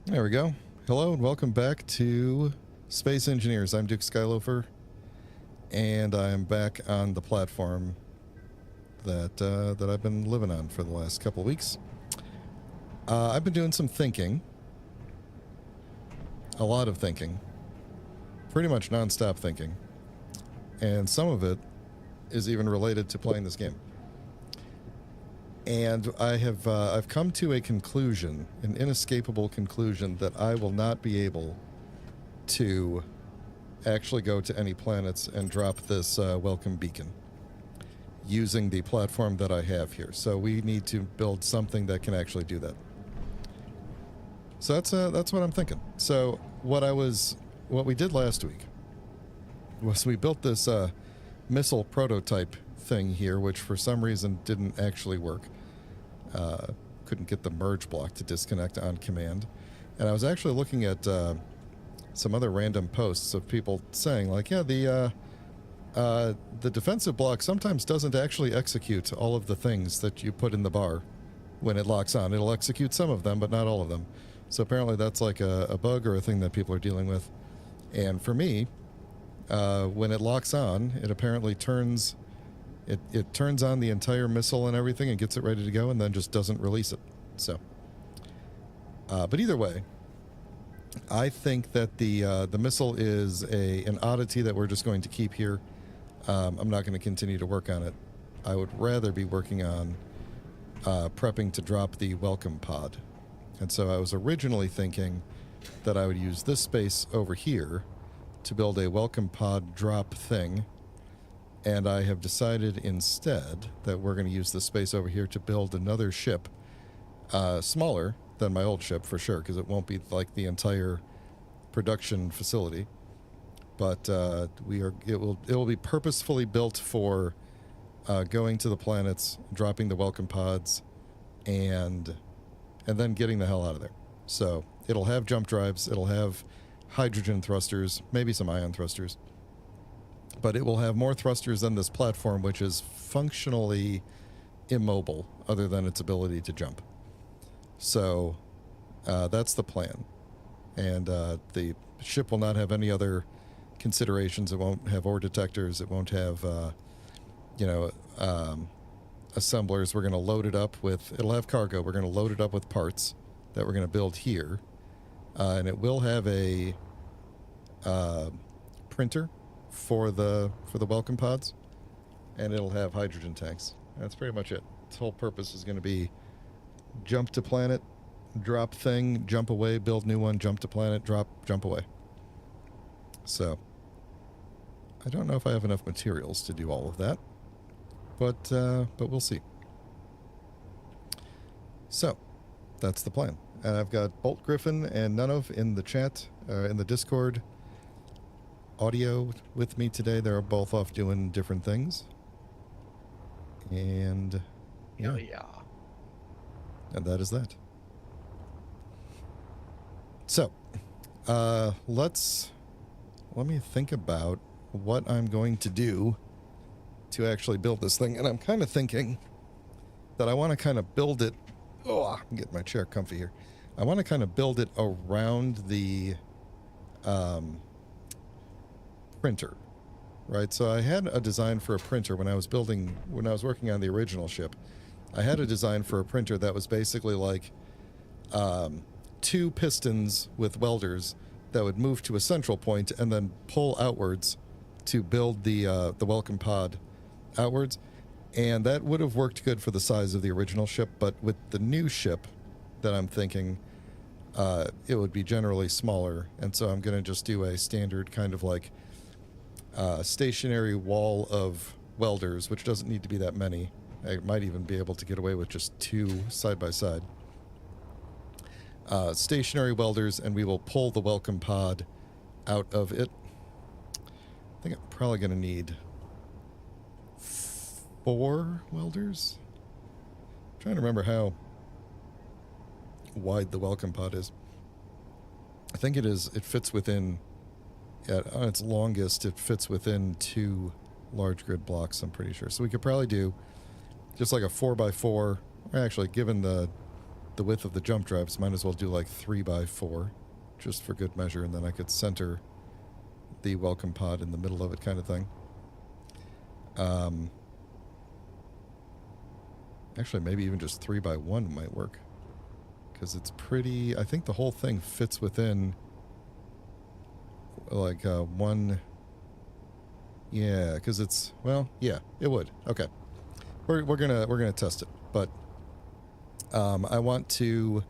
There we go. Hello and welcome back to Space Engineers. I'm Duke Skyloafer, and I'm back on the platform that I've been living on for the last couple of weeks. I've been doing some thinking, a lot of thinking, pretty much non-stop thinking, and some of it is even related to playing this game. And I've come to a conclusion, an inescapable conclusion, that I will not be able to actually go to any planets and drop this welcome beacon using the platform that I have here. So we need to build something that can actually do that. So that's what I'm thinking. So what we did last week was we built this missile prototype thing here, which for some reason didn't actually work. Couldn't get the merge block to disconnect on command. And I was actually looking at some other random posts of people saying, like, yeah, the defensive block sometimes doesn't actually execute all of the things that you put in the bar when it locks on. It'll execute some of them, but not all of them. So apparently that's like a bug or a thing that people are dealing with. And for me, when it locks on, it apparently turns... It turns on the entire missile and everything and gets it ready to go and then just doesn't release it. So, but either way, I think that the missile is an oddity that we're just going to keep here. I'm not going to continue to work on it. I would rather be working on prepping to drop the welcome pod. And so I was originally thinking that I would use this space over here to build a welcome pod drop thing. And I have decided instead that we're going to use this space over here to build another ship, smaller than my old ship for sure, because it won't be like the entire production facility. But it will be purposefully built for going to the planets, dropping the welcome pods, and then getting the hell out of there. So it'll have jump drives, it'll have hydrogen thrusters, maybe some ion thrusters. But it will have more thrusters than this platform, which is functionally immobile, other than its ability to jump. So that's the plan. And the ship will not have any other considerations. It won't have ore detectors. It won't have, assemblers. We're going to load it up with... It'll have cargo. We're going to load it up with parts that we're going to build here. And it will have a printer for the welcome pods, and it'll have hydrogen tanks. That's pretty much it. Its whole purpose is going to be jump to planet, drop thing, jump away, build new one, jump to planet, drop, jump away. So I don't know if I have enough materials to do all of that, but we'll see. So that's the plan. And I've got Bolt Griffin and Nunov in the chat, in the Discord audio with me today. They're both off doing different things. And yeah. And that is that. So, let me think about what I'm going to do to actually build this thing. And I'm kind of thinking that I want to kind of build it... Oh, I'm getting my chair comfy here. I want to kind of build it around the... printer, right? So I had a design for a printer when I was working on the original ship. I had a design for a printer that was basically like two pistons with welders that would move to a central point and then pull outwards to build the welcome pod outwards. And that would have worked good for the size of the original ship, but with the new ship that I'm thinking, it would be generally smaller. And so I'm going to just do a standard kind of like stationary wall of welders, which doesn't need to be that many. I might even be able to get away with just two side by side. Stationary welders, and we will pull the welcome pod out of it. I think I'm probably going to need 4 welders. I'm trying to remember how wide the welcome pod is. I think it fits within... on its longest, it fits within 2 large grid blocks, I'm pretty sure. So we could probably do just like a 4x4. Actually, given the the width of the jump drives, might as well do like 3 by 4, just for good measure, and then I could center the welcome pod in the middle of it, kind of thing. Actually, maybe even just 3 by 1 might work, because it's pretty. I think the whole thing fits within like one. Yeah, because it's, well, yeah, it would. Okay, we're gonna test it, but I want to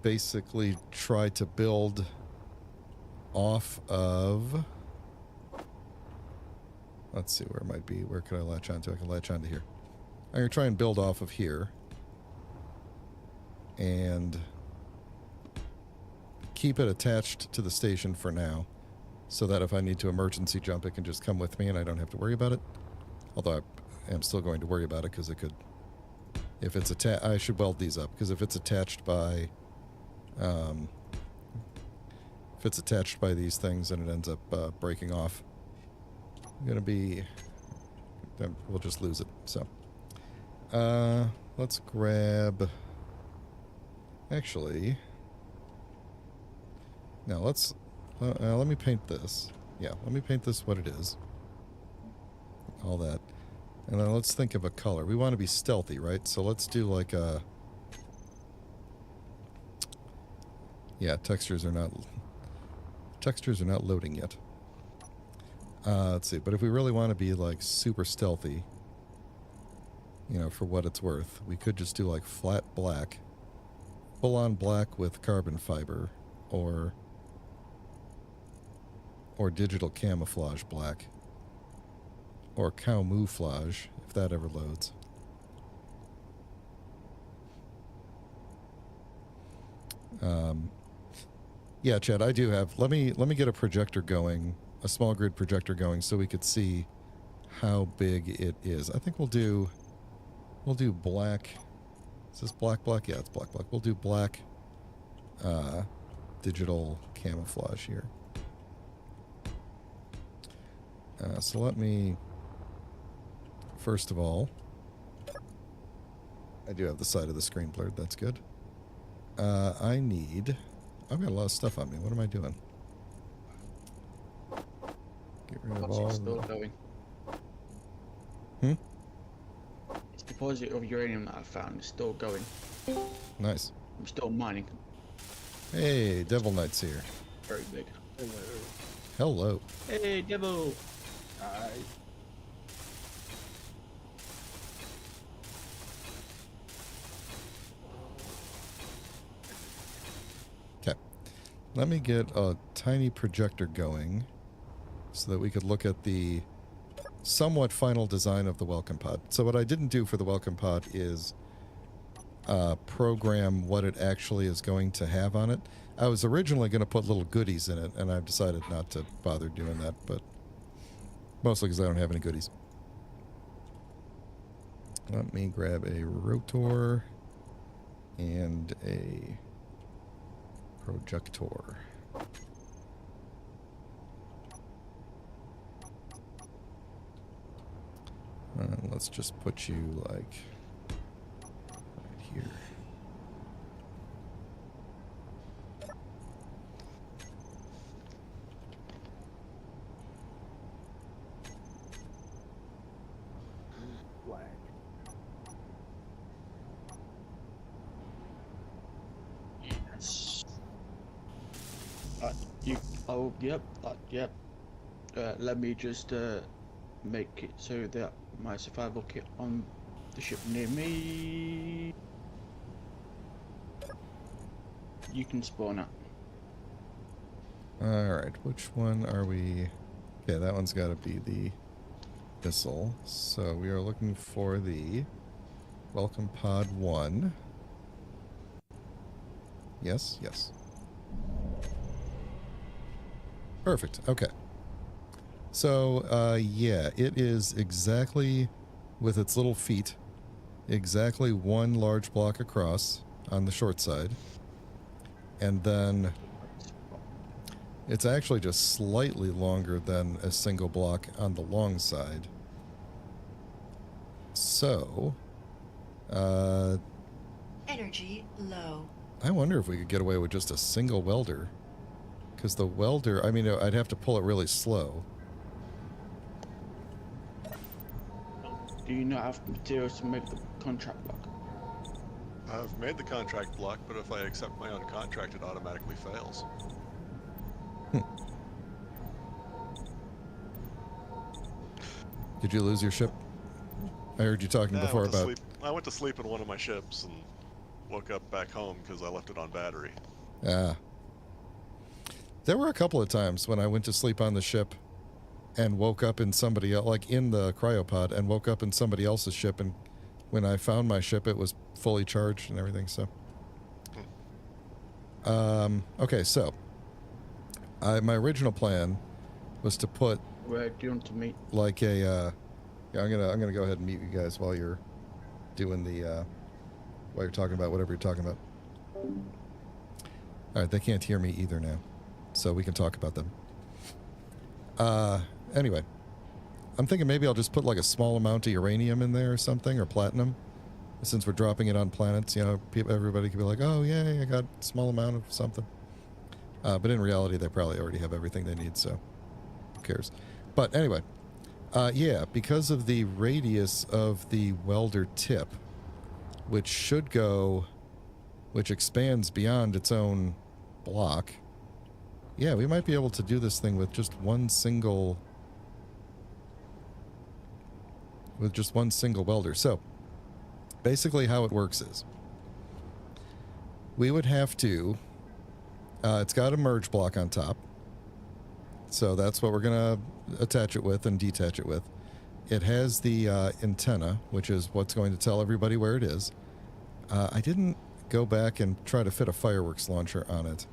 basically try to build off of. Let's see where it might be. Where could I latch onto? I can latch onto here. I'm gonna try and build off of here, and keep it attached to the station for now, so that if I need to emergency jump, it can just come with me and I don't have to worry about it. Although I am still going to worry about it, because it could, if it's attached, I should weld these up, because if it's attached by, these things and it ends up breaking off, I'm gonna be, we'll just lose it. So, let's grab, actually, now let's, let me paint this. Yeah, let me paint this what it is. All that. And then let's think of a color. We want to be stealthy, right? So let's do like a... Yeah, textures are not loading yet. Let's see. But if we really want to be like super stealthy, you know, for what it's worth, we could just do like flat black, full on black with carbon fiber, or digital camouflage black, or camouflage, if that ever loads. Yeah, Chad, I do have, let me get a projector going, a small grid projector going, so we could see how big it is. I think we'll do black. Is this black? Yeah, it's black. We'll do black digital camouflage here. So let me, first of all, I do have the side of the screen blurred. That's good. I've got a lot of stuff on me. What am I doing? Get rid of all. Still going. It's deposit of uranium that I found is still going. Nice. I'm still mining. Hey, Devil Knight's here. Very big. Hello. Hey, Devil. Hi. Okay. Let me get a tiny projector going so that we could look at the somewhat final design of the welcome pod. So what I didn't do for the welcome pod is program what it actually is going to have on it. I was originally going to put little goodies in it, and I've decided not to bother doing that, but mostly because I don't have any goodies. Let me grab a rotor and a projector. And let's just put you like right here. Yes. Yep. Let me just make it so that my survival kit on the ship near me. You can spawn up. Alright, which one are we... Okay, that one's got to be the missile. So we are looking for the Welcome Pod 1. Yes, yes. Perfect, okay. So, yeah, it is exactly, with its little feet, exactly one large block across on the short side. And then it's actually just slightly longer than a single block on the long side. So, Energy Energy low. I wonder if we could get away with just a single welder. Because the welder, I mean, I'd have to pull it really slow. Do you not have materials to make the contract block? I've made the contract block, but if I accept my own contract, it automatically fails. Did you lose your ship? I heard you talking before about... I went to sleep in one of my ships and woke up back home because I left it on battery. Ah. There were a couple of times when I went to sleep on the ship and woke up in somebody else, like in the cryopod, and woke up in somebody else's ship, and when I found my ship, it was fully charged and everything, so... Okay, so... my original plan was to put... Where do you want to meet? Like a, yeah, I'm gonna go ahead and mute you guys while you're doing the, while you're talking about whatever you're talking about. Alright, they can't hear me either now, so we can talk about them. Anyway, I'm thinking maybe I'll just put like a small amount of uranium in there or something, or platinum, since we're dropping it on planets, you know, everybody could be like, oh yeah, I got a small amount of something. But in reality, they probably already have everything they need, so who cares? But anyway, yeah, because of the radius of the welder tip, which should go, which expands beyond its own block, yeah, we might be able to do this thing with just one single, welder. So, basically how it works is, we would have to, it's got a merge block on top, so that's what we're going to attach it with and detach it with. It has the antenna, which is what's going to tell everybody where it is. I didn't go back and try to fit a fireworks launcher on it,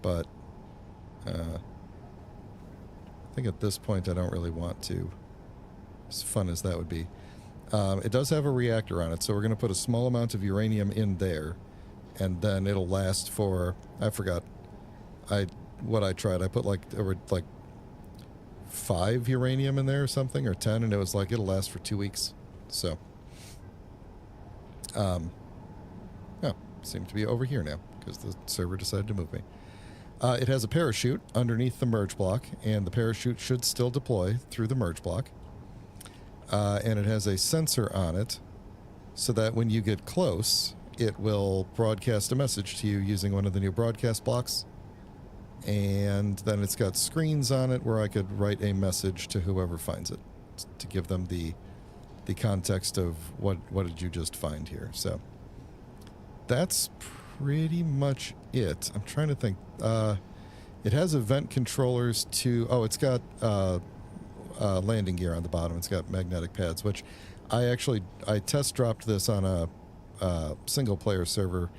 but I think at this point I don't really want to, as fun as that would be. It does have a reactor on it, so we're going to put a small amount of uranium in there, and then it'll last for, I forgot what I tried. I put like 5 uranium in there or something, or 10, and it was like it'll last for 2 weeks. So yeah, seemed to be over here now because the server decided to move me. It has a parachute underneath the merge block, and the parachute should still deploy through the merge block. And it has a sensor on it so that when you get close, it will broadcast a message to you using one of the new broadcast blocks. And then it's got screens on it where I could write a message to whoever finds it to give them the context of what did you just find here. So that's pretty much it. I'm trying to think. It has event controllers to... Oh, it's got landing gear on the bottom. It's got magnetic pads, which I test dropped this on a single player server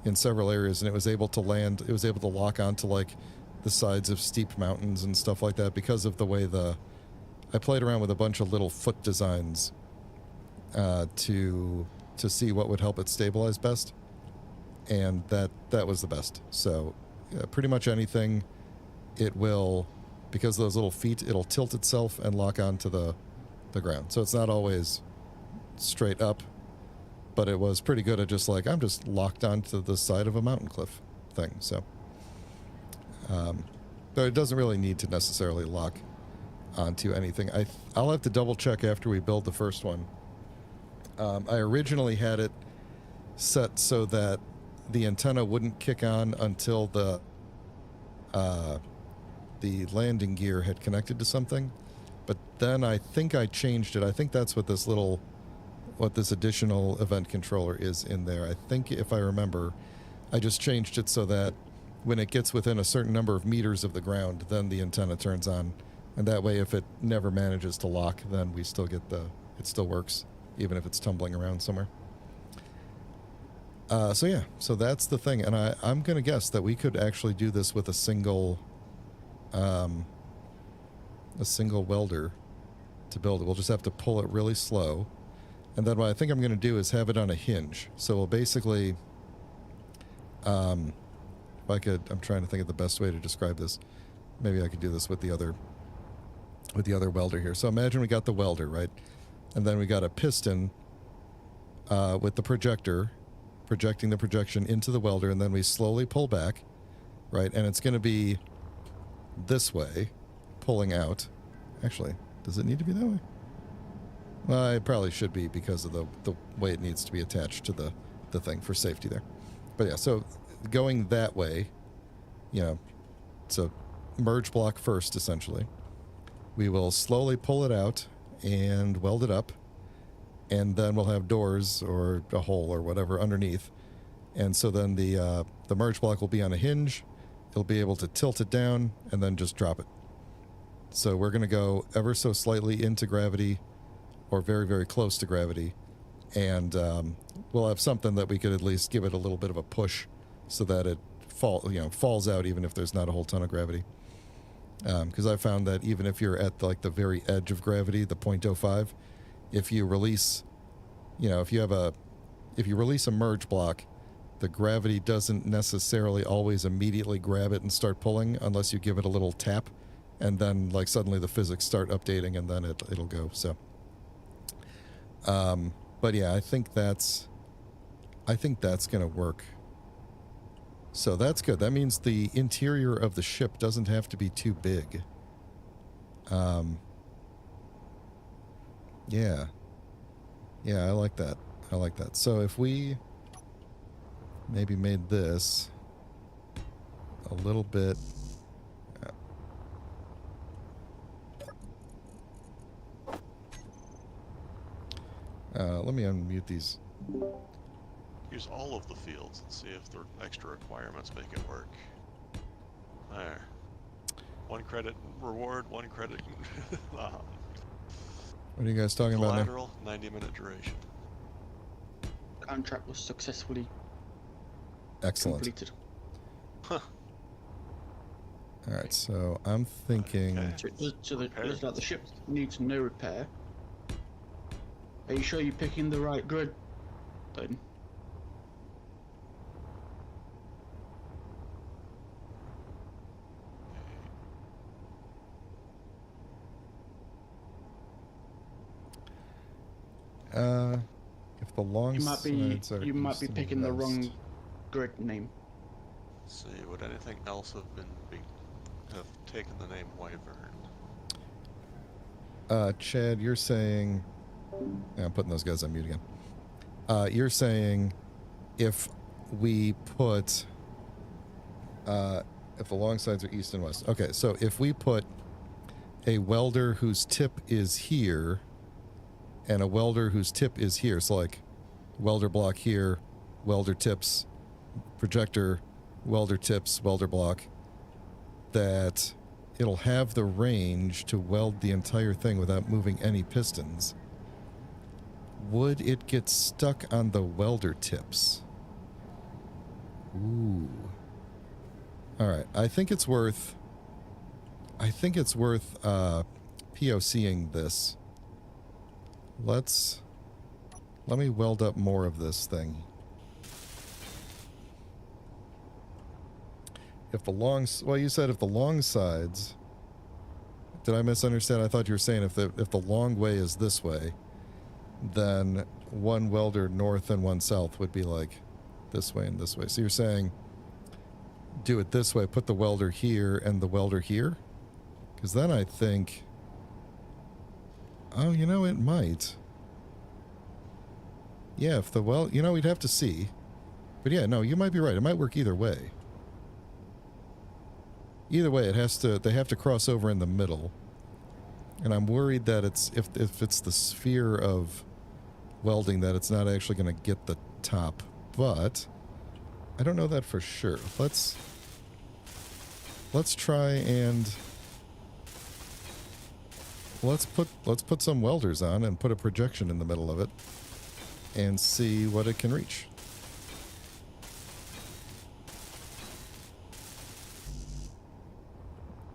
in several areas, and it was able to land, it was able to lock onto like the sides of steep mountains and stuff like that because of the way I played around with a bunch of little foot designs to see what would help it stabilize best, and that was the best. So pretty much anything, it will, because of those little feet, it'll tilt itself and lock onto the ground. So it's not always straight up, but it was pretty good at just like, I'm just locked onto the side of a mountain cliff thing. So, but it doesn't really need to necessarily lock onto anything. I'll have to double check after we build the first one. I originally had it set so that the antenna wouldn't kick on until the landing gear had connected to something, but then I think I changed it. I think that's what this additional event controller is in there. I think, if I remember, I just changed it so that when it gets within a certain number of meters of the ground, then the antenna turns on, and that way if it never manages to lock, then we still get it still works, even if it's tumbling around somewhere. So yeah, so that's the thing, and I'm gonna guess that we could actually do this with a single welder to build it. We'll just have to pull it really slow. And then what I think I'm going to do is have it on a hinge. So we'll basically, if I could, I'm trying to think of the best way to describe this. Maybe I could do this with the other welder here. So imagine we got the welder, right? And then we got a piston with the projector projecting the projection into the welder, and then we slowly pull back, right? And it's going to be this way, pulling out. Actually, does it need to be that way? Well, it probably should be because of the way it needs to be attached to the thing for safety there. But yeah, so going that way, you know, so merge block first, essentially. We will slowly pull it out and weld it up, and then we'll have doors or a hole or whatever underneath. And so then the merge block will be on a hinge. It'll be able to tilt it down and then just drop it. So we're going to go ever so slightly into gravity, or very, very close to gravity, and we'll have something that we could at least give it a little bit of a push so that it falls out even if there's not a whole ton of gravity. Because I found that even if you're at like the very edge of gravity, the 0.05, if you release, if you release a merge block, the gravity doesn't necessarily always immediately grab it and start pulling unless you give it a little tap, and then like suddenly the physics start updating and then it'll go. So, but yeah, I think that's gonna work. So that's good. That means the interior of the ship doesn't have to be too big. Yeah. Yeah, I like that. I like that. So if we maybe made this a little bit... let me unmute these. Use all of the fields and see if the extra requirements make it work. There. 1 credit reward, 1 credit. What are you guys talking about now? Collateral, 90-minute duration. Contract was successfully Excellent. completed. Huh. All right, so I'm thinking... Okay. So looks like the ship needs no repair. Are you sure you're picking the right grid, then? If the long sides are you might east be and picking the west. wrong grid name. Let's see, would anything else have have taken the name Wyvern? Chad, you're saying... Yeah, I'm putting those guys on mute again. You're saying if we put... if the long sides are east and west. Okay, so if we put a welder whose tip is here and a welder whose tip is here, so like welder block here, welder tips, projector, welder tips, welder block, that it'll have the range to weld the entire thing without moving any pistons. Would it get stuck on the welder tips? Ooh. Alright, I think it's worth POCing this. Let me weld up more of this thing. If the long... Well, you said if the long sides... Did I misunderstand? I thought you were saying if the long way is this way, then one welder north and one south would be like this way and this way. So you're saying do it this way, put the welder here and the welder here? Because then I think... Oh, it might. Yeah, if the we'd have to see. But yeah, no, you might be right. It might work either way. Either way, they have to cross over in the middle. And I'm worried that if it's the sphere of welding, that it's not actually going to get the top. But I don't know that for sure. Let's try and let's put some welders on and put a projection in the middle of it and see what it can reach.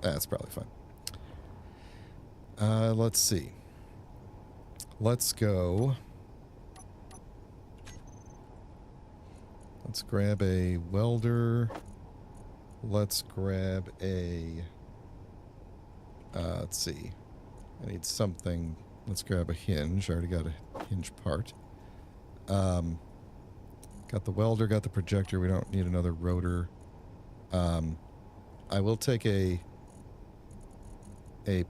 That's probably fine. Let's see. Let's go. Let's grab a welder. Let's grab a... let's see. I need something. Let's grab a hinge. I already got a hinge part. Got the welder, got the projector. We don't need another rotor. I will take a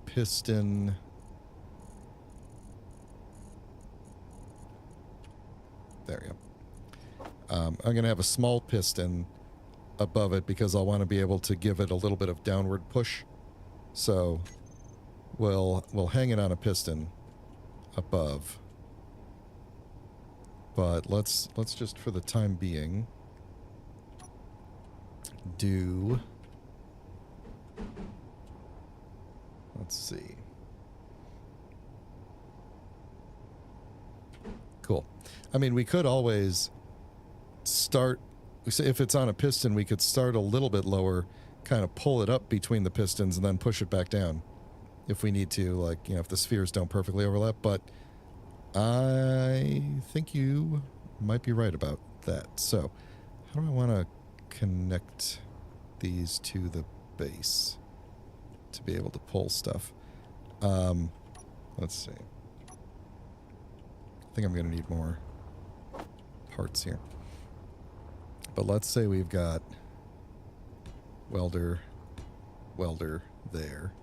piston. There we go. I'm going to have a small piston above it because I'll want to be able to give it a little bit of downward push. So we'll hang it on a piston above. But let's just for the time being do, let's see. Cool. I mean, we could always start, if it's on a piston, we could start a little bit lower, kind of pull it up between the pistons and then push it back down if we need to, like, you know, if the spheres don't perfectly overlap. But I think you might be right about that. So how do I want to connect these to the base to be able to pull stuff? Let's see. I think I'm going to need more parts here. But let's say we've got welder there.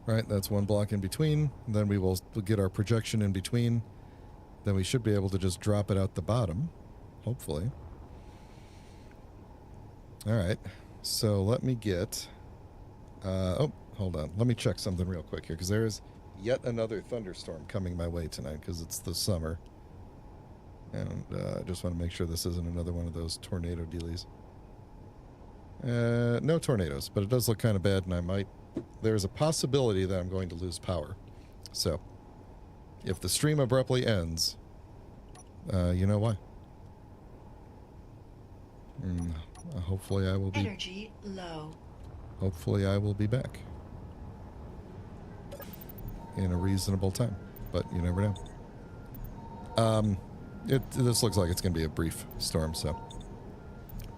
Right, that's one block in between. Then we'll get our projection in between. Then we should be able to just drop it out the bottom, hopefully. All right, so let me get... oh, hold on. Let me check something real quick here, because there is yet another thunderstorm coming my way tonight, because it's the summer. And I just want to make sure this isn't another one of those tornado dealies. No tornadoes, but it does look kind of bad, and I might... There's a possibility that I'm going to lose power. So, if the stream abruptly ends, you know why. Hopefully I will be... Energy low. Hopefully I will be back in a reasonable time, but you never know. This looks like it's going to be a brief storm, so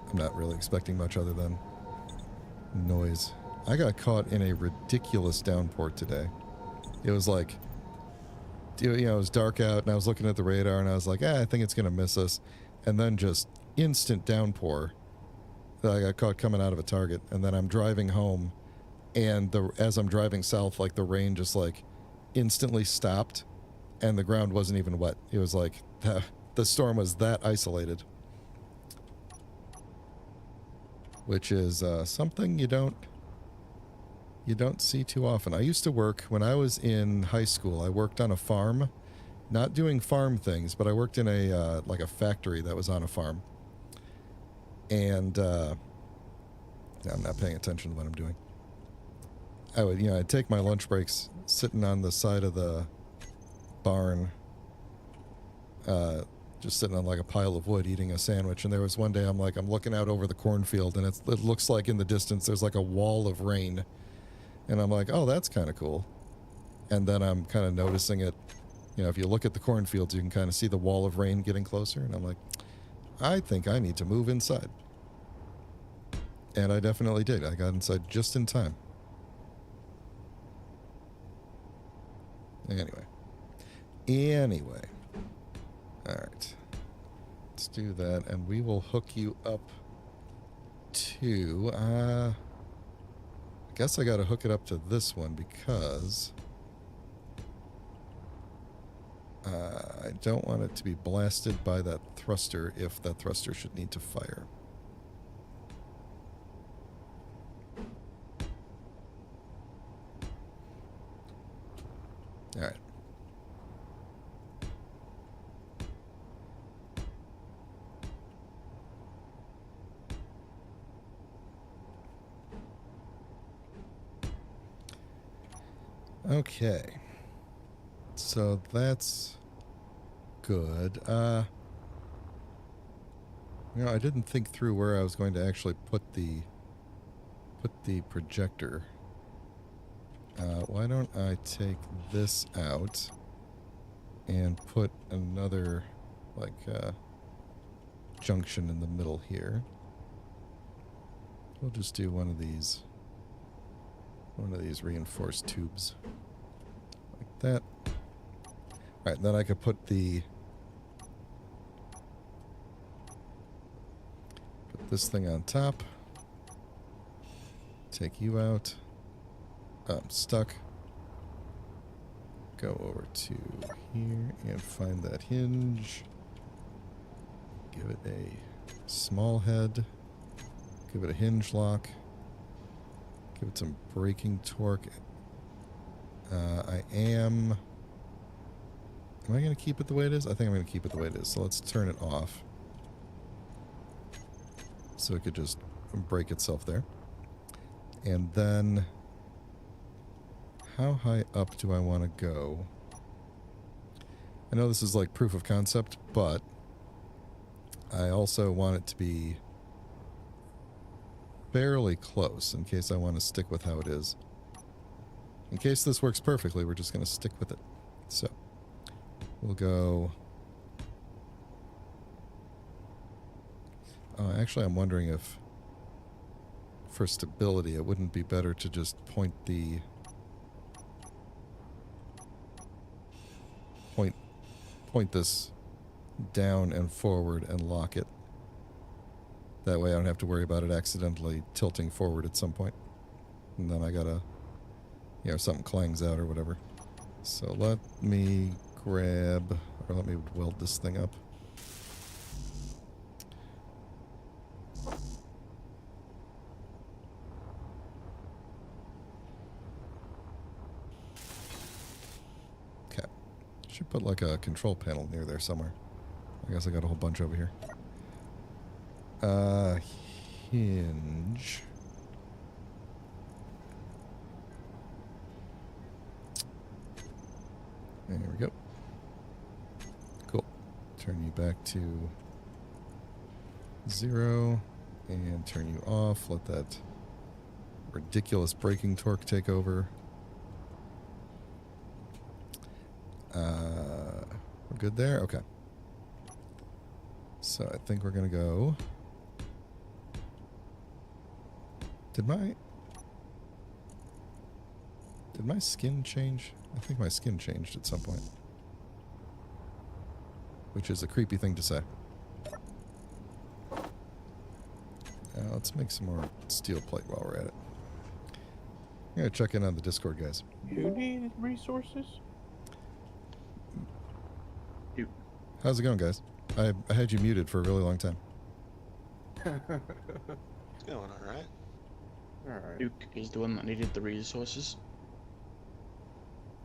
I'm not really expecting much other than noise. I got caught in a ridiculous downpour today. It was like, you know, it was dark out, and I was looking at the radar, and I was like, I think it's going to miss us. And then just instant downpour that I got caught coming out of a target. And then I'm driving home, and as I'm driving south, like, the rain just, like, instantly stopped, and the ground wasn't even wet. It was like, the storm was that isolated. Which is something you don't see too often. I used to work, when I was in high school, I worked on a farm. Not doing farm things, but I worked in a, like a factory that was on a farm. And, I'm not paying attention to what I'm doing. I would, you know, I'd take my lunch breaks sitting on the side of the barn, just sitting on like a pile of wood eating a sandwich. And there was one day I'm looking out over the cornfield, and it looks like in the distance there's like a wall of rain. And I'm like, oh, that's kind of cool. And then I'm kind of noticing it. You know, if you look at the cornfields, you can kind of see the wall of rain getting closer. And I'm like, I think I need to move inside. And I definitely did. I got inside just in time. Anyway. All right. Let's do that. And we will hook you up to... I guess I got to hook it up to this one because I don't want it to be blasted by that thruster if that thruster should need to fire. All right. Okay, so that's good. You know, I didn't think through where I was going to actually put the projector. Why don't I take this out and put another, like, junction in the middle here. We'll just do one of these one of these reinforced tubes. Like that. Alright, then I could put this thing on top. Take you out. I'm stuck. Go over to here and find that hinge. Give it a small head. Give it a hinge lock. Give it some braking torque. Am I going to keep it the way it is? I think I'm going to keep it the way it is. So let's turn it off. So it could just break itself there. And then, how high up do I want to go? I know this is like proof of concept, but I also want it to be fairly close in case I want to stick with how it is. In case this works perfectly, we're just going to stick with it. So, we'll go... actually, I'm wondering if, for stability, it wouldn't be better to just point this down and forward and lock it. That way I don't have to worry about it accidentally tilting forward at some point. And then I gotta, something clangs out or whatever. So let me grab, or let me weld this thing up. Okay. Should put like a control panel near there somewhere. I guess I got a whole bunch over here. Hinge. There we go. Cool. Turn you back to 0 and turn you off. Let that ridiculous braking torque take over. We're good there? Okay. So I think we're going to go... Did my skin change? I think my skin changed at some point. Which is a creepy thing to say. Let's make some more steel plate while we're at it. I'm going to check in on the Discord, guys. You need resources? You. How's it going, guys? I had you muted for a really long time. It's going all right. Alright. Duke is the one that needed the resources.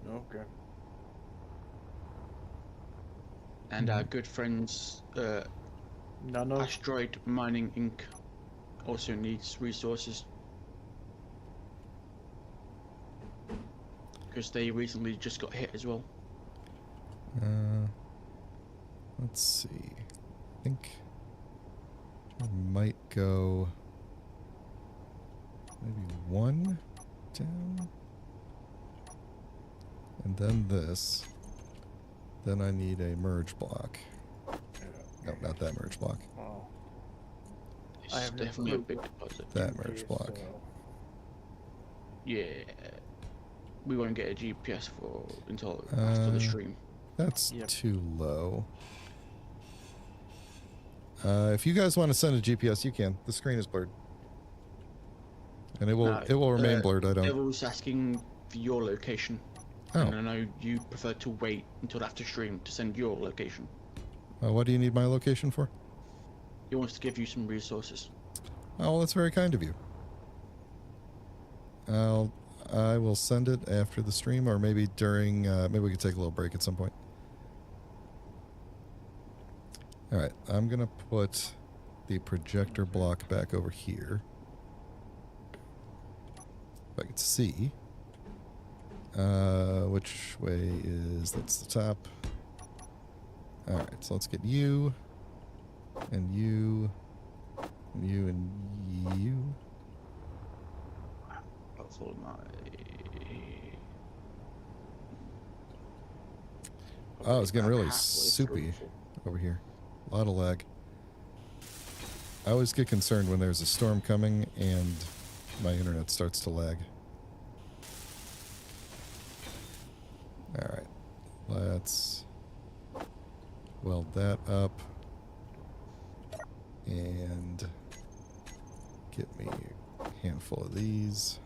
Okay. And our good friends, None of... Asteroid Mining Inc. also needs resources. Because they recently just got hit as well. Let's see. I think I might go maybe one down. And then this. Then I need a merge block. No, not that merge block. Oh. It's I have no definitely a clue. big deposit. That merge block. Yeah. We won't get a GPS until after the stream. That's Yep. too low. If you guys want to send a GPS, you can. The screen is blurred. And it will remain blurred. I don't. Devil's asking for your location. Oh. And I know you prefer to wait until after stream to send your location. What do you need my location for? He wants to give you some resources. Oh, well, that's very kind of you. I will send it after the stream, or maybe during. Maybe we could take a little break at some point. All right, I'm gonna put the projector block back over here. If I can see. Which way is... That's the top. Alright, so let's get you. And you. And you and you. That's all my... Oh, it's getting really Halfway soupy through. over here. A lot of lag. I always get concerned when there's a storm coming and my internet starts to lag. All right. Let's weld that up and get me a handful of these.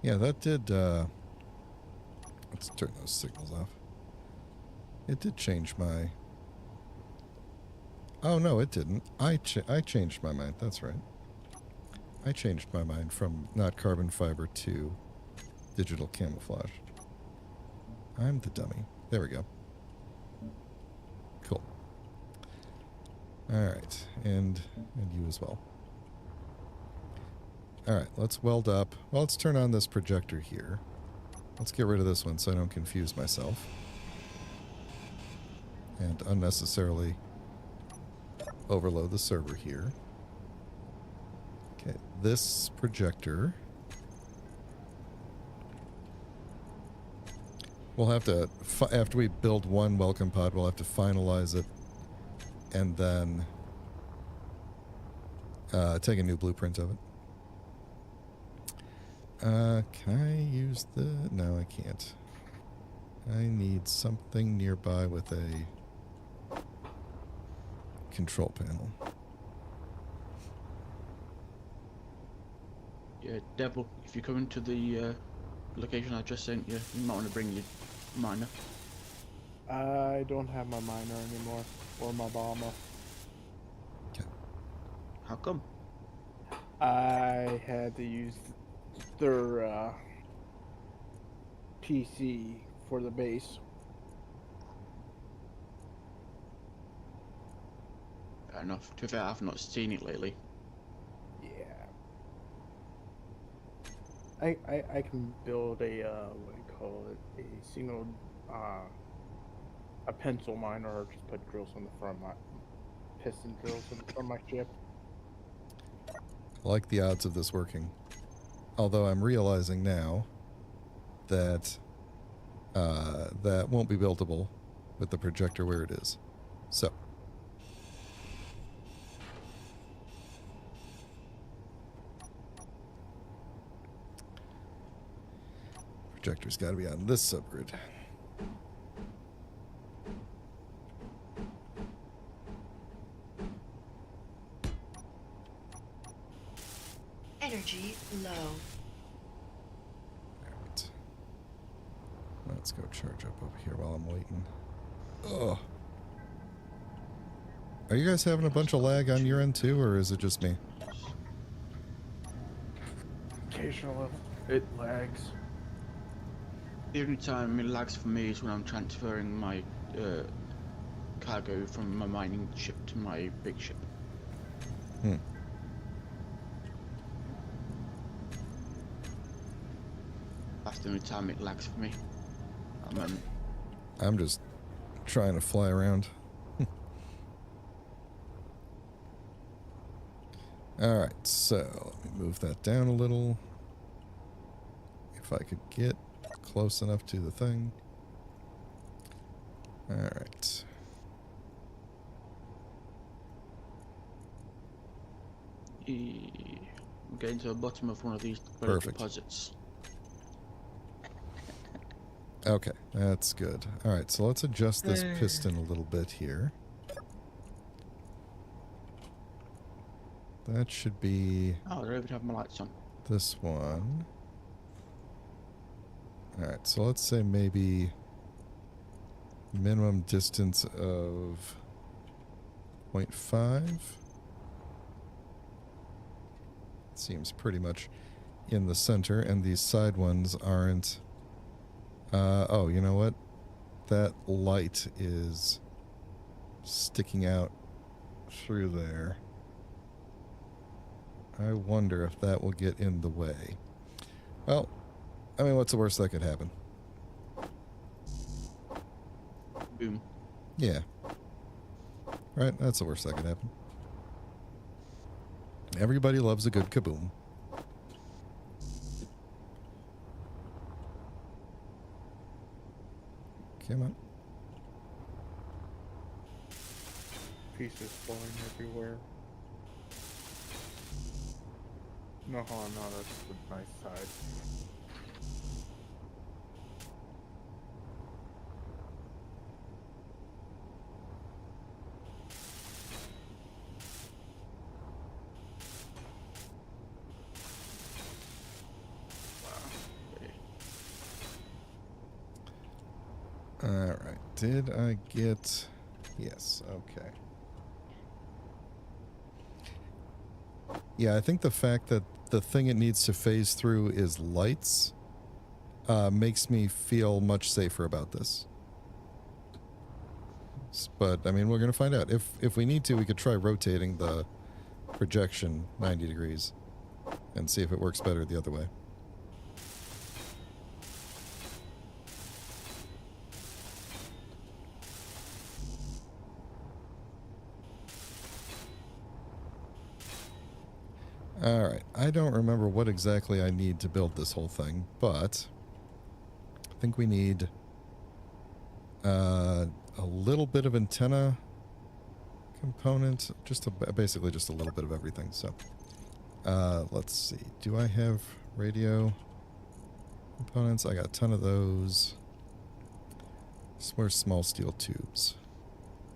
Yeah, that did, let's turn those signals off. It did change my... Oh, no, it didn't. I changed my mind. That's right. I changed my mind from not carbon fiber to digital camouflage. I'm the dummy. There we go. Cool. All right. And you as well. All right, let's weld up. Well, let's turn on this projector here. Let's get rid of this one so I don't confuse myself. And unnecessarily overload the server here. Okay, this projector. We'll have to, after we build one welcome pod, we'll have to finalize it and then take a new blueprint of it. Can I use the... No, I can't. I need something nearby with a control panel. Yeah, Devil, if you come into the location I just sent you, you might want to bring your miner. I don't have my miner anymore, or my bomber. Okay. How come? I had to use their PC for the base. Fair enough. To be fair, I've not seen it lately. Yeah. I can build a what do you call it? A single a pencil miner, or just put drills on the front, my piston drills on the front of my ship. I like the odds of this working. Although I'm realizing now that that won't be buildable with the projector where it is. So. Projector's got to be on this subgrid. Energy low. Alright. Let's go charge up over here while I'm waiting. Ugh. Are you guys having a bunch of lag on your end too, or is it just me? Occasionally, it lags. The only time it lags for me is when I'm transferring my cargo from my mining ship to my big ship. Hmm. That's the only time it lags for me. I'm just trying to fly around. Alright, so let me move that down a little. If I could get close enough to the thing. Alright. I'm getting to the bottom of one of these Perfect. deposits. Okay, that's good. Alright, so let's adjust this piston a little bit here. That should be Oh, I don't even have my lights on. this one. Alright, so let's say maybe minimum distance of 0.5. Seems pretty much in the center, and these side ones aren't. Oh, you know what? That light is sticking out through there. I wonder if that will get in the way. Well, I mean, what's the worst that could happen? Boom. Yeah. Right? That's the worst that could happen. Everybody loves a good kaboom. Come on. Pieces falling everywhere. No, no, that's the nice side. Alright. Did I get... Yes, okay. Yeah, I think the fact that the thing it needs to phase through is lights makes me feel much safer about this. But, I mean, we're going to find out. If we need to, we could try rotating the projection 90 degrees and see if it works better the other way. Alright, I don't remember what exactly I need to build this whole thing, but I think we need a little bit of antenna component, basically just a little bit of everything. So let's see, do I have radio components? I got a ton of those. Where's small steel tubes?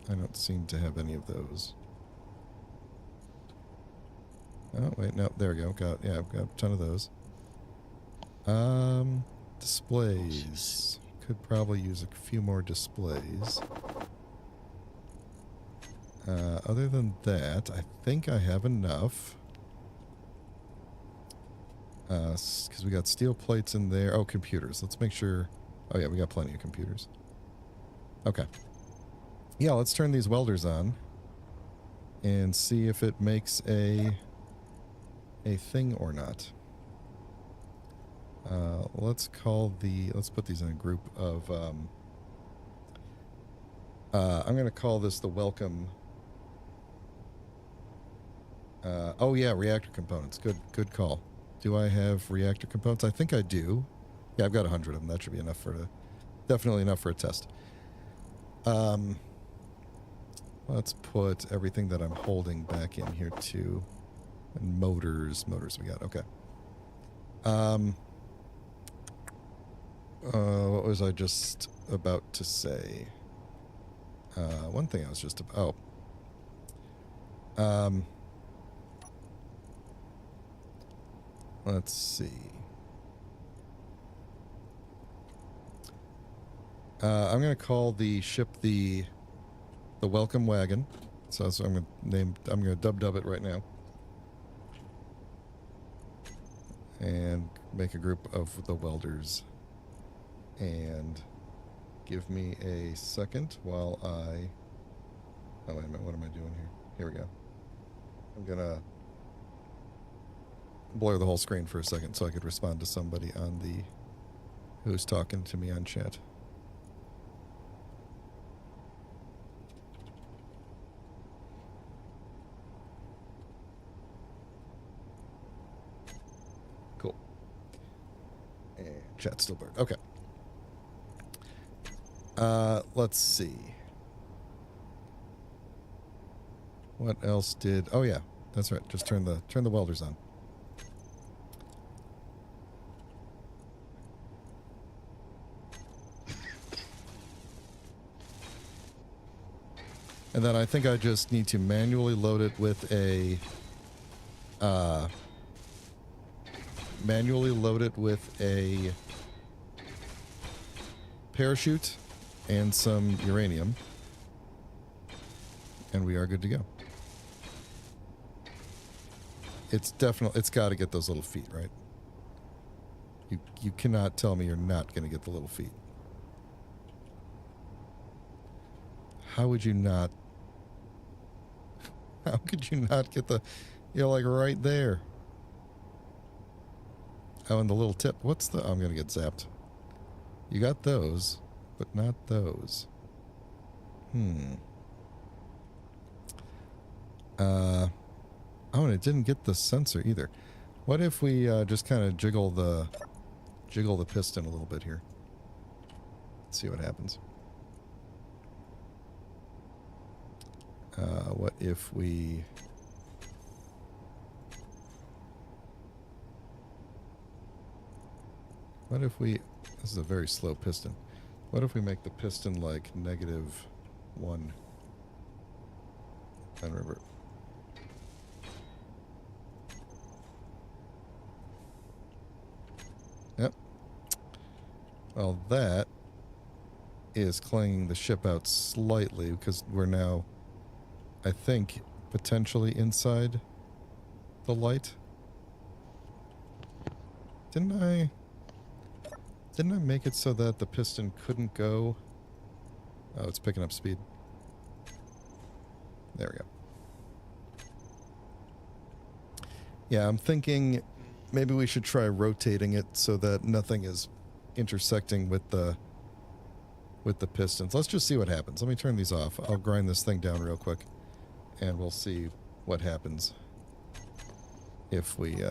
I don't seem to have any of those. Oh, wait, no, there we go. I've got a ton of those. Displays. Could probably use a few more displays. Other than that, I think I have enough. Because we got steel plates in there. Oh, computers. Let's make sure... Oh, yeah, we got plenty of computers. Okay. Yeah, let's turn these welders on and see if it makes a thing or not. Let's put these in a group of, I'm going to call this the welcome. Oh yeah, reactor components. Good call. Do I have reactor components? I think I do. Yeah, I've got 100 of them. That should be enough definitely enough for a test. Let's put everything that I'm holding back in here too. And motors we got, okay. What was I just about to say? One thing I was just about... let's see. I'm going to call the ship the welcome wagon. So I'm going to dub it right now. And make a group of the welders. And give me a second while I... Oh, wait a minute. What am I doing here? Here we go. I'm going to blur the whole screen for a second so I could respond to somebody on who's talking to me on chat. Cool. And chat's still blurred. Okay. Let's see. What else did... Oh, yeah. That's right. Just turn the welders on. And then I think I just need to manually load it with a... parachute and some uranium. And we are good to go. It's got to get those little feet, right? You cannot tell me you're not going to get the little feet. How would you not? How could you not get the... You're like right there. Oh, and the little tip. What's the... I'm going to get zapped. You got those, but not those. Oh, and it didn't get the sensor either. What if we just kind of jiggle the piston a little bit here? Let's see what happens. What if we... What if we... This is a very slow piston. What if we make the piston like -1? And remember... Yep. Well, that is clanging the ship out slightly because we're now, I think, potentially inside the light. Didn't I make it so that the piston couldn't go? Oh, it's picking up speed. There we go. Yeah, I'm thinking maybe we should try rotating it so that nothing is intersecting with the pistons. Let's just see what happens. Let me turn these off. I'll grind this thing down real quick, and we'll see what happens if we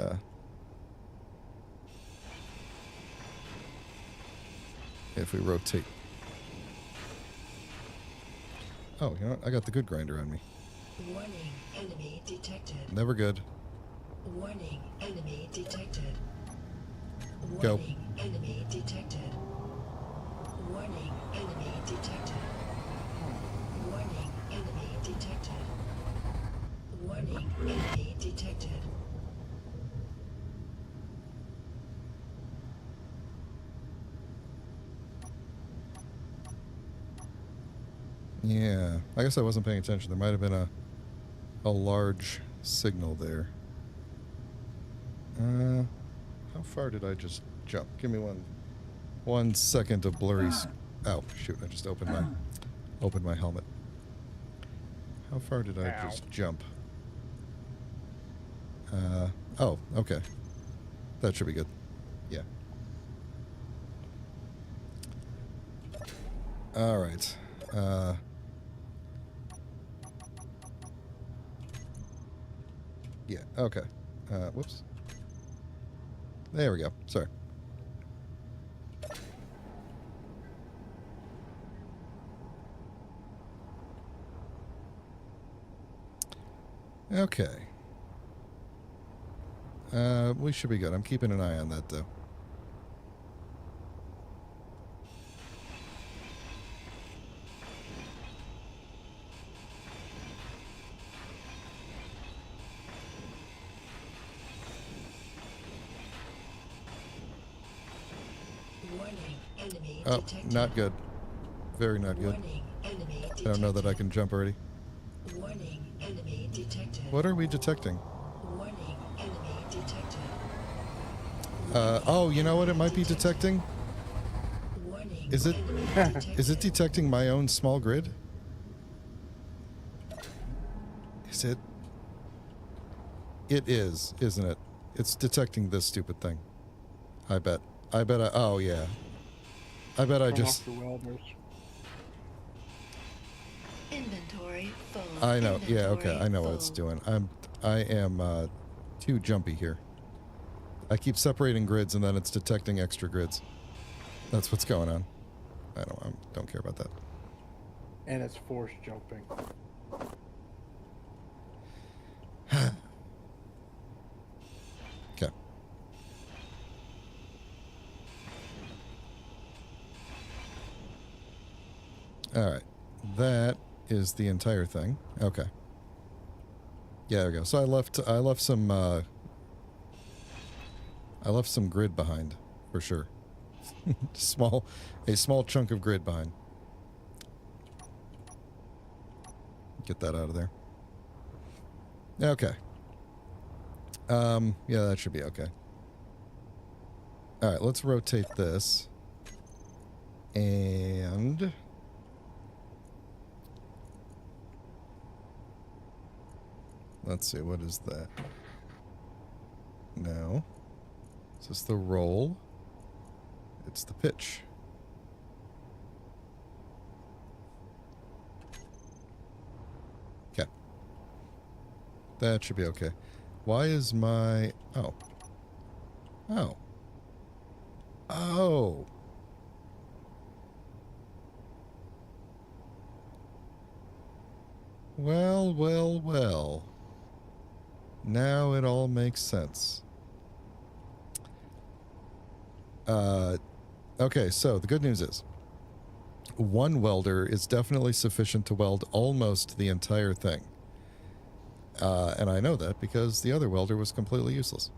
rotate. Oh, you know what? I got the good grinder on me. Warning, enemy detected. Never good. Warning, enemy detected. Go. Warning, enemy detected. Warning, enemy detected. Warning, enemy detected. Warning, enemy detected. Yeah, I guess I wasn't paying attention. There might have been a large signal there. How far did I just jump? Give me one second of blurry. Oh shoot! I just opened my helmet. How far did I just jump? Oh, okay. That should be good. Yeah. All right. Yeah, okay. Whoops. There we go. Sorry. Okay. We should be good. I'm keeping an eye on that, though. Warning, enemy Oh, detected. not good. Very not good. Warning, enemy detected. I don't know that I can jump already. Warning, enemy detected. What are we detecting? Warning, enemy detected. Oh, you know what it might be detecting? Warning, Is it enemy detected. is it detecting my own small grid? Is it? It is, isn't it? It's detecting this stupid thing. I bet. Oh yeah. I bet I Turn just... off the welders. Inventory full. I know. Yeah, okay. Inventory I know what it's full. doing. I am too jumpy here. I keep separating grids and then it's detecting extra grids. That's what's going on. I don't care about that. And it's force jumping. Okay. All right. That is the entire thing. Okay. Yeah, there we go. So I left some grid behind, for sure. a small chunk of grid behind. Get that out of there. Okay. Yeah, that should be okay. All right, let's rotate this. And let's see, what is that? No. Is this the roll? It's the pitch. Okay. That should be okay. Why is my... Oh. Oh. Oh. Well, well, well. Now it all makes sense. Okay, so the good news is one welder is definitely sufficient to weld almost the entire thing. And I know that because the other welder was completely useless.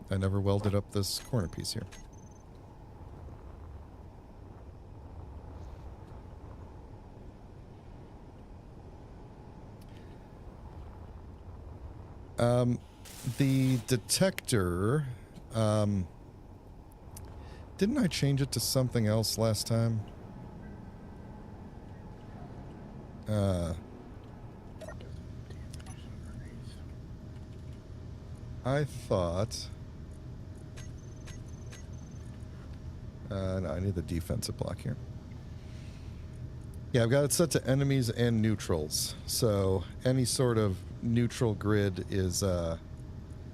I never welded up this corner piece here. The detector, didn't I change it to something else last time? I thought... no, I need the defensive block here. Yeah, I've got it set to enemies and neutrals. So any sort of neutral grid is...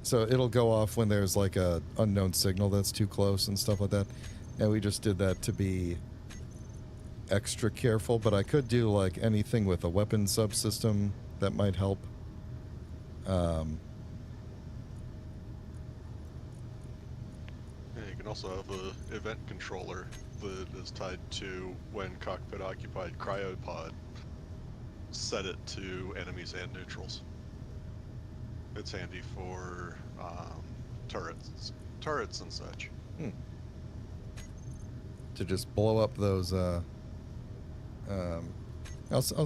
so it'll go off when there's like a unknown signal that's too close and stuff like that. And we just did that to be extra careful. But I could do like anything with a weapon subsystem that might help. Yeah, you can also have a event controller that is tied to when cockpit occupied cryopod. Set it to enemies and neutrals. It's handy for turrets and such. To just blow up those. I'm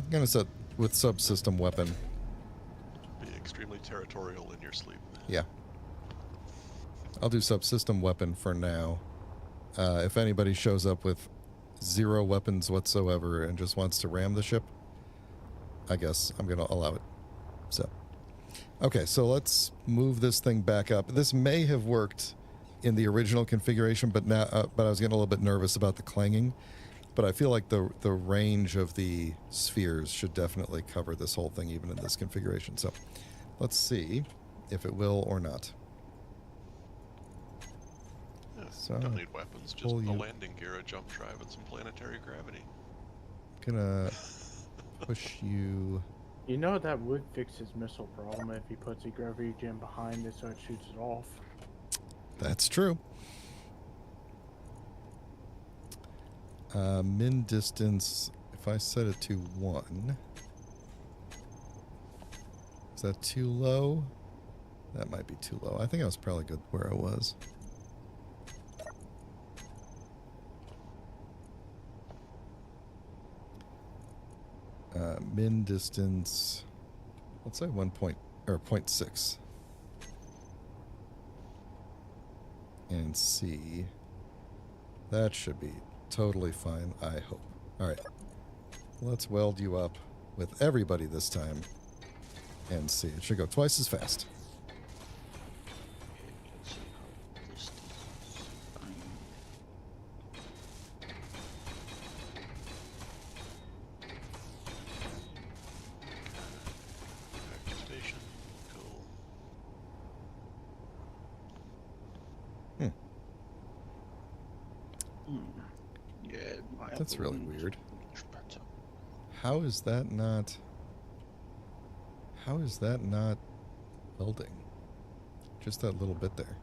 gonna set with subsystem weapon. Be extremely territorial in your sleep. Yeah. I'll do subsystem weapon for now. If anybody shows up with 0 weapons whatsoever and just wants to ram the ship, I guess I'm gonna allow it. So, okay, so let's move this thing back up. This may have worked in the original configuration, but now, but I was getting a little bit nervous about the clanging. But I feel like the range of the spheres should definitely cover this whole thing, even in this configuration. So, let's see if it will or not. Yeah, So, don't need weapons, just a landing gear, a jump drive, and some planetary gravity. Gonna push you. You know that would fix his missile problem if he puts a gravity gem behind it so it shoots it off. That's true. Min distance, if I set it to 1. Is that too low? That might be too low. I think I was probably good where I was. Min distance, let's say 0.6. And C. That should be totally fine, I hope. Alright. Let's weld you up with everybody this time. And see. It should go twice as fast. Station, cool. Yeah, That's really weird. much better. How is that not... How is that not welding? Just that little bit there.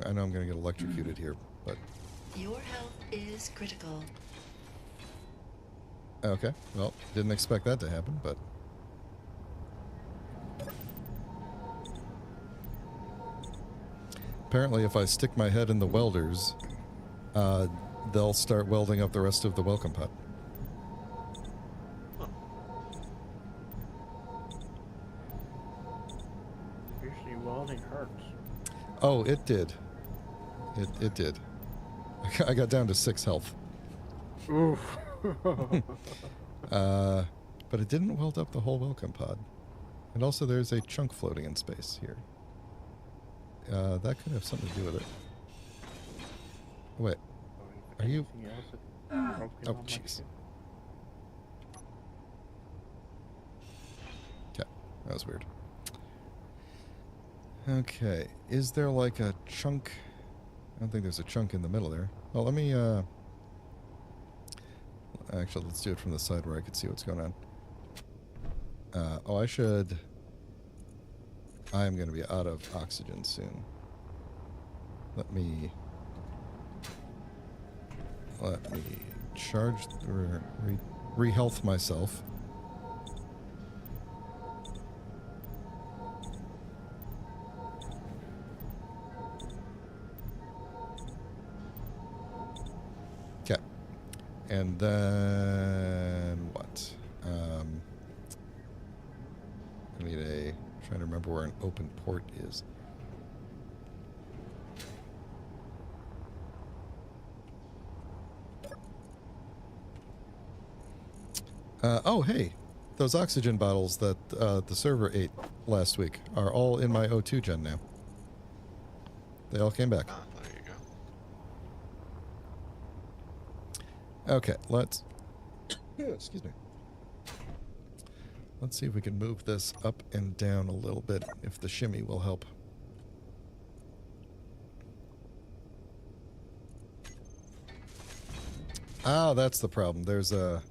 I know I'm going to get electrocuted here, but... Your health is critical. Okay, well, didn't expect that to happen, but... Apparently, if I stick my head in the welders, they'll start welding up the rest of the welcome pod. Usually welding hurts. Oh, it did. It did. I got down to 6 health. Oof. But it didn't weld up the whole welcome pod. And also there's a chunk floating in space here. That could have something to do with it. Wait. Are you... Oh, jeez. Okay, that was weird. Okay, is there like a chunk... I don't think there's a chunk in the middle there. Well, let me, Actually, let's do it from the side where I can see what's going on. Oh, I should... I'm going to be out of oxygen soon. Let me charge... Re-health myself. Okay. And then what? I need a... trying to remember where an open port is. Oh, hey. Those oxygen bottles that the server ate last week are all in my O2 gen now. They all came back. Ah, there you go. Okay, let's... excuse me. Let's see if we can move this up and down a little bit, if the shimmy will help. Ah, that's the problem. There's a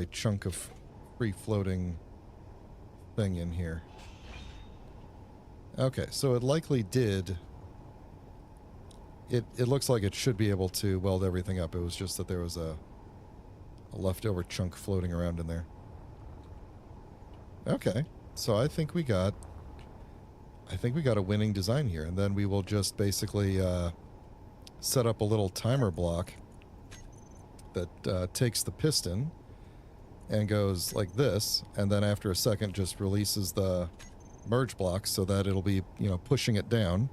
chunk of free-floating thing in here. Okay, so it likely did... It looks like it should be able to weld everything up. It was just that there was a leftover chunk floating around in there. Okay, so I think we got a winning design here, and then we will just basically set up a little timer block that takes the piston and goes like this, and then after a second just releases the merge block so that it'll be, you know, pushing it down,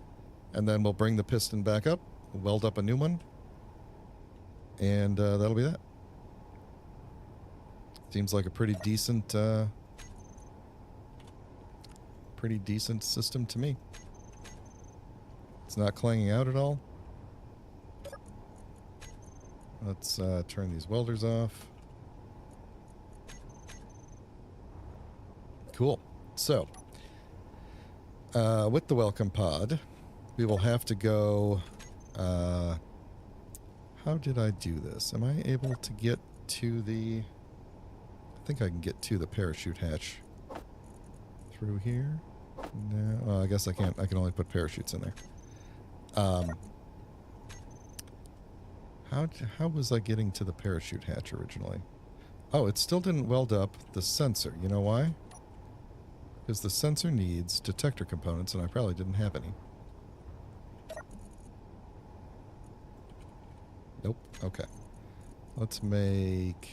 and then we'll bring the piston back up, weld up a new one, and that'll be that. Seems like a pretty decent system to me. It's not clanging out at all. Let's turn these welders off. Cool. So, with the welcome pod, we will have to go... how did I do this? Am I able to get to the... I think I can get to the parachute hatch through here. No, I guess I can't. I can only put parachutes in there. How was I getting to the parachute hatch originally? Oh, it still didn't weld up the sensor. You know why? Because the sensor needs detector components, and I probably didn't have any. Nope. Okay. Let's make...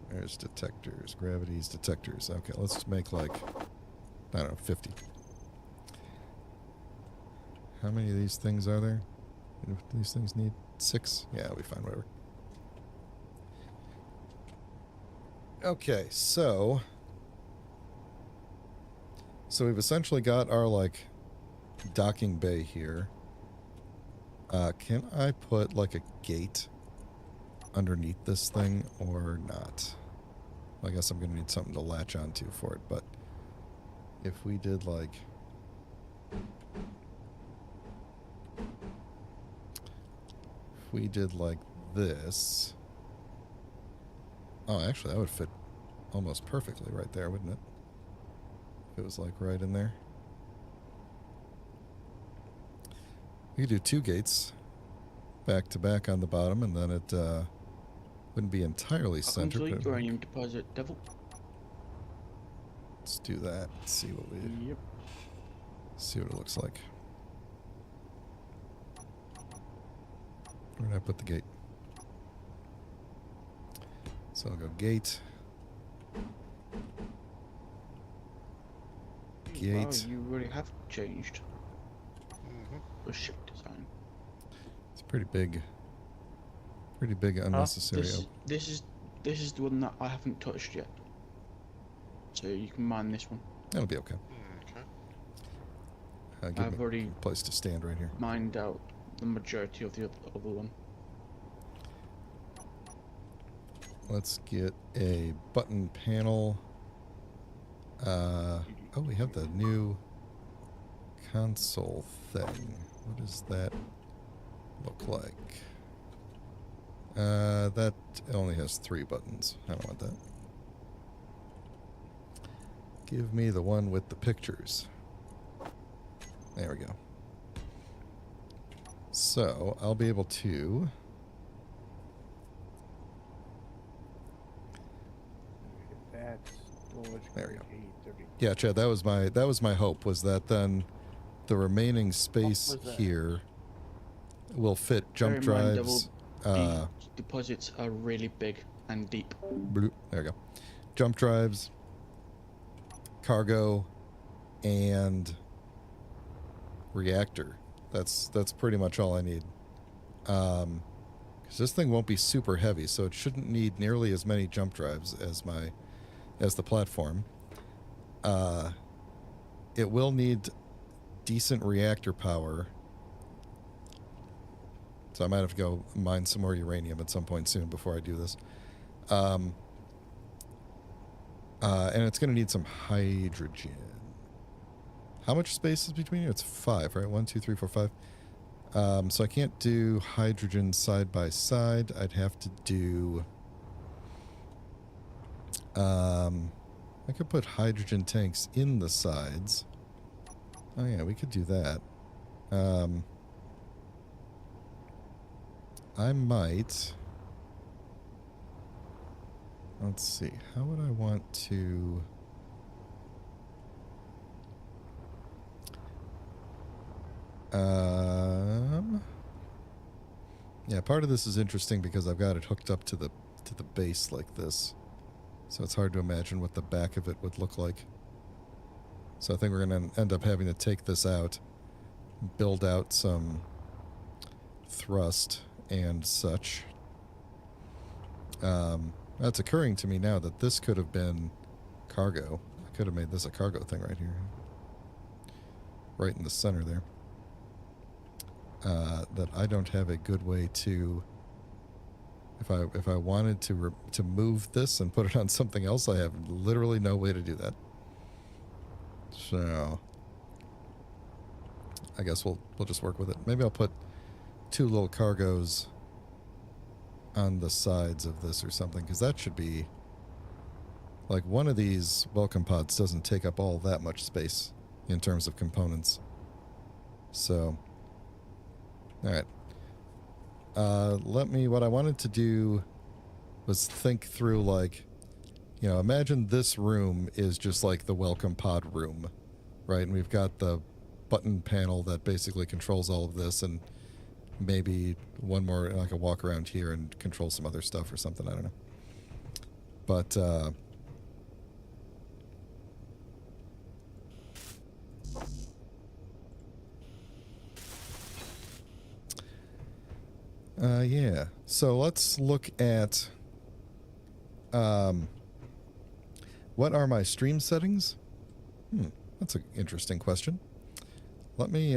There's detectors. Gravity's detectors. Okay, let's make like... I don't know, 50. How many of these things are there? Do these things need 6? Yeah, it'll be fine, whatever. Okay, so we've essentially got our, like, docking bay here. Can I put, like, a gate underneath this thing or not? Well, I guess I'm going to need something to latch onto for it, but if we did, like... If we did, like, this... Oh, actually, that would fit almost perfectly right there, wouldn't it? If it was, like, right in there. We could do 2 gates back to back on the bottom, and then it wouldn't be entirely centered. Complete uranium deposit, devil. Let's do that. Let's see what we... Yep. See what it looks like. Where did I put the gate? So I'll go gate. Gate. Wow, you really have changed Mm-hmm. the ship design. It's pretty big. Pretty big unnecessary. This is the one that I haven't touched yet. So you can mine this one. That'll be okay. Okay. Give I've me already a place to stand right here. mined out the majority of the other one. Let's get a button panel. Oh, we have the new console thing. What does that look like? That only has 3 buttons. I don't want that. Give me the one with the pictures. There we go. So, I'll be able to... That's There we go. 830. Yeah, Chad, that was my hope, was that then the remaining space was that? here will fit jump Bear in mind, drives. the deposits are really big and deep. Bloop, there we go. Jump drives, cargo, and reactor. That's pretty much all I need. Because this thing won't be super heavy, so it shouldn't need nearly as many jump drives as the platform. It will need decent reactor power. So I might have to go mine some more uranium at some point soon before I do this. And it's going to need some hydrogen. How much space is between you? It's 5, right? 1, 2, 3, 4, 5. So I can't do hydrogen side by side. I'd have to do... I could put hydrogen tanks in the sides. Oh yeah, we could do that. I might... Let's see. How would I want to... Yeah, part of this is interesting because I've got it hooked up to the base like this. So it's hard to imagine what the back of it would look like. So I think we're going to end up having to take this out, build out some thrust and such. That's occurring to me now that this could have been cargo. I could have made this a cargo thing right here. Right in the center there. That I don't have a good way to... If I wanted to move this and put it on something else, I have literally no way to do that. So I guess we'll just work with it. Maybe I'll put 2 little cargos on the sides of this or something, because that should be like one of these welcome pods doesn't take up all that much space in terms of components. So all right. What I wanted to do was think through, like, you know, imagine this room is just like the welcome pod room, right? And we've got the button panel that basically controls all of this, and maybe one more, like a walk around here and control some other stuff or something, I don't know. But, yeah. So let's look at what are my stream settings? That's an interesting question. Let me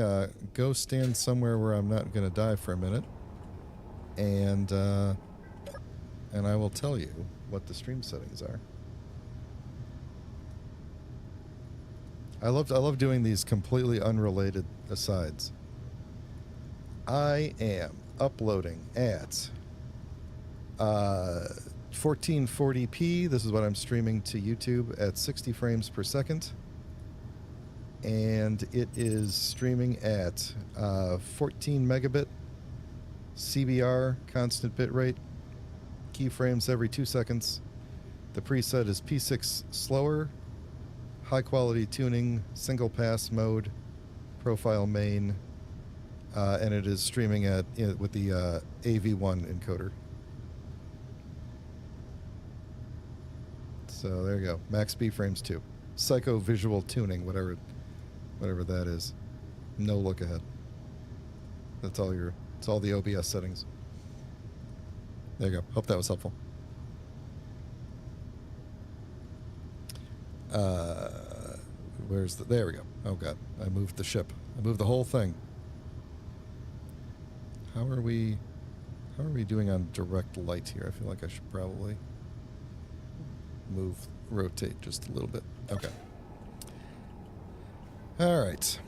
go stand somewhere where I'm not going to die for a minute, and I will tell you what the stream settings are. I love doing these completely unrelated asides. I am uploading at 1440p. This is what I'm streaming to YouTube at 60 frames per second. And it is streaming at 14 megabit CBR, constant bitrate, keyframes every 2 seconds. The preset is P6 slower, high quality tuning, single pass mode, profile main, and it is streaming with the AV1 encoder. So there you go. Max B frames 2. Psycho visual tuning, whatever that is. No look ahead. It's all the OBS settings. There you go. Hope that was helpful. There we go. Oh god, I moved the ship. I moved the whole thing. How are we doing on direct light here? I feel like I should probably rotate just a little bit. Okay. All right.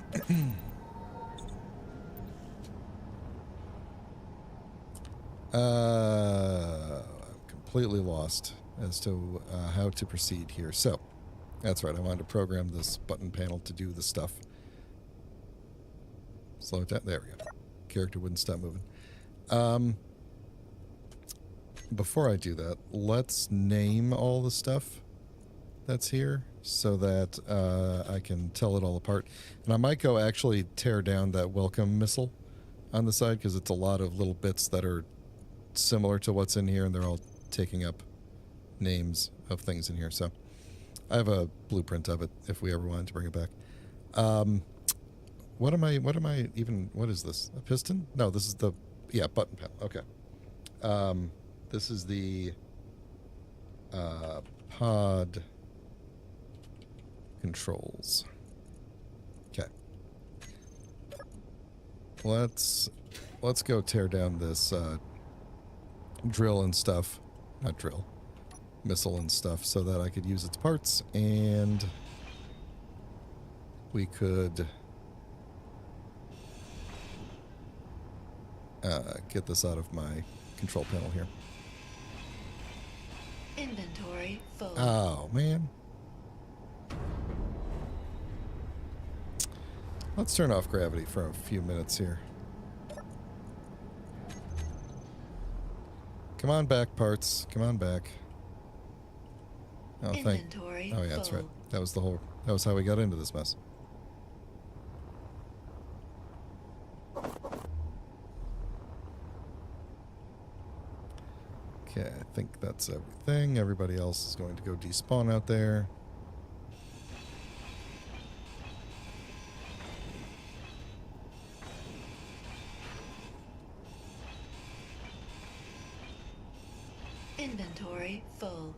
I'm completely lost as to how to proceed here. So, That's right. I wanted to program this button panel to do the stuff. Slow it down. There we go. Character wouldn't stop moving. Before I do that, let's name all the stuff that's here so that I can tell it all apart. And I might go actually tear down that welcome missile on the side because it's a lot of little bits that are similar to what's in here, and they're all taking up names of things in here. So I have a blueprint of it if we ever wanted to bring it back. What is this? A piston? No, this is the, button panel. Okay. This is the pod controls. Okay. Let's go tear down this drill and stuff. Not drill. Missile and stuff so that I could use its parts, and we could get this out of my control panel here. Inventory full. Oh, man. Let's turn off gravity for a few minutes here. Come on back, parts. Come on back. Oh, Inventory Oh, yeah, that's right. full. That was how we got into this mess. Okay, I think that's everything. Everybody else is going to go despawn out there. Inventory full.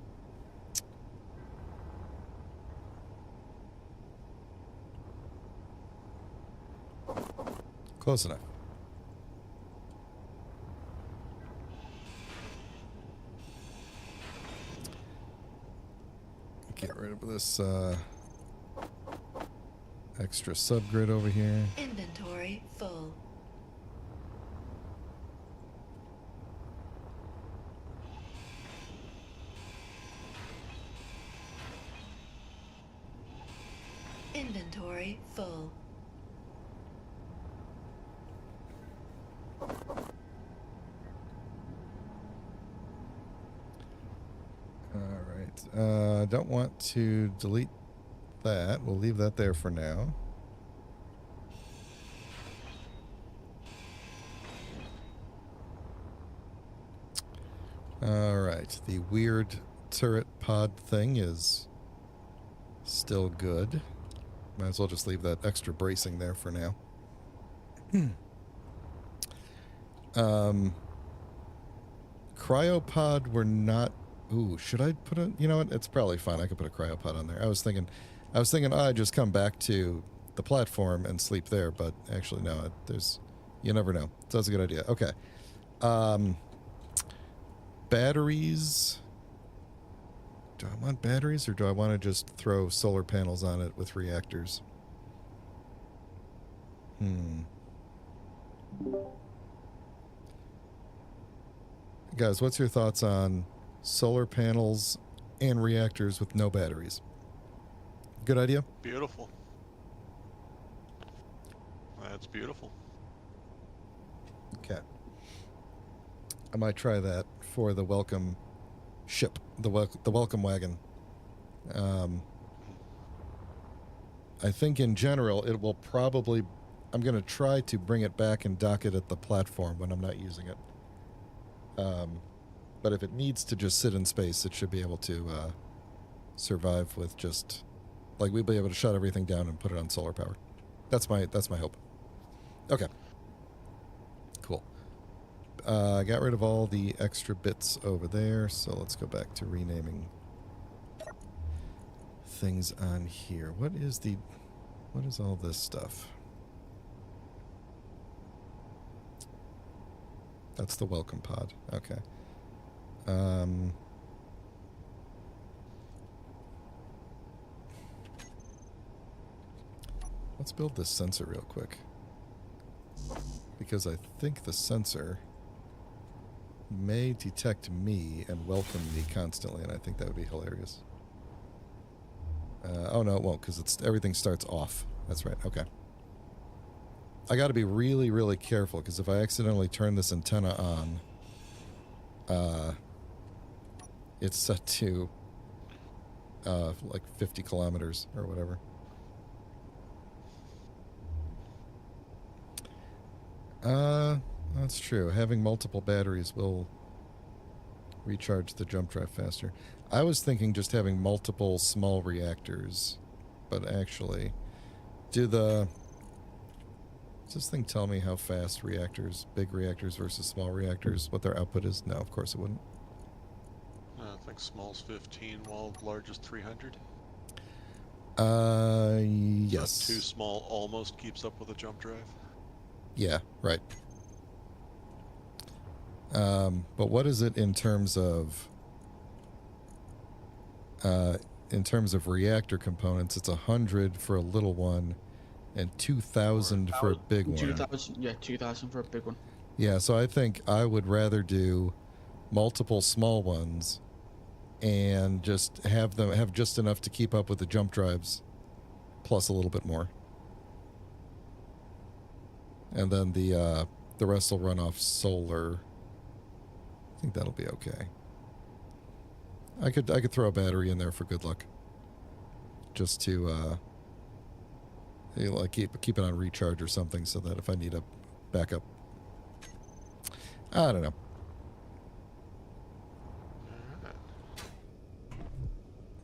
Close enough. Get rid of this extra subgrid over here. Inventory full. Inventory full. Alright. Don't want to delete that. We'll leave that there for now. Alright. The weird turret pod thing is still good. Might as well just leave that extra bracing there for now. Cryopod, we're not. Ooh, should I put a? You know what? It's probably fine. I could put a cryopod on there. I was thinking, I'd just come back to the platform and sleep there, but actually no. You never know. So that's a good idea. Okay. Batteries. Do I want batteries, or do I want to just throw solar panels on it with reactors? Guys, what's your thoughts on solar panels and reactors with no batteries? Good idea? Beautiful. That's beautiful. Okay. I might try that for the welcome ship, the welcome wagon. I think in general it will probably. I'm going to try to bring it back and dock it at the platform when I'm not using it. But if it needs to just sit in space, it should be able to survive with just, like, we'll be able to shut everything down and put it on solar power. That's my hope. Okay. Cool. I got rid of all the extra bits over there, so let's go back to renaming things on here. What is all this stuff? That's the welcome pod. Okay. Let's build this sensor real quick. Because I think the sensor may detect me and welcome me constantly, and I think that would be hilarious. Oh no, it won't, because everything starts off. That's right. Okay. I got to be really, really careful, because if I accidentally turn this antenna on, it's set to like 50 kilometers or whatever. That's true. Having multiple batteries will recharge the jump drive faster. I was thinking just having multiple small reactors, but actually, does this thing tell me how fast reactors, big reactors versus small reactors, what their output is? No, of course it wouldn't. I think small's 15, while large is 300. Yes. So too small almost keeps up with a jump drive. Yeah, right. But what is it in terms of reactor components? It's 100 for a little one, and 2,000 for a big one. 2,000, yeah, 2,000 for a big one. Yeah, so I think I would rather do multiple small ones, and just have them have just enough to keep up with the jump drives, plus a little bit more. And then the rest will run off solar. I think that'll be okay. I could throw a battery in there for good luck, just to like keep it on recharge or something, so that if I need a backup, I don't know.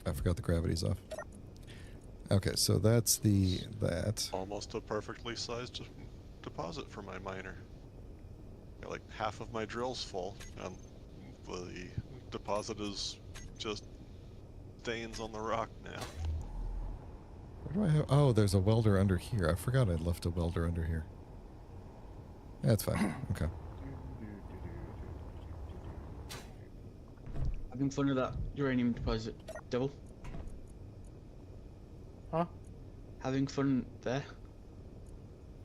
I forgot the gravity's off. Okay, so that's that. Almost a perfectly sized deposit for my miner. Got like half of my drill's full, and the deposit is just stains on the rock now. Where do I have? Oh, there's a welder under here. I forgot I left a welder under here. That's fine. Okay. Having fun with that uranium deposit, Devil? Huh? Having fun there?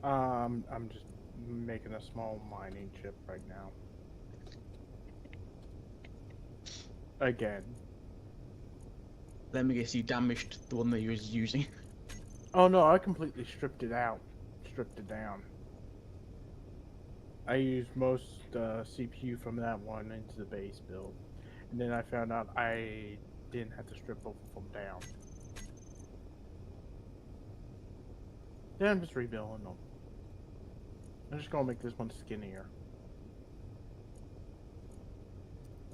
I'm just making a small mining chip right now. Again. Let me guess, you damaged the one that you was using. Oh no, I completely stripped it out. Stripped it down. I used most CPU from that one into the base build. And then I found out I didn't have to strip both of them down. Then I'm just rebuilding them. I'm just gonna make this one skinnier.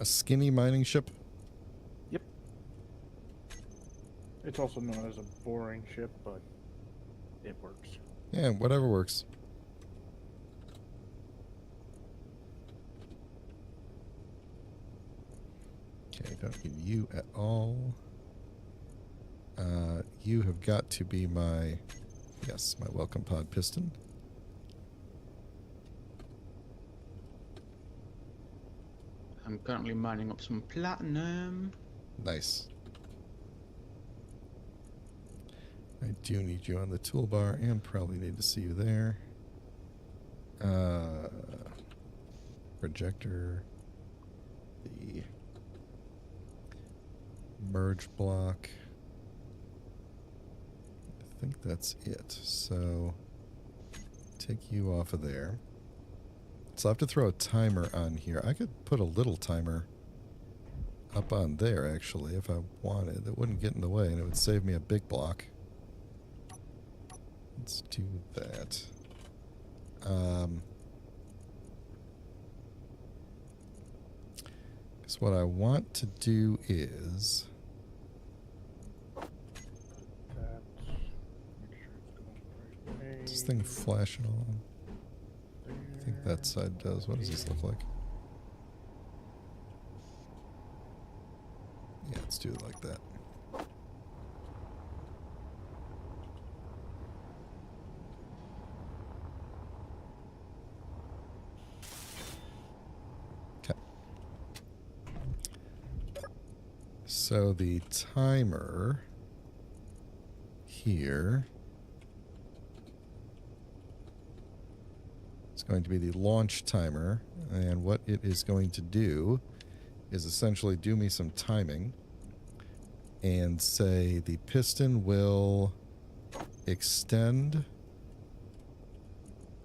A skinny mining ship? Yep. It's also known as a boring ship, but it works. Yeah, whatever works. Okay, don't need you at all. You have got to be my welcome pod piston. I'm currently mining up some platinum. Nice. I do need you on the toolbar, and probably need to see you there. Projector. The merge block. I think that's it. So take you off of there. So I have to throw a timer on here. I could put a little timer up on there, actually, if I wanted. It wouldn't get in the way, and it would save me a big block. Let's do that. Because what I want to do is... Is this thing flashing on? I think that side does. What does this look like? Yeah, let's do it like that. Okay. So the timer here is going to be the launch timer, and what it is going to do is essentially do me some timing and say the piston will extend.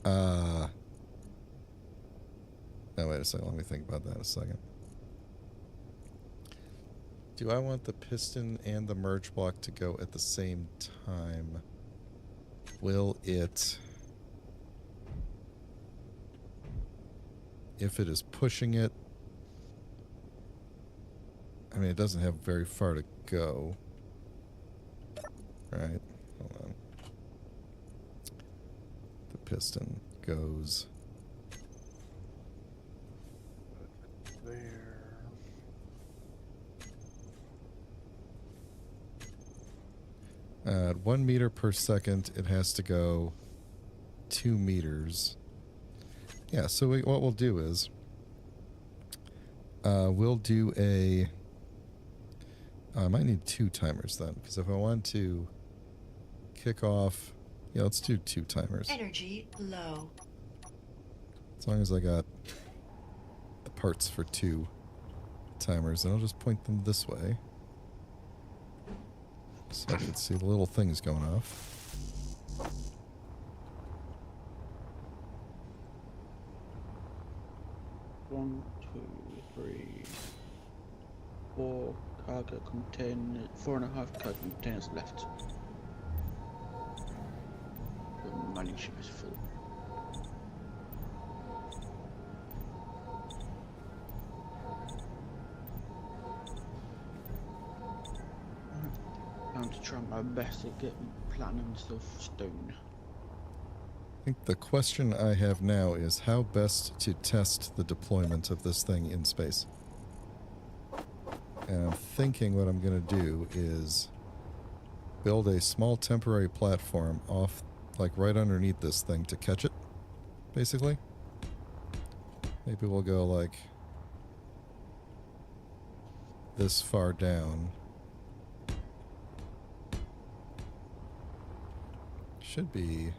No, wait a second. Let me think about that a second. Do I want the piston and the merge block to go at the same time? Will it... If it is pushing it... I mean, it doesn't have very far to go. Right? Hold on. The piston goes... There. At 1 meter per second, it has to go 2 meters. Yeah, so what we'll do is... we'll do a... I might need 2 timers then, because if I want to kick off... Yeah, let's do 2 timers. Energy low. As long as I got the parts for 2 timers, and I'll just point them this way. So I can see the little things going off. One, two, three, 4 cargo containers, 4.5 cargo containers left. The mining ship is full. I'm to try my best to get platinum stuff stone. I think the question I have now is how best to test the deployment of this thing in space. And I'm thinking what I'm going to do is build a small temporary platform off, like right underneath this thing to catch it, basically. Maybe we'll go like this far down. Should be...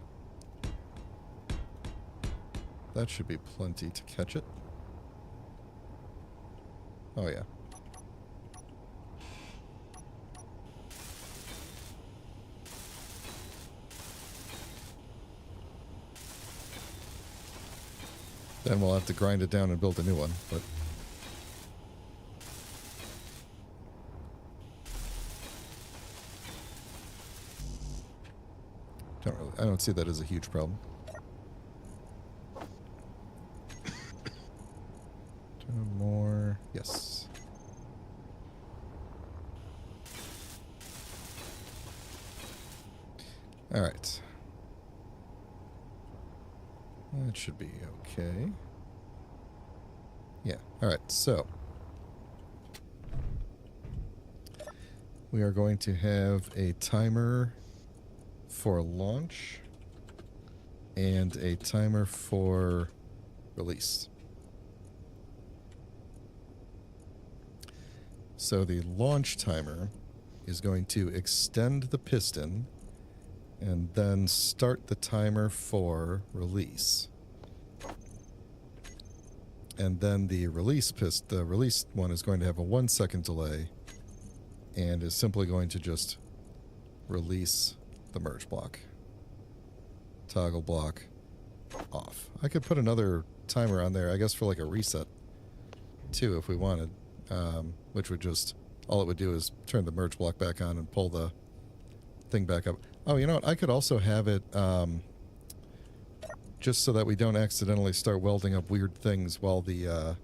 That should be plenty to catch it. Oh yeah. Then we'll have to grind it down and build a new one, but... I don't see that as a huge problem. 2 more. Yes. All right. That should be okay. Yeah. All right. So we are going to have a timer for launch and a timer for release. So the launch timer is going to extend the piston and then start the timer for release. And then the release one is going to have a 1 second delay and is simply going to just release the merge block. Toggle block off. I could put another timer on there, I guess, for like a reset too if we wanted, which would just, all it would do is turn the merge block back on and pull the thing back up. Oh, you know what? I could also have it just so that we don't accidentally start welding up weird things while the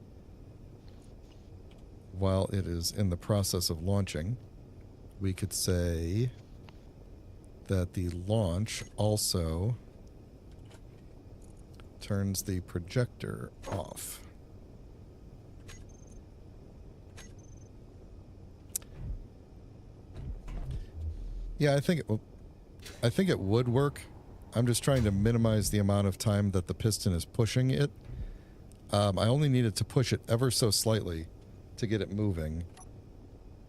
while it is in the process of launching. We could say that the launch also turns the projector off. Yeah, I think it would work. I'm just trying to minimize the amount of time that the piston is pushing it. I only needed to push it ever so slightly to get it moving.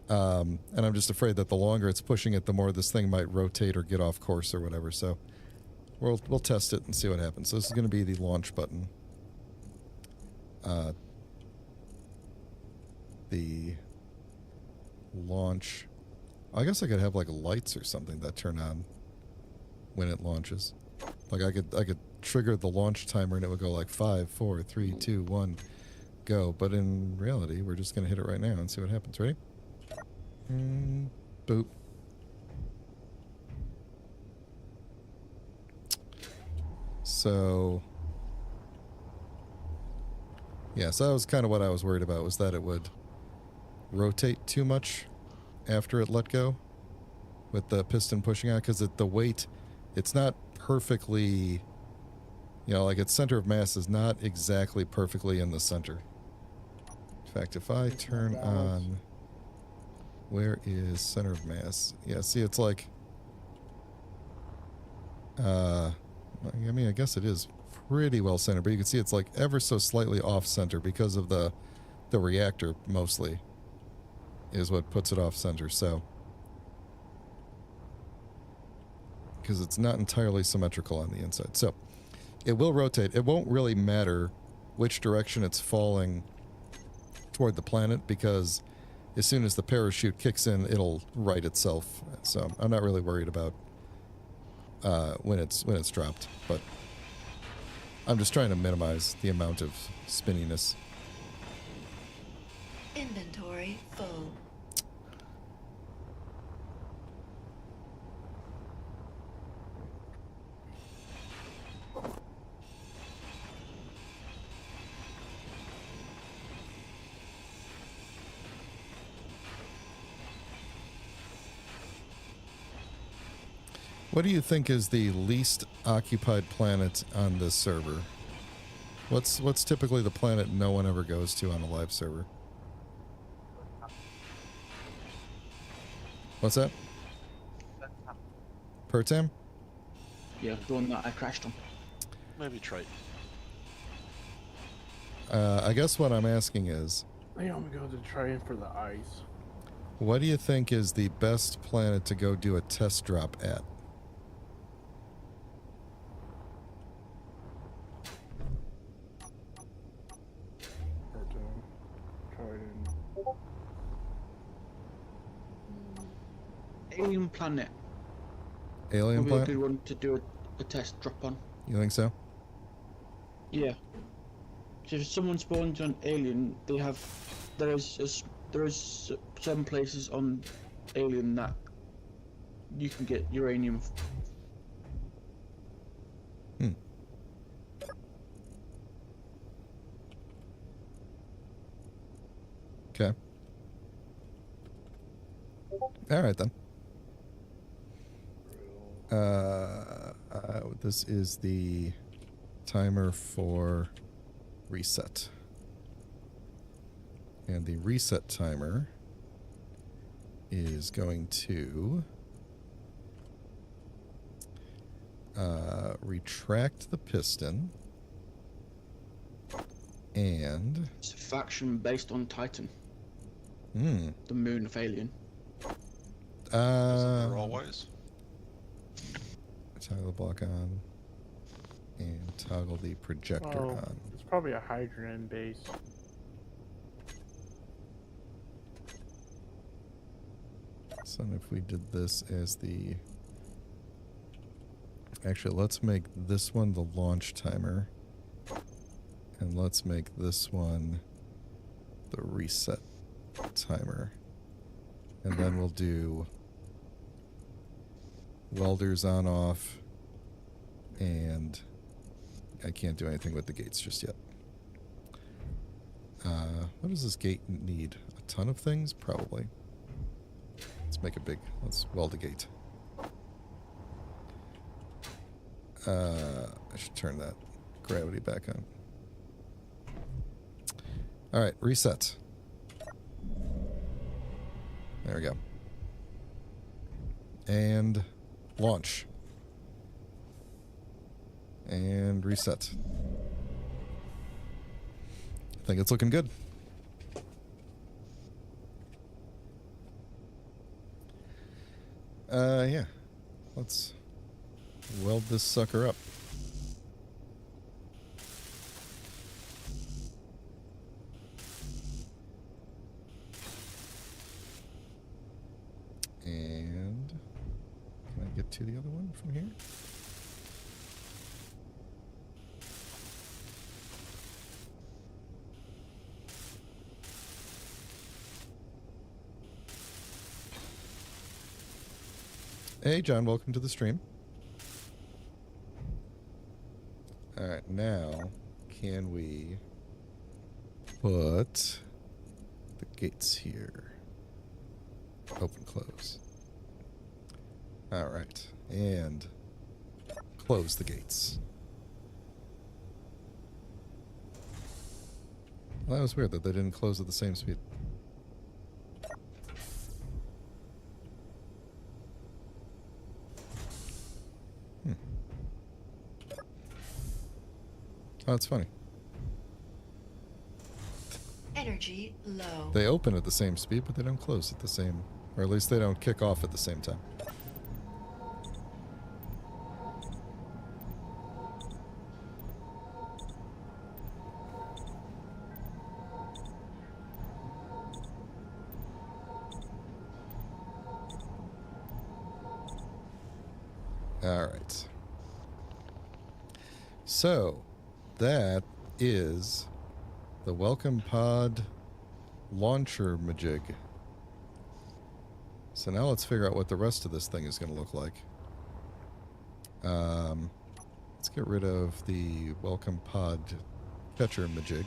And I'm just afraid that the longer it's pushing it, the more this thing might rotate or get off course or whatever. So we'll test it and see what happens. So this is going to be the launch button. The launch I guess I could have like lights or something that turn on when it launches. Like I could trigger the launch timer and it would go like 5, 4, 3, 2, 1, go. But in reality, we're just gonna hit it right now and see what happens. Ready? Boop. So yeah, so that was kind of what I was worried about, was that it would rotate too much after it let go with the piston pushing out, because the weight, it's not perfectly, you know, like its center of mass is not exactly perfectly in the center. In fact, if I turn on, where is center of mass? Yeah, see, it's like, I mean, I guess it is pretty well centered, but you can see it's like ever so slightly off center because of the reactor mostly is what puts it off center. So because it's not entirely symmetrical on the inside, so it will rotate. It won't really matter which direction it's falling toward the planet, because as soon as the parachute kicks in, it'll right itself. So I'm not really worried about when it's dropped, but I'm just trying to minimize the amount of spinniness. Inventory full. What do you think is the least occupied planet on this server? What's typically the planet no one ever goes to on a live server? What's that? Pertam? Yeah, the one that I crashed on. Maybe Triton. I guess what I'm asking is, I am going to try in for the ice. what do you think is the best planet to go do a test drop at? Alien planet. Alien Would be a planet? good one to do a test drop on. You think so? Yeah. So if someone spawns on alien, they have there is some places on alien that you can get uranium. Okay. All right then. This is the timer for reset. And the reset timer is going to retract the piston and It's a faction based on Titan, the moon of alien. Isn't there always? Toggle the block on and toggle the projector on. It's probably a hydrogen base. So if we did this as the... Actually, let's make this one the launch timer. And let's make this one the reset timer. And then we'll do welders on off. And I can't do anything with the gates just yet. What does this gate need? A ton of things? Probably. Let's weld a gate. I should turn that gravity back on. Alright, reset. There we go. And launch. And reset. I think it's looking good. Yeah. Let's weld this sucker up. And can I get to the other one from here? Hey, John, welcome to the stream. All right, now can we put the gates here? Open, close. All right, and close the gates. Well, that was weird that they didn't close at the same speed. Oh, that's funny. Energy low. They open at the same speed, but they don't close at the same, or at least they don't kick off at the same time. All right. So, that is the Welcome Pod launcher majig. So now let's figure out what the rest of this thing is going to look like. Let's get rid of the Welcome Pod catcher majig.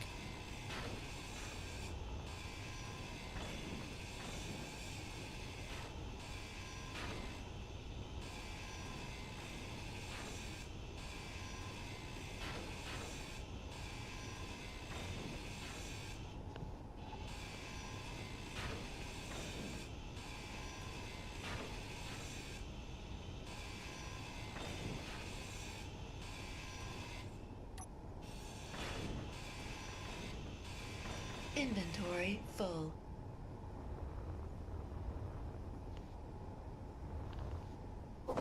Inventory full. You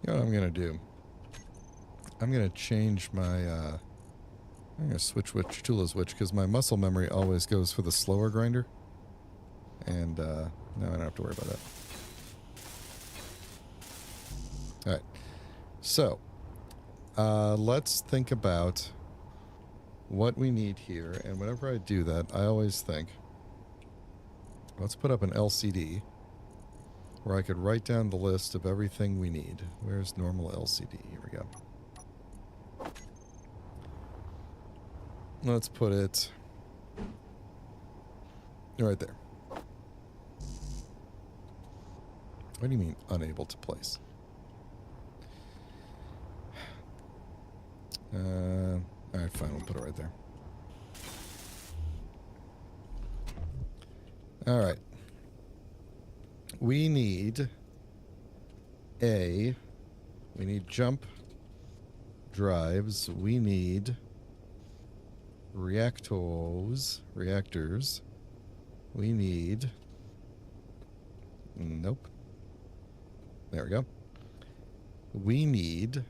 know what I'm going to do? I'm going to change my, I'm going to switch which tool is which, because my muscle memory always goes for the slower grinder. And, now I don't have to worry about that. Alright. So, let's think about what we need here. And whenever I do that, I always think, let's put up an LCD where I could write down the list of everything we need. Where's normal LCD? Here we go. Let's put it right there. What do you mean, unable to place? Alright, fine, we'll put it right there. Alright. We need jump drives. We need reactors. We need, nope. There we go. We need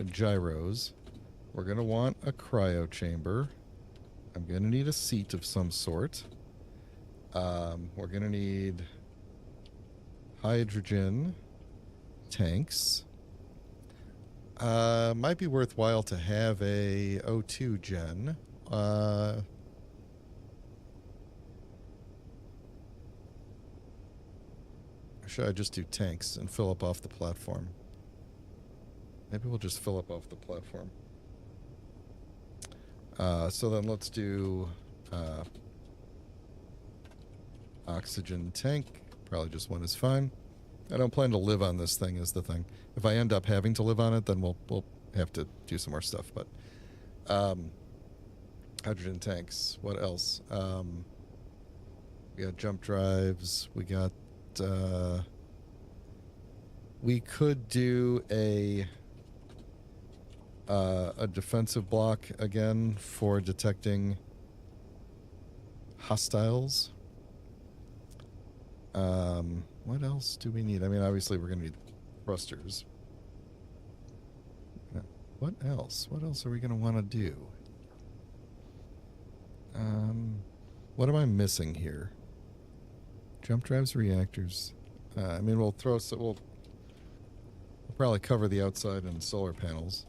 gyros. We're going to want a cryo chamber. I'm going to need a seat of some sort. We're going to need hydrogen tanks. Might be worthwhile to have a O2 gen. Should I just do tanks and fill up off the platform? Maybe we'll just fill up off the platform. So then let's do oxygen tank. Probably just one is fine. I don't plan to live on this thing is the thing. If I end up having to live on it, then we'll have to do some more stuff. But hydrogen tanks. What else? We got jump drives. We got. We could do a defensive block again for detecting hostiles. What else do we need? I mean, obviously we're going to need thrusters. What else? What else are we going to want to do? What am I missing here? Jump drives, reactors. I mean, we'll probably cover the outside and solar panels.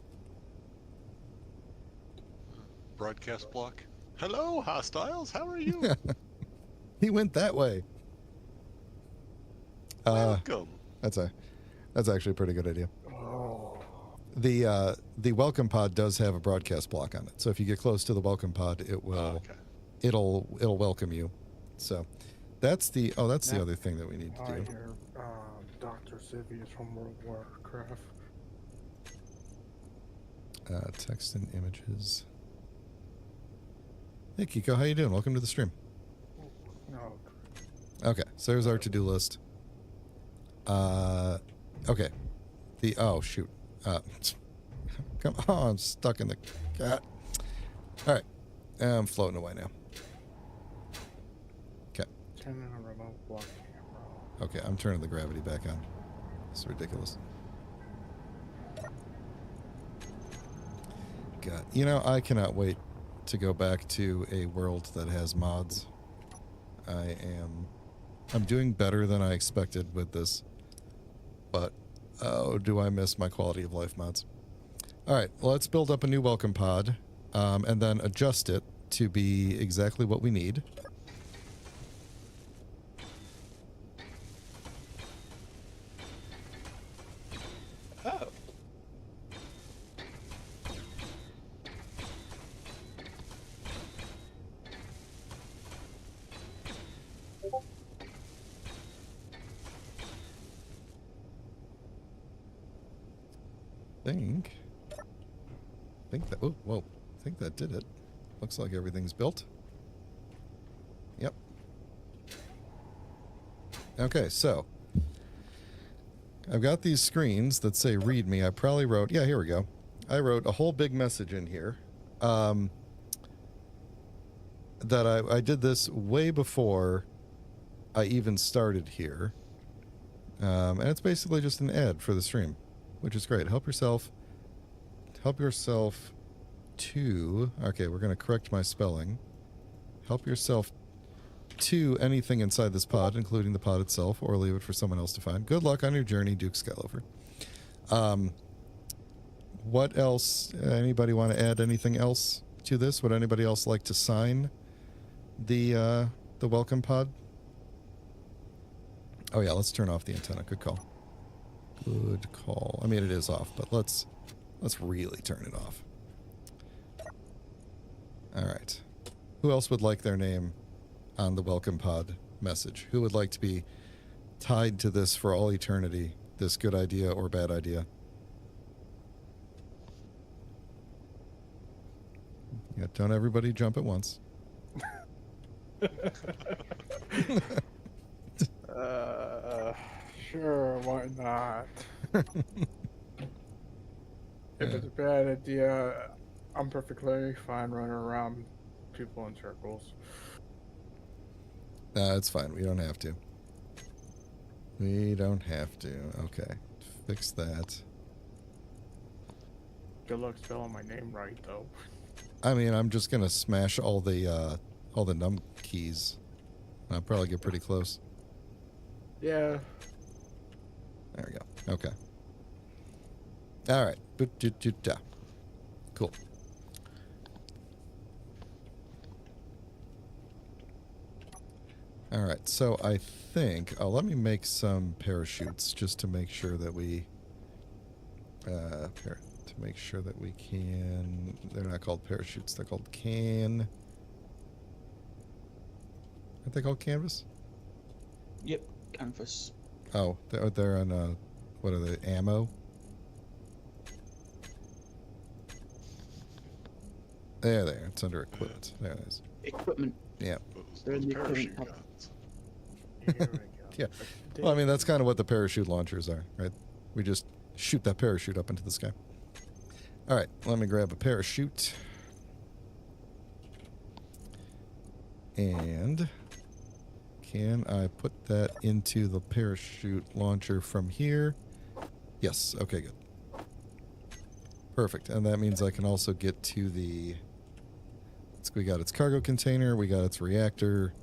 Broadcast block. Hello, hostiles. How are you? He went that way. Welcome. That's actually a pretty good idea. Oh. The welcome pod does have a broadcast block on it, so if you get close to the welcome pod, it will Okay. it'll welcome you. So that's the other thing that we need to I do. hear Dr. Sivius from World of Warcraft. Text and images. Hey Kiko, how you doing? Welcome to the stream. No. Okay, so there's our to-do list. Okay. Oh shoot. Come on, I'm stuck in the cat. All right, I'm floating away now. Okay. Turn on remote block camera. Okay, I'm turning the gravity back on. It's ridiculous. God, you know, I cannot wait to go back to a world that has mods. I'm doing better than I expected with this, but oh, do I miss my quality of life mods. All right, let's build up a new welcome pod, and then adjust it to be exactly what we need. Oh. Think that, oh, whoa, I think that did it. Looks like everything's built. Yep. Okay, so I've got these screens that say read me. I probably wrote, yeah, here we go. I wrote a whole big message in here. That I did this way before I even started here. And it's basically just an ad for the stream, which is great. Help yourself to, okay, we're going to correct my spelling. Help yourself to anything inside this pod, including the pod itself, or leave it for someone else to find. Good luck on your journey, Duke Skylover. What else? Anybody want to add anything else to this? Would anybody else like to sign the welcome pod? Oh yeah, let's turn off the antenna. Good call. Good call. I mean, it is off, but let's really turn it off. All right. Who else would like their name on the welcome pod message? Who would like to be tied to this for all eternity? This good idea or bad idea? Yeah, don't everybody jump at once. Sure, why not? If it's a bad idea, I'm perfectly fine running around people in circles. It's fine. We don't have to. We don't have to. Okay. Fix that. Good luck spelling my name right, though. I mean, I'm just gonna smash all the num keys. I'll probably get pretty close. Yeah. There we go. Okay. All right. Cool. All right. So I think let me make some parachutes just to make sure that we can. They're not called parachutes. They're called Aren't they called canvas? Yep, canvas. Oh, they're on what are they? Ammo. There. It's under equipment. There it is. Equipment. Yeah. They're in the Parachute equipment tab. guns. Here we go. Yeah. Well, I mean, that's kind of what the parachute launchers are, right? We just shoot that parachute up into the sky. All right, let me grab a parachute. And can I put that into the parachute launcher from here? Yes, okay, good. Perfect, and that means I can also get to the we got its cargo container, we got its reactor,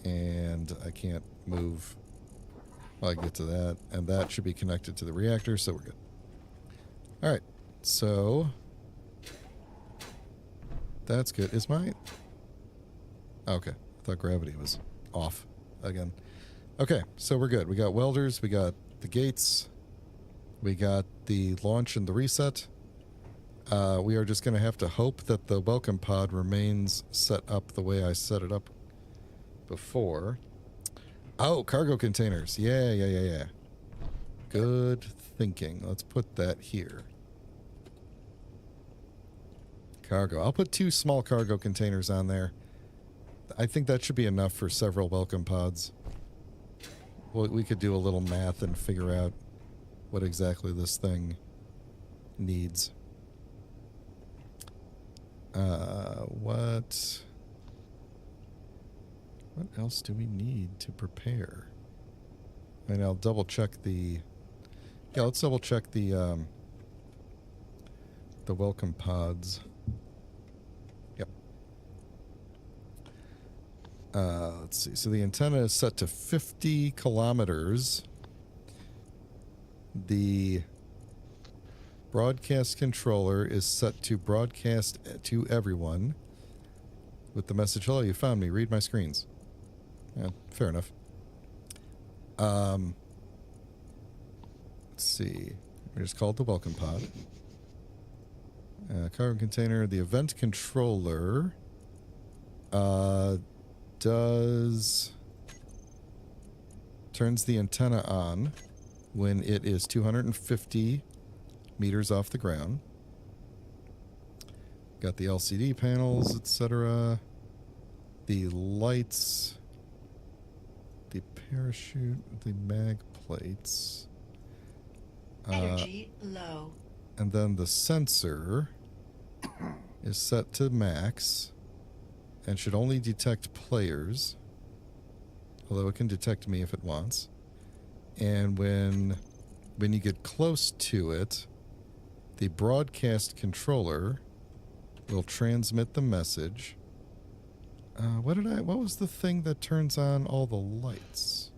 and I can't move. Well, I can get to that, and that should be connected to the reactor, so we're good. All right, so that's good. Is my... Okay, I thought gravity was off again. Okay, so we're good. We got welders, we got the gates, we got the launch and the reset. We are just going to have to hope that the welcome pod remains set up the way I set it up before. Oh, cargo containers. Yeah. Good thinking. Let's put that here. Cargo. I'll put 2 small cargo containers on there. I think that should be enough for several welcome pods. Well, we could do a little math and figure out what exactly this thing needs. What else do we need to prepare? And I'll double check the... Yeah, let's double check the welcome pods. Yep. Let's see. So the antenna is set to 50 kilometers. The broadcast controller is set to broadcast to everyone with the message, "Hello, you found me. Read my screens." Yeah, fair enough. Let's see. We just called the welcome pod. Cargo container. The event controller turns the antenna on when it is 250 meters off the ground. Got the LCD panels, etc. The lights, the parachute, the mag plates. Energy low. And then the sensor is set to max and should only detect players, although it can detect me if it wants. And when you get close to it, the broadcast controller will transmit the message. What was the thing that turns on all the lights?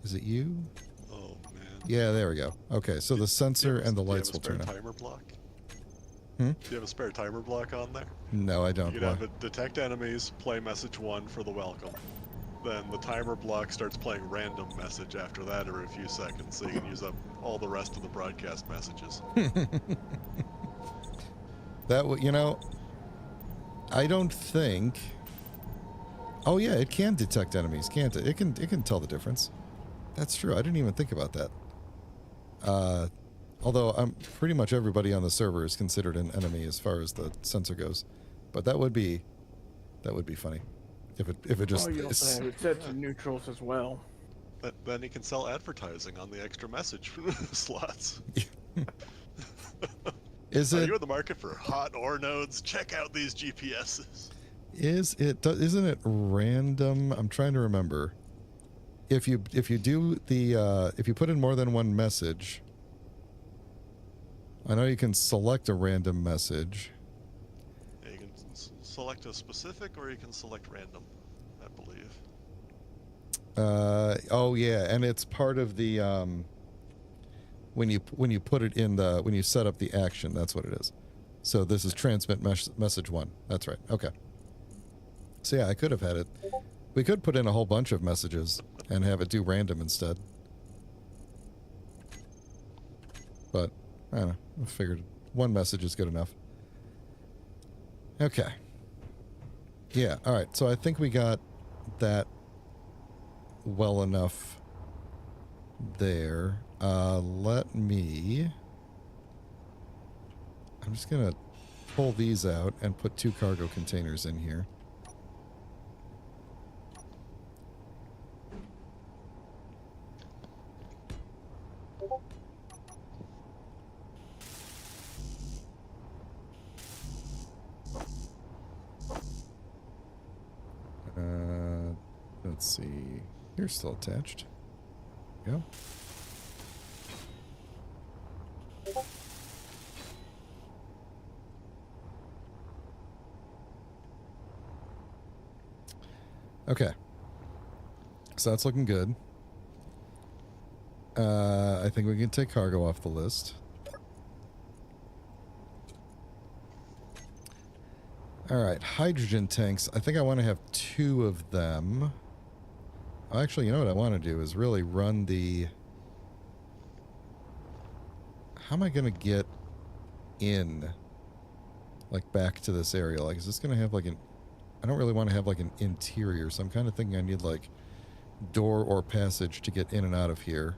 Is it you? Oh man. Yeah, there we go. Okay, so the sensor and the Do you lights have a will turn spare on. timer block? Hmm? Do you have a spare timer block on there? No, I don't. You can have it detect enemies, play message 1 for the welcome. Then the timer block starts playing random message after that every few seconds, so you can use up all the rest of the broadcast messages. I don't think... Oh yeah, it can detect enemies, can't it? It can tell the difference. That's true. I didn't even think about that. Although pretty much everybody on the server is considered an enemy as far as the sensor goes. But that would be funny if it just you also is. have it set to neutrals as well. Then you can sell advertising on the extra message slots. Is Are it? you in the market for hot ore nodes? Check out these GPSs. Isn't it random? I'm trying to remember. If you do the if you put in more than one message, I know you can select a random message. Yeah, you can select a specific, or you can select random, I believe. Oh yeah, and it's part of the when you put it in when you set up the action, that's what it is. So this is transmit message 1. That's right. Okay. So yeah, I could have had it. We could put in a whole bunch of messages and have it do random instead. But I don't know. I figured one message is good enough. Okay. Yeah, all right. So I think we got that well enough there. Let me... I'm just going to pull these out and put 2 cargo containers in here. Let's see. You're still attached. Yeah. Okay. So that's looking good. I think we can take cargo off the list. Alright, hydrogen tanks. I think I want to have 2 of them. Actually, you know what I want to do is really run the... How am I going to get in, like, back to this area? Like, is this going to have, like, an... I don't really want to have, like, an interior, so I'm kind of thinking I need, like, door or passage to get in and out of here,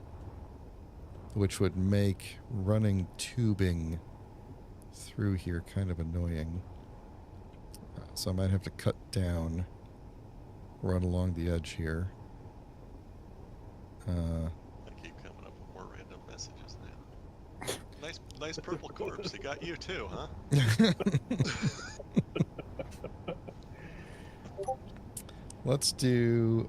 which would make running tubing through here kind of annoying. So I might have to cut down, run along the edge here. I keep coming up with more random messages now. Nice purple corpse. He got you too, huh? Let's do...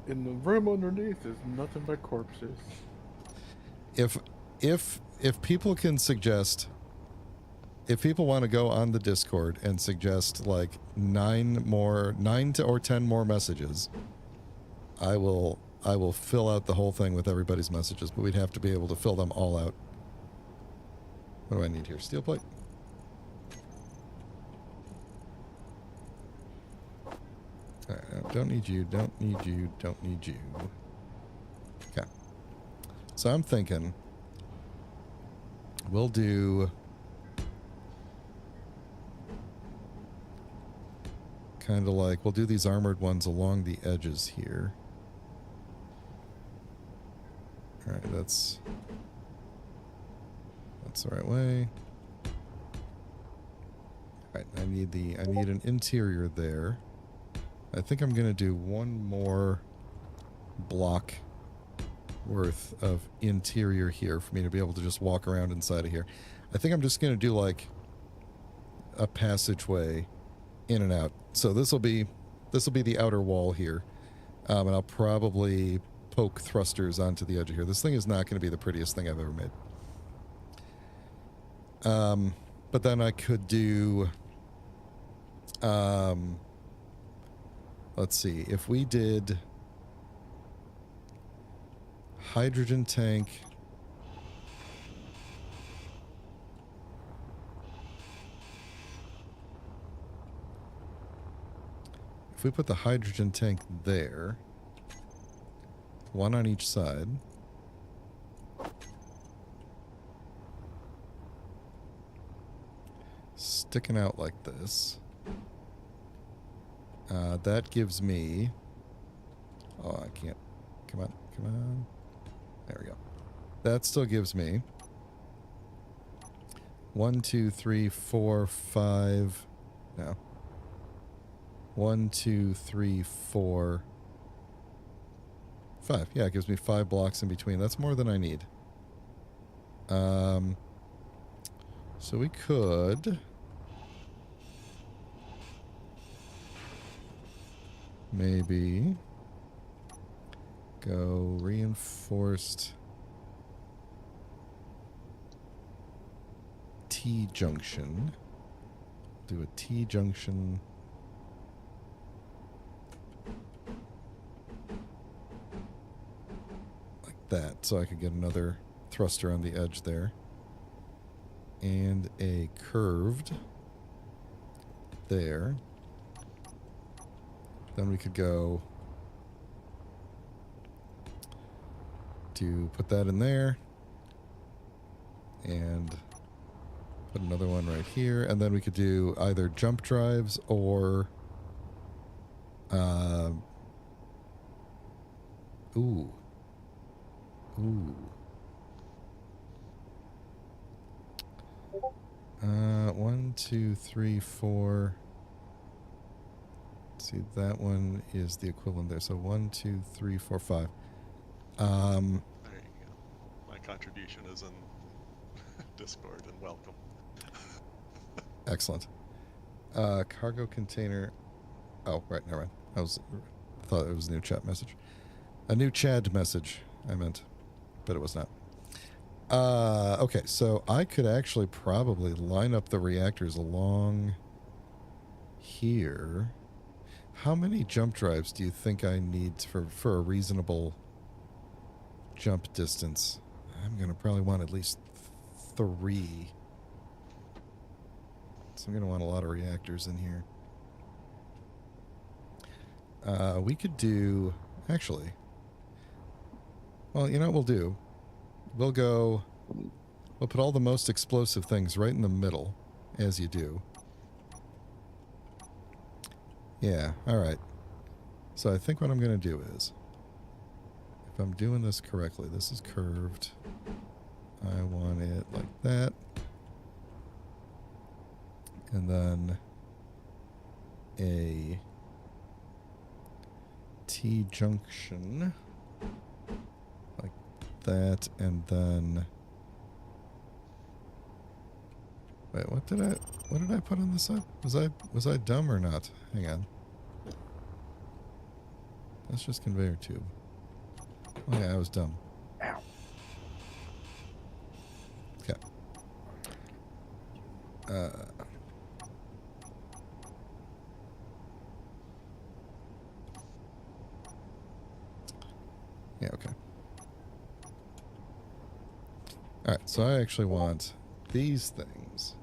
In the room underneath is nothing but corpses. If people can suggest... If people want to go on the Discord and suggest like 9 or 10 more messages, I will fill out the whole thing with everybody's messages, but we'd have to be able to fill them all out. What do I need here? Steel plate? Alright, don't need you, don't need you, don't need you. Okay. So I'm thinking we'll do... Kind of like, we'll do these armored ones along the edges here. Alright, that's the right way. Alright, I need an interior there. I think I'm gonna do 1 more block worth of interior here for me to be able to just walk around inside of here. I think I'm just gonna do like a passageway in and out. So this will be the outer wall here, and I'll probably poke thrusters onto the edge of here. This thing is not going to be the prettiest thing I've ever made. But then I could do, let's see, if we did hydrogen tank. If we put the hydrogen tank there, 1 on each side, sticking out like this, that gives me... Oh, I can't. Come on, come on. There we go. That still gives me 1, 2, 3, 4, 5... No. 1, 2, 3, 4, 5. Yeah, it gives me 5 blocks in between. That's more than I need. So we could maybe go reinforced T-junction. Do a T-junction. That, so I could get another thruster on the edge there. And a curved there. Then we could go to put that in there. And put another one right here. And then we could do either jump drives or... Ooh. 1, 2, 3, 4. Let's see, that one is the equivalent there. So 1, 2, 3, 4, 5. There you go. My contribution is in Discord, and welcome. Excellent. Cargo container. Oh, right, never mind. I thought it was a new chat message. A new Chad message, I meant. But it was not. Okay, so I could actually probably line up the reactors along here. How many jump drives do you think I need for a reasonable jump distance? I'm going to probably want at least 3. So I'm going to want a lot of reactors in here. We could do... Actually... Well, you know what we'll do? We'll go... We'll put all the most explosive things right in the middle, as you do. Yeah, alright. So I think what I'm going to do is... If I'm doing this correctly, this is curved. I want it like that. And then a T-junction like that, and then wait, what did I put on the side? Was I dumb or not? Hang on. That's just conveyor tube. Oh yeah, I was dumb. Ow. Okay. Yeah, okay. Alright, so I actually want these things.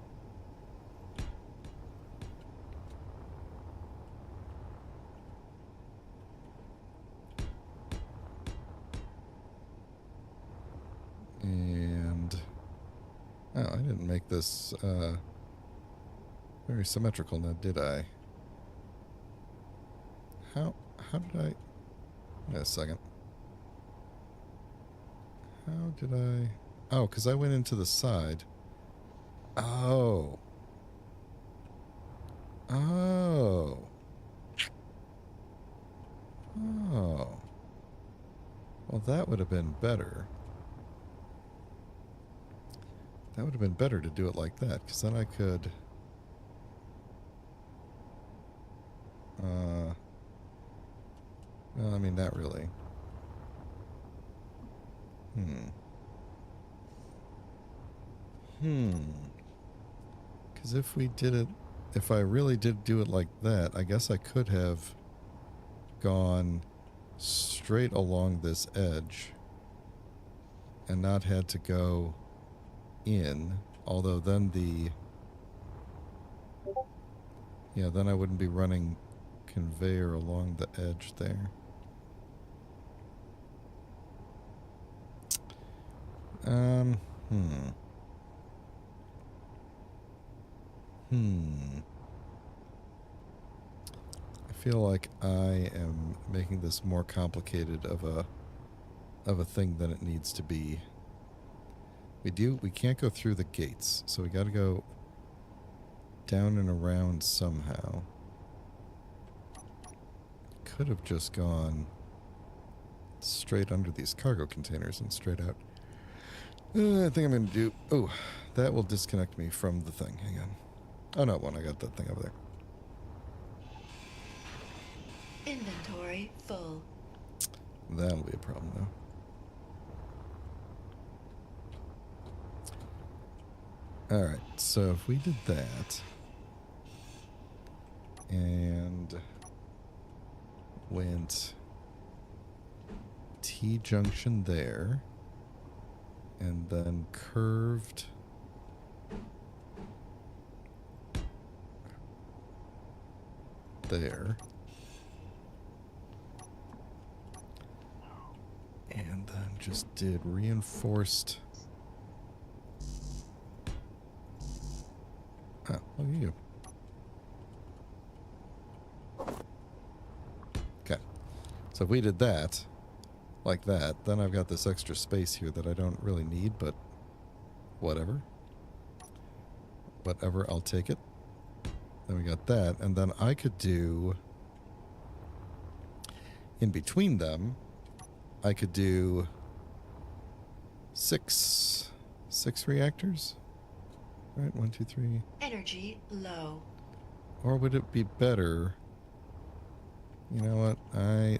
And... Oh, I didn't make this, very symmetrical now, did I? How did I... Wait a second. How did I... Oh, because I went into the side. Oh. Oh. Oh. Well, that would have been better. That would have been better to do it like that, because then I could... Well, I mean, not really. Because if we did it... If I really did do it like that, I guess I could have gone straight along this edge and not had to go in, although then the... Yeah, then I wouldn't be running conveyor along the edge there. I feel like I am making this more complicated of a thing than it needs to be. We can't go through the gates, so we got to go down and around somehow. Could have just gone straight under these cargo containers and straight out. I think I'm going to do... Oh, that will disconnect me from the thing. Hang on. Oh, no, I got that thing over there. Inventory full. That'll be a problem, though. Alright, so if we did that... And... went... T-junction there... And then curved... there. And then just did reinforced... Oh, look at you. Okay. So if we did that, like that, then I've got this extra space here that I don't really need, but whatever. Whatever, I'll take it. Then we got that, and then I could do... In between them, I could do... six reactors? Right, 1, 2, 3. Energy low. Or would it be better? You know what? I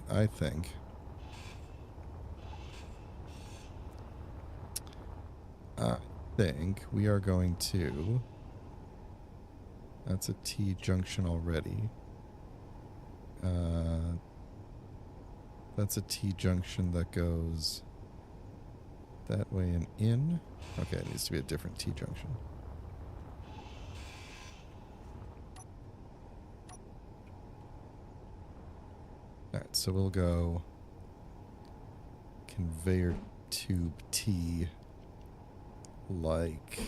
think we are going to That's a T junction already. That's a T junction that goes that way and in. Okay, it needs to be a different T junction. Alright, so we'll go conveyor tube T like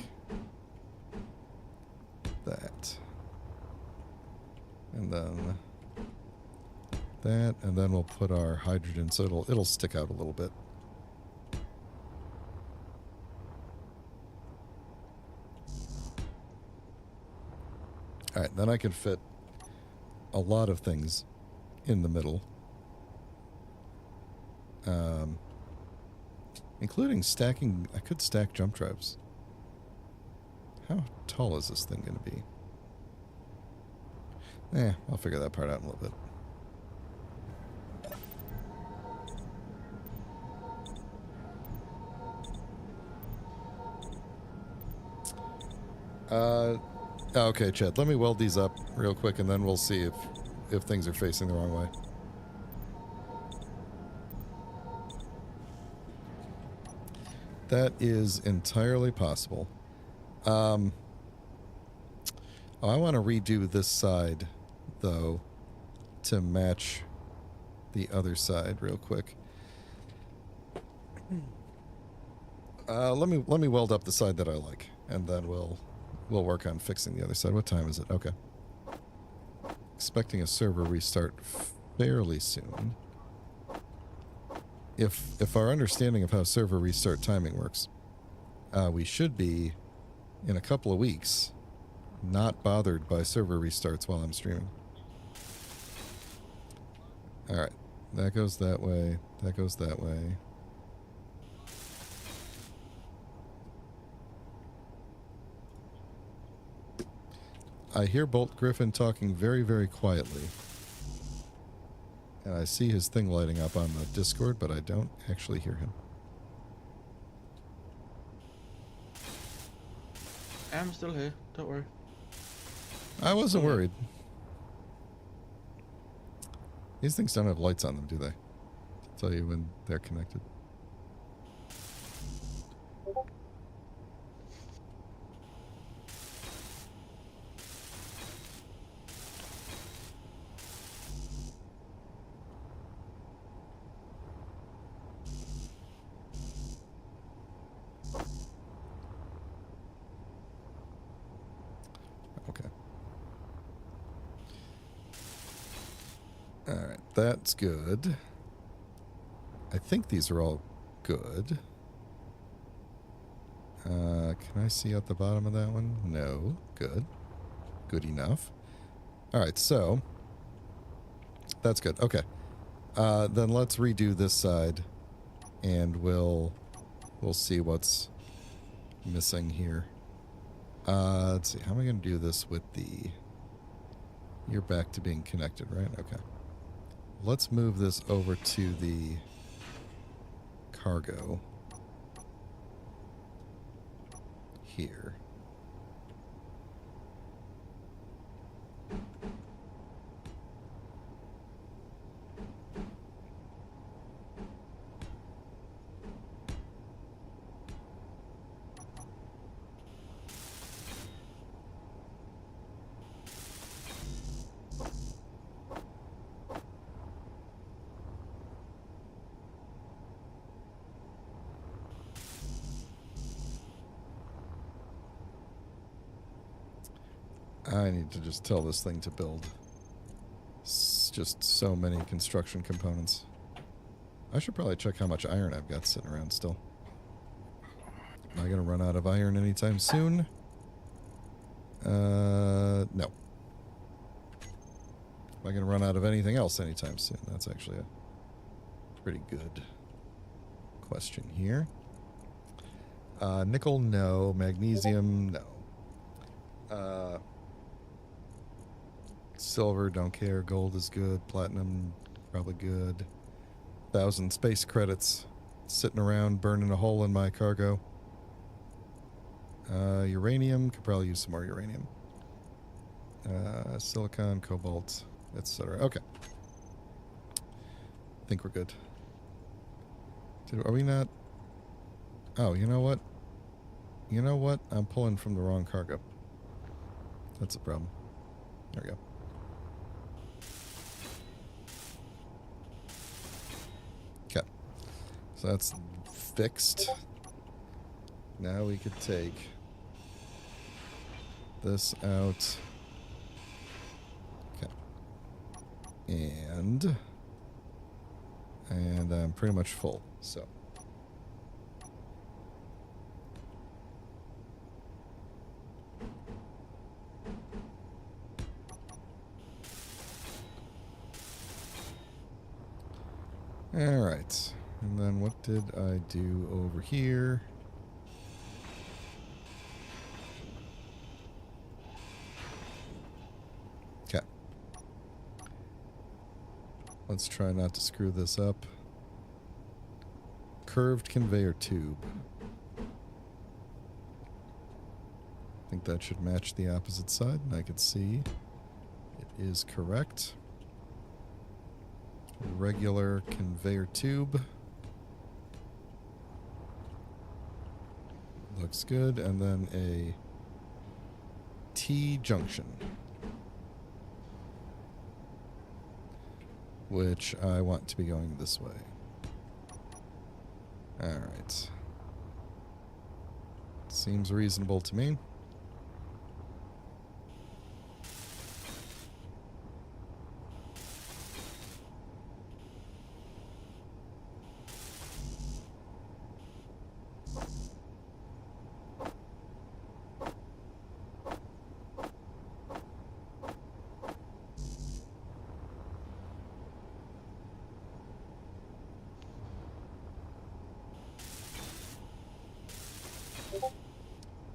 that. And then that, and then we'll put our hydrogen so it'll stick out a little bit. Alright, then I can fit a lot of things in the middle. Including stacking. I could stack jump drives. How tall is this thing going to be? I'll figure that part out in a little bit. Okay, Chad, let me weld these up real quick and then we'll see if things are facing the wrong way. That is entirely possible. I want to redo this side, though, to match the other side real quick. Let me weld up the side that I like, and then we'll work on fixing the other side. What time is it? Okay. Expecting a server restart fairly soon. If our understanding of how server restart timing works, we should be, in a couple of weeks, not bothered by server restarts while I'm streaming. Alright, that goes that way, that goes that way. I hear Bolt Griffin talking very, very quietly. And I see his thing lighting up on the Discord, but I don't actually hear him. I'm still here, don't worry. I wasn't worried. These things don't have lights on them, do they? Tell you when they're connected. Alright, that's good. I think these are all good. Can I see at the bottom of that one? No. Good. Good enough. Alright, so that's good. Okay. Then let's redo this side and we'll see what's missing here. Let's see. How am I going to do this with the... You're back to being connected, right? Okay. Let's move this over to the cargo here. I need to just tell this thing to build just so many construction components. I should probably check how much iron I've got sitting around still. Am I going to run out of iron anytime soon? No. Am I going to run out of anything else anytime soon? That's actually a pretty good question here. Nickel, no. Magnesium, no. Silver, don't care. Gold is good. Platinum, probably good. 1,000 space credits sitting around burning a hole in my cargo. Uranium, could probably use some more uranium. Silicon, cobalt, etc. Okay. I think we're good. Are we not? Oh, you know what? You know what? I'm pulling from the wrong cargo. That's a problem. There we go. Okay. So that's fixed. Now we could take this out. Okay. And I'm pretty much full, so. Alright. And then what did I do over here? Okay. Let's try not to screw this up. Curved conveyor tube. I think that should match the opposite side, and I can see it is correct. Regular conveyor tube. Looks good. And then a T-junction, which I want to be going this way. Alright. Seems reasonable to me.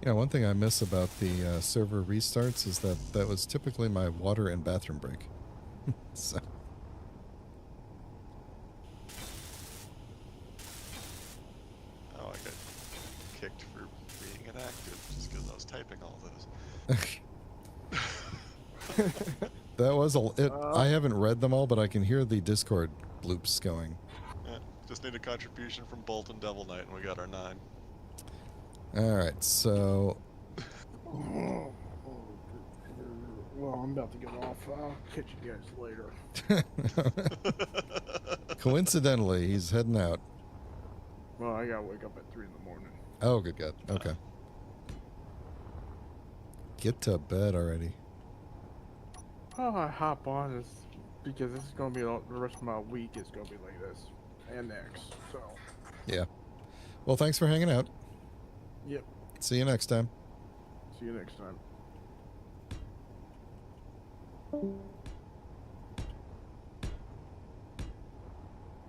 Yeah, one thing I miss about the server restarts is that was typically my water and bathroom break. So. Oh, I got kicked for being inactive just because I was typing all those. That was I haven't read them all, but I can hear the Discord loops going. Yeah, just need a contribution from Bolt and Devil Knight, and we got our 9. Alright, so... Well, I'm about to get off. I'll catch you guys later. Coincidentally, he's heading out. Well, I gotta wake up at 3 in the morning. Oh, good God. Okay. Get to bed already. Oh, I hop on this because this is gonna be the rest of my week. Is gonna be like this and next. So. Yeah. Well, thanks for hanging out. Yep. See you next time. See you next time.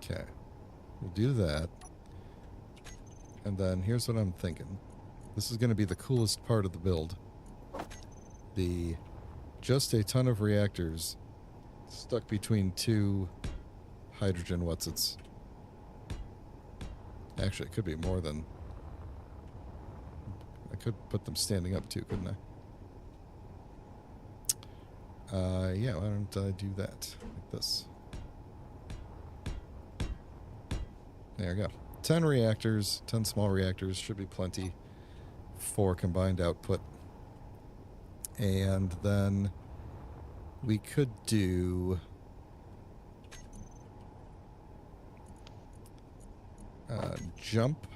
Okay. We'll do that. And then here's what I'm thinking. This is going to be the coolest part of the build. Just a ton of reactors stuck between 2 hydrogen whatsits. Actually, it could be more than... I could put them standing up too, couldn't I? Yeah, why don't I do that? Like this. There we go. 10 reactors, 10 small reactors, should be plenty for combined output. And then we could do... jump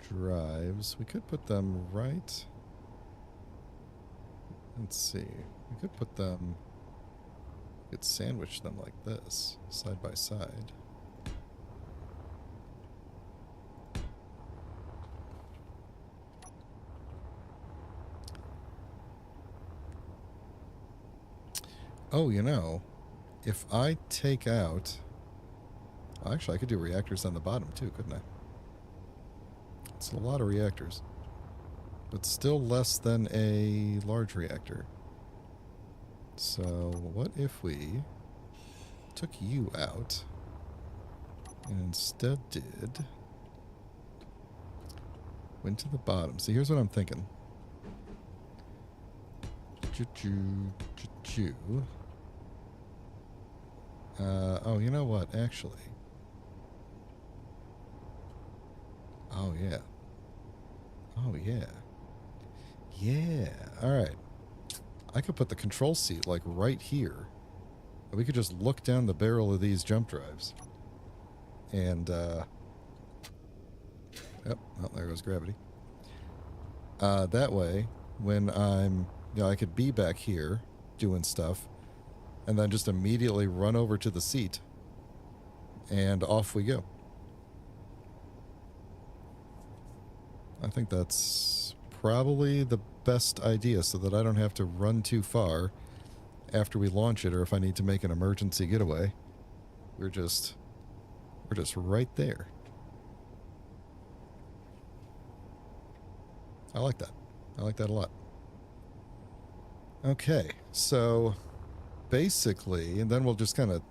drives. We could put them right... Let's see. We could put them... We could sandwich them like this, side by side. Oh, you know, if I take out... Actually, I could do reactors on the bottom too, couldn't I? It's a lot of reactors. But still less than a large reactor. So, what if we took you out and instead went to the bottom. See, here's what I'm thinking. Oh, you know what? Actually. Oh, yeah. Oh, yeah. Yeah. All right. I could put the control seat, like, right here. We could just look down the barrel of these jump drives. And, oh, well, there goes gravity. That way, when I'm, I could be back here doing stuff, and then just immediately run over to the seat, and off we go. I think that's probably the best idea, so that I don't have to run too far after we launch it, or if I need to make an emergency getaway. We're just right there. I like that. I like that a lot. Okay, so basically, and then we'll just kind of,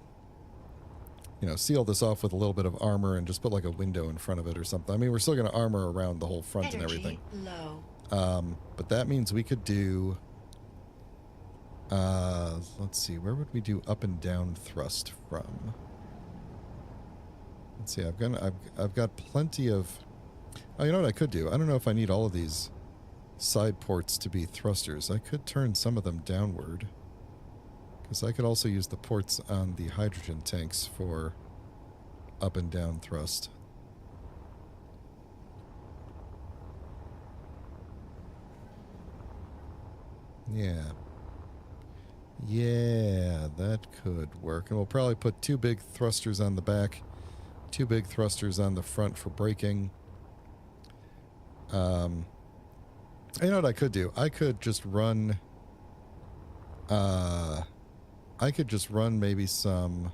seal this off with a little bit of armor and just put like a window in front of it or something. I mean, we're still going to armor around the whole front and everything. Low. But that means we could do, let's see, where would we do up and down thrust from? Let's see, I've got plenty of, oh, you know what I could do? I don't know if I need all of these side ports to be thrusters. I could turn some of them downward, because I could also use the ports on the hydrogen tanks for up and down thrust. Yeah. Yeah, that could work. And we'll probably put 2 big thrusters on the back, 2 big thrusters on the front for braking. You know what I could do? I could just run maybe some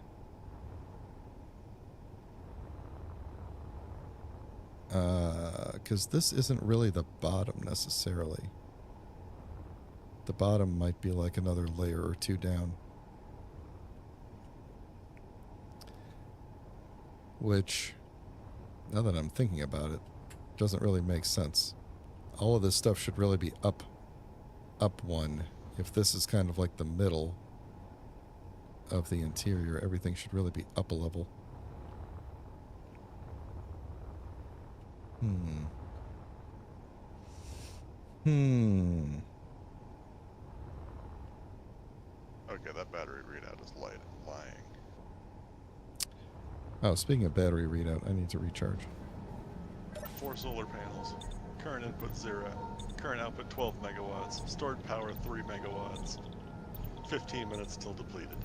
because this isn't really the bottom necessarily. The bottom might be like another layer or 2 down. Which, now that I'm thinking about it, doesn't really make sense. All of this stuff should really be up 1. If this is kind of like the middle of the interior, everything should really be up a level. Okay, that battery readout is lying. Oh, speaking of battery readout, I need to recharge. 4 solar panels. Current input 0. Current output 12 megawatts. Stored power 3 megawatts. 15 minutes till depleted.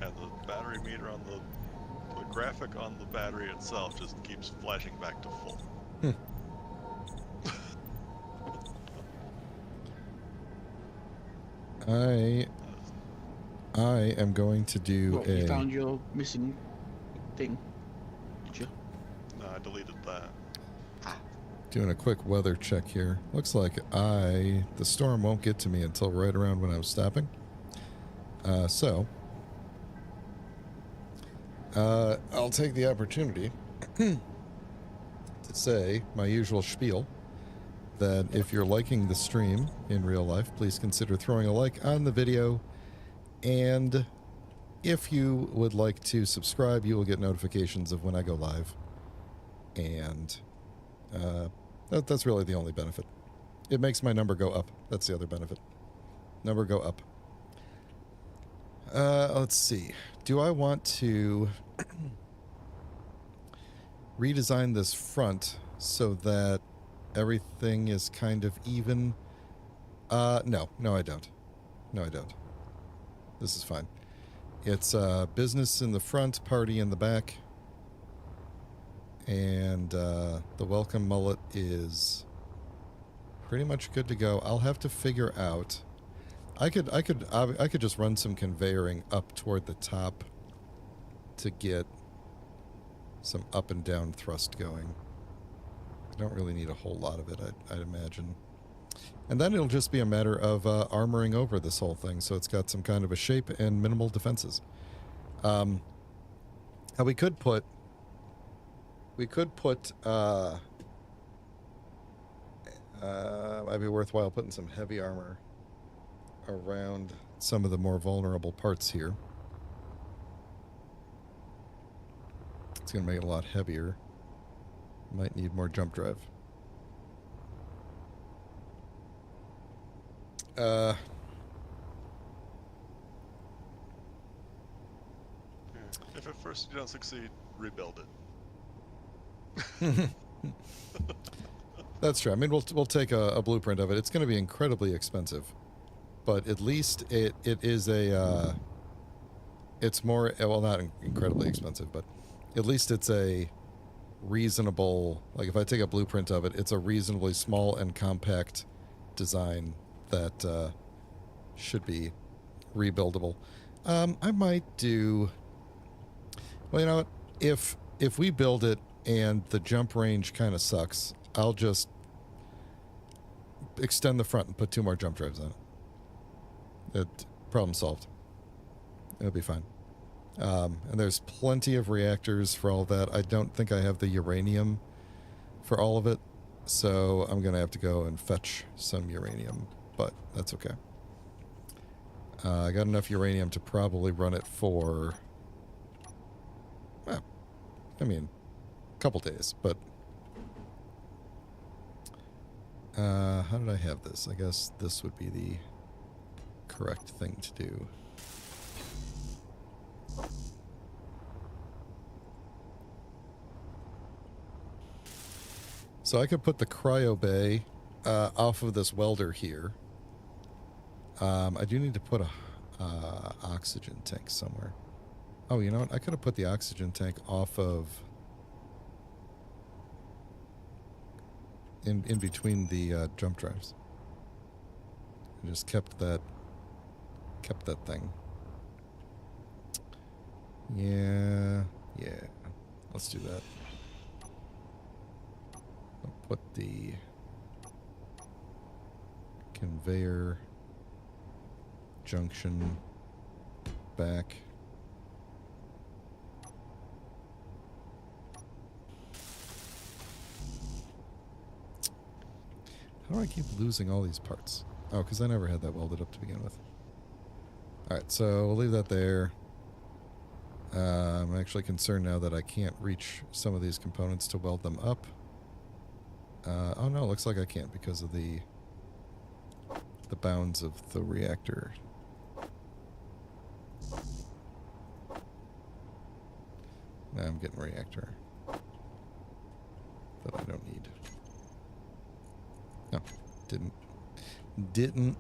And the battery meter on the graphic on the battery itself just keeps flashing back to full. I am going to do What, you found your missing thing? Did you? No, I deleted that. Doing a quick weather check here. Looks like the storm won't get to me until right around when I'm stopping. So I'll take the opportunity to say my usual spiel that if you're liking the stream in real life, please consider throwing a like on the video. And if you would like to subscribe, you will get notifications of when I go live. And that's really the only benefit. It makes my number go up. That's the other benefit. Number go up. Let's see. Do I want to redesign this front so that everything is kind of even? No, I don't. No, I don't. This is fine. It's business in the front, party in the back. And the welcome mullet is pretty much good to go. I'll have to figure out. I could just run some conveying up toward the top to get some up and down thrust going. I don't really need a whole lot of it, I'd imagine. And then it'll just be a matter of armoring over this whole thing, so it's got some kind of a shape and minimal defenses. Now we could put might be worthwhile putting some heavy armor around some of the more vulnerable parts here. It's going to make it a lot heavier. Might need more jump drive. If at first you don't succeed, rebuild it. That's true. I mean, we'll take a blueprint of it. It's going to be incredibly expensive, but at least it is a. It's more, well, not incredibly expensive, but at least it's a reasonable. Like if I take a blueprint of it, it's a reasonably small and compact design that should be rebuildable. I might do. Well, you know what? If we build it and the jump range kind of sucks, I'll just extend the front and put 2 more jump drives on it. Problem solved. It'll be fine. And there's plenty of reactors for all that. I don't think I have the uranium for all of it, so I'm going to have to go and fetch some uranium, but that's okay. I got enough uranium to probably run it for, well, I mean, a couple days, but how did I have this? I guess this would be the correct thing to do. So I could put the cryo bay off of this welder here. I do need to put a oxygen tank somewhere. Oh, you know what? I could have put the oxygen tank off of in between the jump drives. And just kept that thing. Yeah. Let's do that. I'll put the conveyor junction back. How do I keep losing all these parts? Oh, because I never had that welded up to begin with. Alright, so we'll leave that there. I'm actually concerned now that I can't reach some of these components to weld them up. Oh no, looks like I can't because of the bounds of the reactor. Now I'm getting a reactor that I don't need. No, didn't.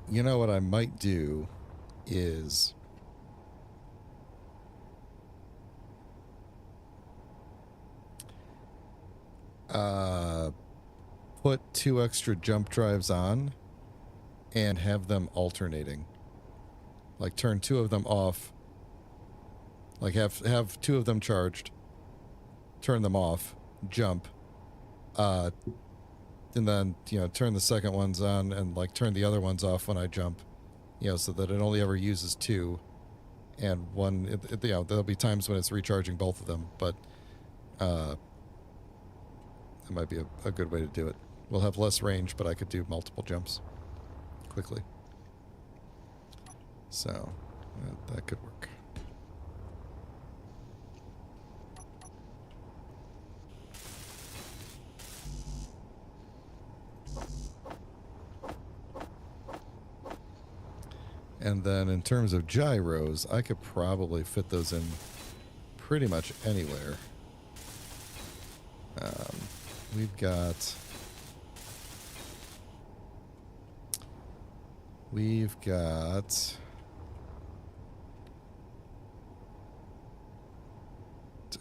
You know what I might do is put 2 extra jump drives on and have them alternating. Like turn 2 of them off. Like have 2 of them charged. Turn them off. Jump. And then, you know, turn the second ones on and like turn the other ones off when I jump, you know, so that it only ever uses 2 and one, you know, there'll be times when it's recharging both of them, but that might be a good way to do it. We'll have less range, but I could do multiple jumps quickly. So that could work. And then in terms of gyros, I could probably fit those in pretty much anywhere. We've got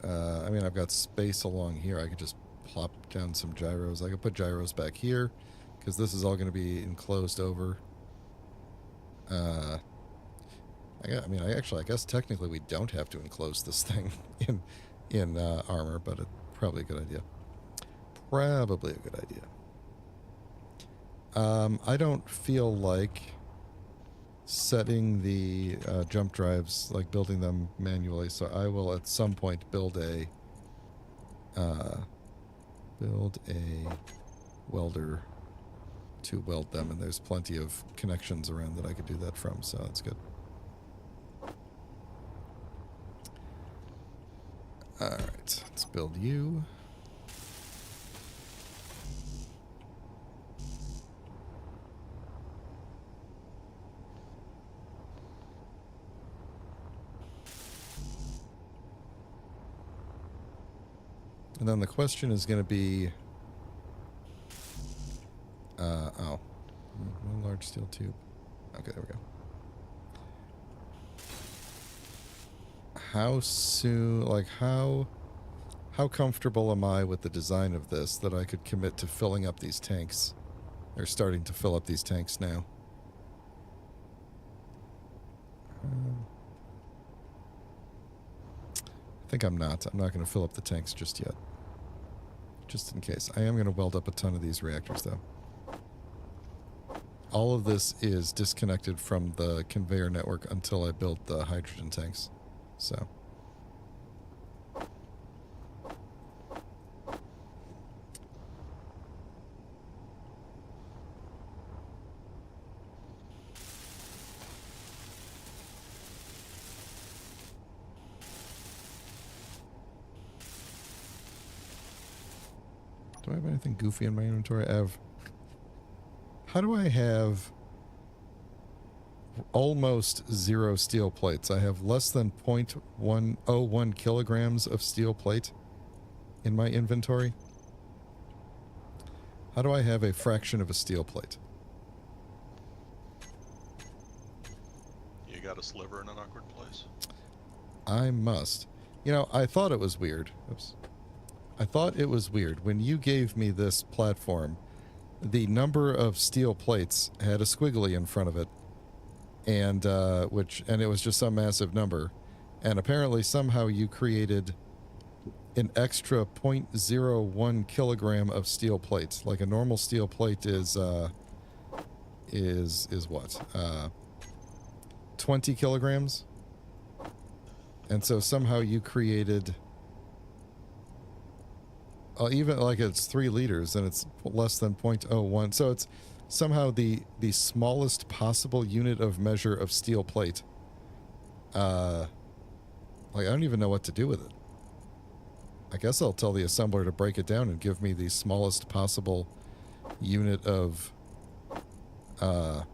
I mean, I've got space along here. I could just plop down some gyros. I could put gyros back here because this is all going to be enclosed over. I mean, I guess technically we don't have to enclose this thing in armor, but it's probably a good idea. Probably a good idea. I don't feel like setting the jump drives, like building them manually, so I will at some point build a welder to weld them, and there's plenty of connections around that I could do that from, so that's good. Alright, let's build you. And then the question is going to be, one large steel tube. Okay, there we go. How soon, like how comfortable am I with the design of this that I could commit to filling up these tanks, or starting to fill up these tanks now? I think I'm not. I'm not going to fill up the tanks just yet. Just in case. I am going to weld up a ton of these reactors, though. All of this is disconnected from the conveyor network until I build the hydrogen tanks. So. Do I have anything goofy in my inventory? I have... How do I have almost 0 steel plates? I have less than 0.101 kilograms of steel plate in my inventory. How do I have a fraction of a steel plate? You got a sliver in an awkward place? I must. You know, I thought it was weird. Oops. I thought it was weird. When you gave me this platform, the number of steel plates had a squiggly in front of it, and it was just some massive number. And apparently somehow you created an extra 0.01 kilogram of steel plate. Like a normal steel plate is what? 20 kilograms? And so somehow you created... even like it's 3 liters and it's less than 0.01. So it's somehow the smallest possible unit of measure of steel plate. Like I don't even know what to do with it. I guess I'll tell the assembler to break it down and give me the smallest possible unit of... I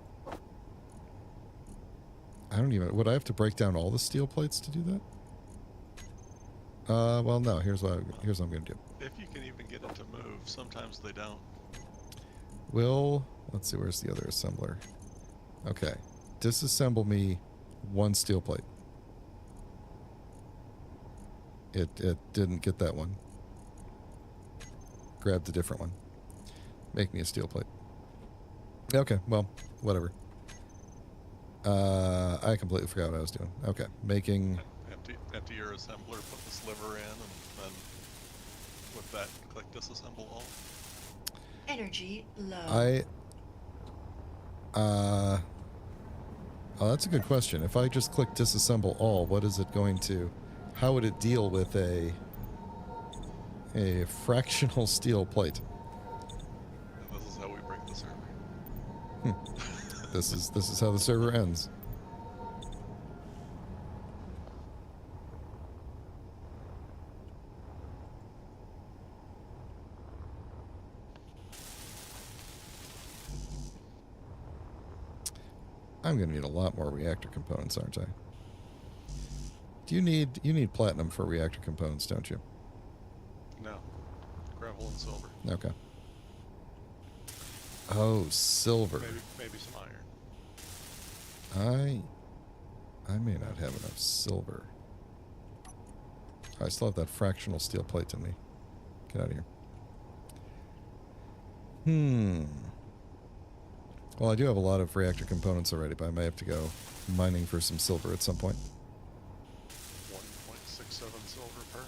don't even... Would I have to break down all the steel plates to do that? Well, no. Here's what I'm going to do. If you can even get it to move, sometimes they don't. Let's see, where's the other assembler? Okay. Disassemble me 1 steel plate. It didn't get that one. Grabbed a different one. Make me a steel plate. Okay, well, whatever. I completely forgot what I was doing. Okay, making... Empty your assembler, put the sliver in, and then with that, click disassemble all. Energy low. Oh, that's a good question. If I just click disassemble all, what is it going to... How would it deal with a fractional steel plate? And this is how we break the server. This is how the server ends. I'm going to need a lot more reactor components, aren't I? You need platinum for reactor components, don't you? No. Gravel and silver. Okay. Oh, silver. Maybe some iron. I may not have enough silver. I still have that fractional steel plate in me. Get out of here. Well, I do have a lot of reactor components already, but I may have to go mining for some silver at some point. 1.67 silver per.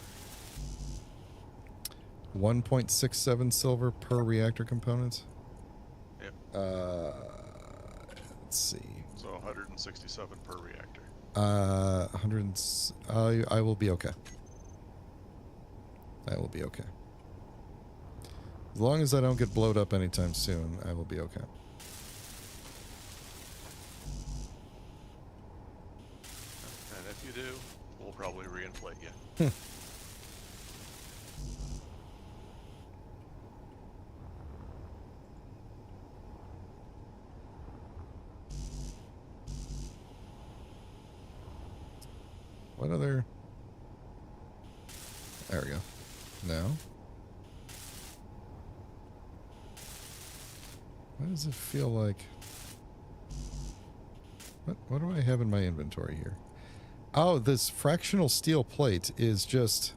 1.67 silver per reactor component? Yep. Let's see. So 167 per reactor. 100. I will be okay. I will be okay. As long as I don't get blowed up anytime soon, I will be okay. And if you do, we'll probably reinflate you. What other... There we go. Now? Why does it feel like... What do I have in my inventory here? Oh, this fractional steel plate is just...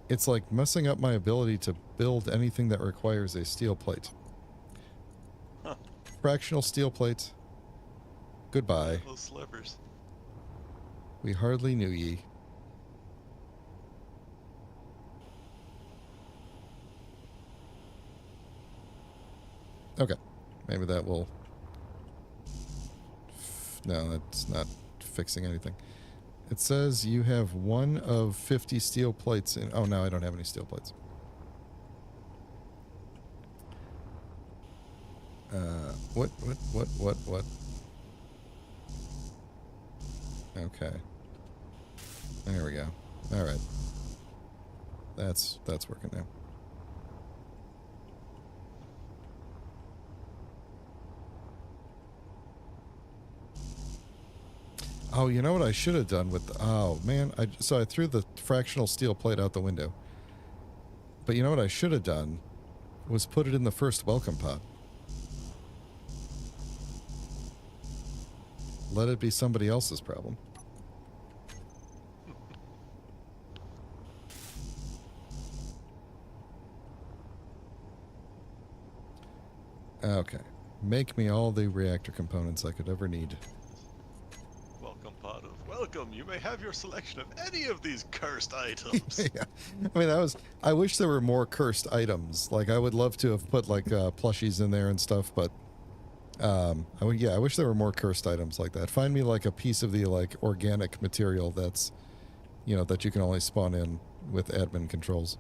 It's like messing up my ability to build anything that requires a steel plate. Huh. Fractional steel plate. Goodbye. Those slivers. We hardly knew ye. Okay. Maybe that will... No, that's not fixing anything. It says you have 1 of 50 steel plates in... Oh, no, I don't have any steel plates. What? Okay. There we go. Alright. That's working now. Oh, you know what I should have done with... Oh, man. So I threw the fractional steel plate out the window. But you know what I should have done was put it in the first welcome pod. Let it be somebody else's problem. Okay. Make me all the reactor components I could ever need. Welcome pod of welcome. You may have your selection of any of these cursed items. Yeah. I mean, I wish there were more cursed items. Like, I would love to have put, like, plushies in there and stuff, but... I wish there were more cursed items like that. Find me, like, a piece of the, like, organic material that's... You know, that you can only spawn in with admin controls.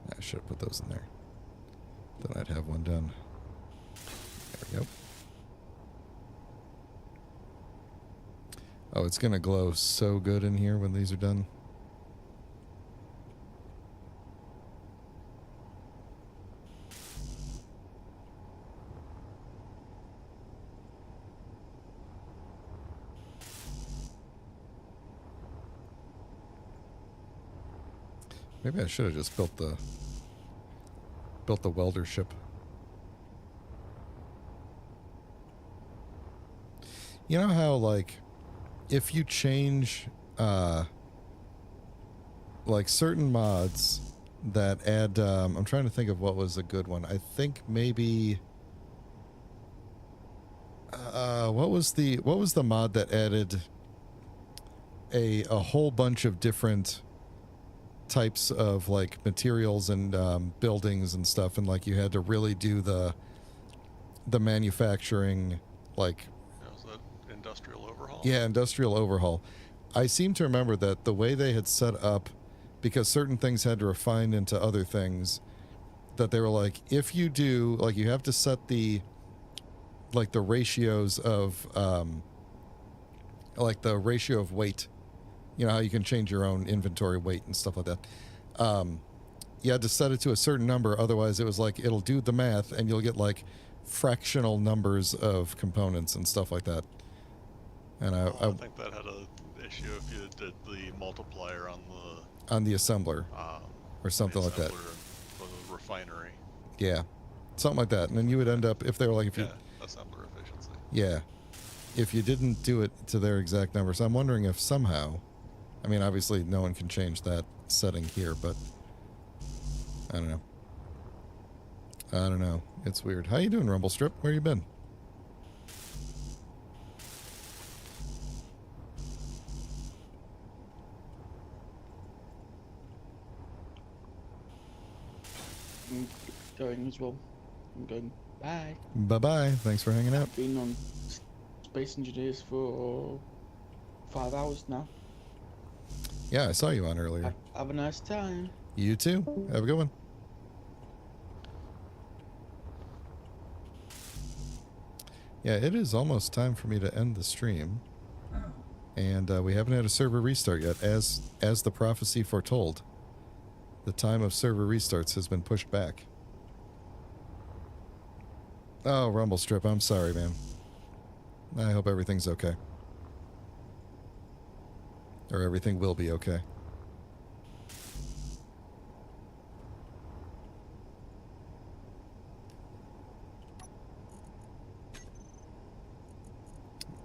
I should have put those in there. Then I'd have one done. There we go. Oh, it's gonna glow so good in here when these are done. Maybe I should have just built the welder ship. You know how, like, if you change like certain mods that add I'm trying to think of what was a good one. I think maybe what was the mod that added a whole bunch of different types of, like, materials and buildings and stuff, and, like, you had to really do the manufacturing, like... Was that industrial overhaul? Yeah, industrial overhaul. I seem to remember that the way they had set up, because certain things had to refine into other things, that they were like, if you do, like, you have to set the, like, the ratios of, like, the ratio of weight. You know how you can change your own inventory weight and stuff like that. You had to set it to a certain number, otherwise it was like, it'll do the math, and you'll get, like, fractional numbers of components and stuff like that. And I think that had an issue if you did the multiplier on the assembler, or something like that. For the refinery. Yeah, something like that. And then you would end up, if they were like, if you... assembler efficiency. Yeah. If you didn't do it to their exact numbers, I'm wondering if somehow... I mean, obviously, no one can change that setting here, but I don't know. I don't know. It's weird. How you doing, Rumble Strip? Where you been? I'm going as well. I'm going. Bye. Bye-bye. Thanks for hanging out. Been on Space Engineers for 5 hours now. Yeah, I saw you on earlier. Have a nice time. You too. Have a good one. Yeah, it is almost time for me to end the stream. And we haven't had a server restart yet. As the prophecy foretold, the time of server restarts has been pushed back. Oh, Rumble Strip, I'm sorry, man. I hope everything's okay. Or everything will be okay.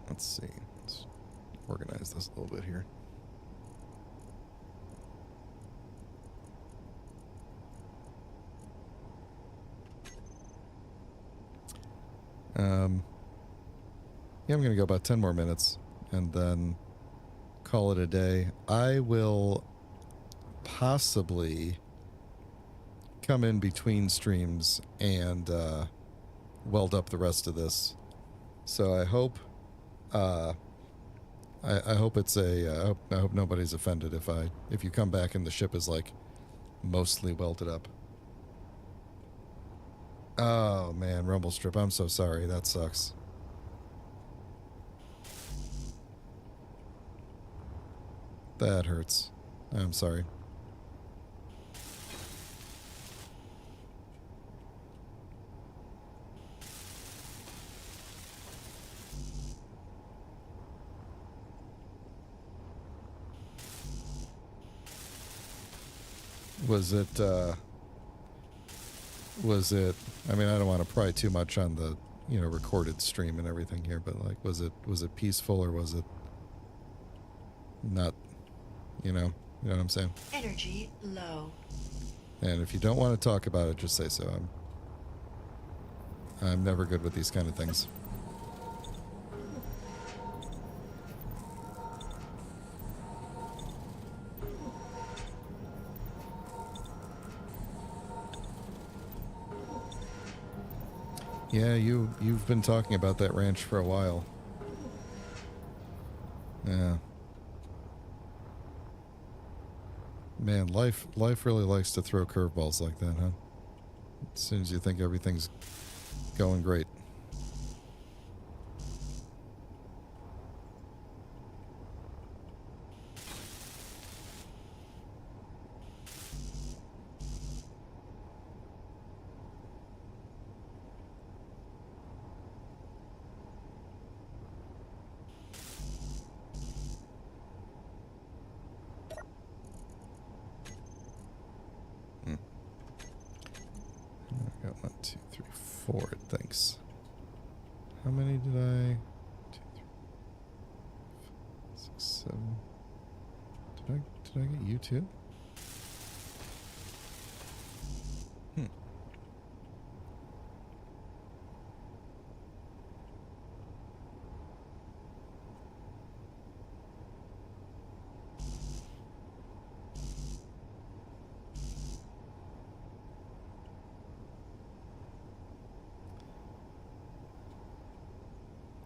Let's see. Let's organize this a little bit here. Yeah, I'm going to go about 10 more minutes and then call it a day. I will possibly come in between streams and weld up the rest of this. So I hope I hope it's a I hope nobody's offended if you come back and the ship is like mostly welded up. Oh man, Rumble Strip, I'm so sorry. That sucks. That hurts. I'm sorry. Was it I mean, I don't want to pry too much on the, recorded stream and everything here, but like was it peaceful or was it not, you know what I'm saying? Energy low. And if you don't want to talk about it, just say so. I'm never good with these kind of things. Yeah, you've been talking about that ranch for a while. Yeah. Man, life really likes to throw curveballs like that, huh? As soon as you think everything's going great. I got 1, 2, 3, 4, thanks. How many did I? 2, 3, 6, 7. Did I get you too?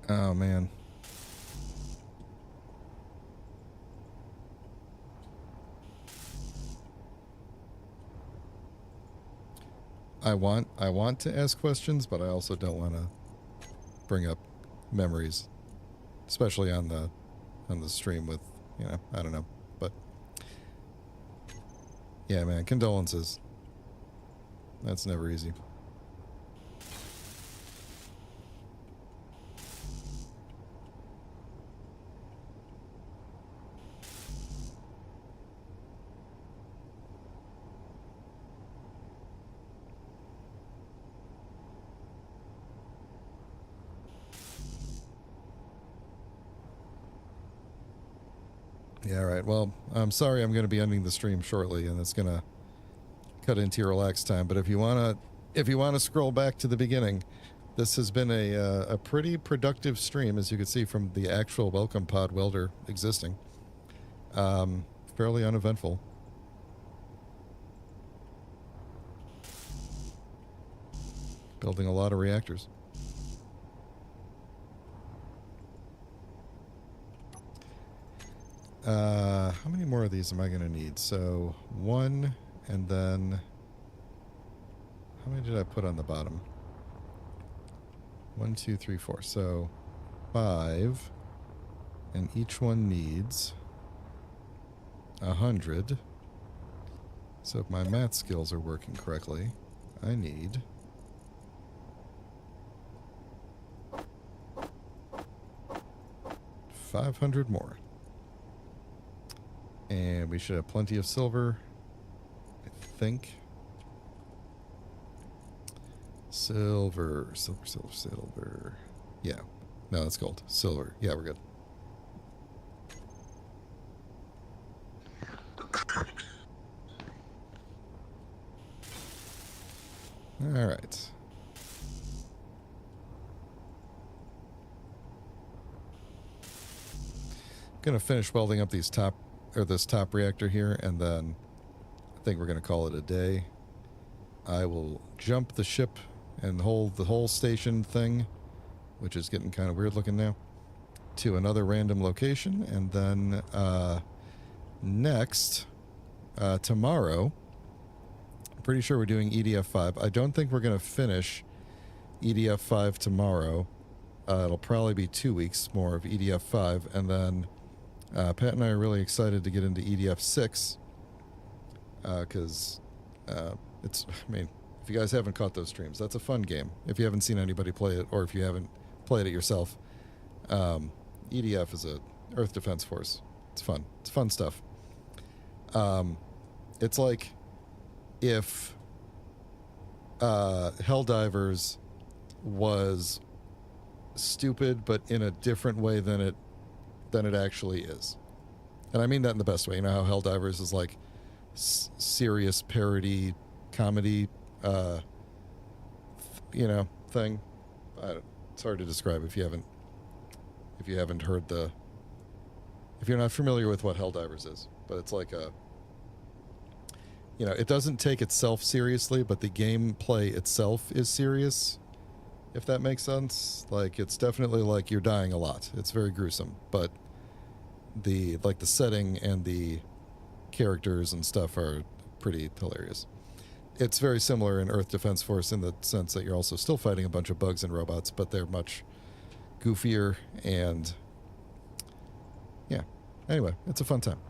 Oh man. I want to ask questions, but I also don't want to bring up memories, especially on the stream with, I don't know, but yeah, man, condolences. That's never easy. Yeah, right. Well, I'm sorry I'm going to be ending the stream shortly, and it's going to cut into your relax time. But if you want to scroll back to the beginning, this has been a pretty productive stream, as you can see from the actual welcome pod welder existing. Fairly uneventful. Building a lot of reactors. How many more of these am I going to need? So, 1, and then... How many did I put on the bottom? 1, 2, 3, 4. So, 5. And each one needs 100. So if my math skills are working correctly, I need... 500 more. And we should have plenty of silver, I think. Silver. Yeah. No, that's gold. Silver. Yeah, we're good. All right. Gonna finish welding up these this top reactor here, and then I think we're gonna call it a day. I will jump the ship and hold the whole station thing, which is getting kind of weird looking now, to another random location, and then next tomorrow, I'm pretty sure we're doing EDF 5. I don't think we're gonna finish EDF 5 tomorrow. It'll probably be 2 weeks more of EDF 5, and then Pat and I are really excited to get into EDF 6 because it's, I mean, if you guys haven't caught those streams, that's a fun game. If you haven't seen anybody play it, or if you haven't played it yourself, EDF is a Earth Defense Force. It's fun. It's fun stuff. It's like if Helldivers was stupid, but in a different way than it actually is. And I mean that in the best way. You know how Helldivers is like serious parody comedy thing. It's hard to describe if you haven't heard if you're not familiar with what Helldivers is. But it's like it doesn't take itself seriously, but the gameplay itself is serious, if that makes sense. Like, it's definitely like you're dying a lot. It's very gruesome, but the setting and the characters and stuff are pretty hilarious. It's very similar in Earth Defense Force in the sense that you're also still fighting a bunch of bugs and robots, but they're much goofier, and yeah. Anyway, it's a fun time.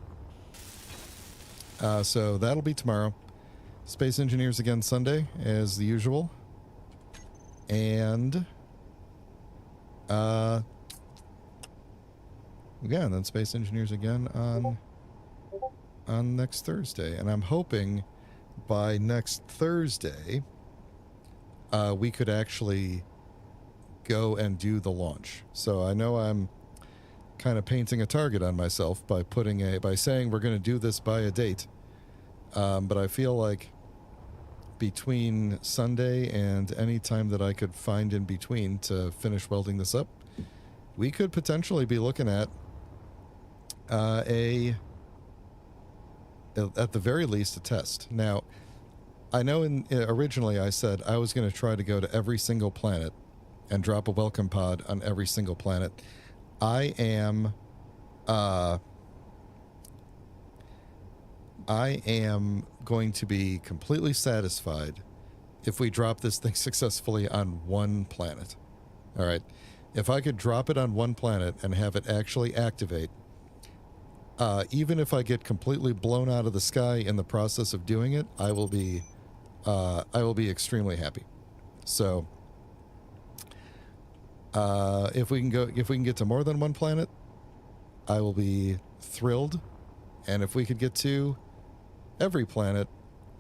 So that'll be tomorrow. Space Engineers again Sunday, as the usual. And and then Space Engineers again on next Thursday. And I'm hoping by next Thursday we could actually go and do the launch. So I know I'm kind of painting a target on myself by saying we're going to do this by a date. But I feel like between Sunday and any time that I could find in between to finish welding this up, we could potentially be looking at at the very least a test. Now, I know originally I said I was going to try to go to every single planet and drop a welcome pod on every single planet. I am going to be completely satisfied if we drop this thing successfully on one planet. All right. If I could drop it on one planet and have it actually activate, even if I get completely blown out of the sky in the process of doing it, I will be extremely happy. So, if we can get to more than one planet, I will be thrilled. And if we could get to every planet,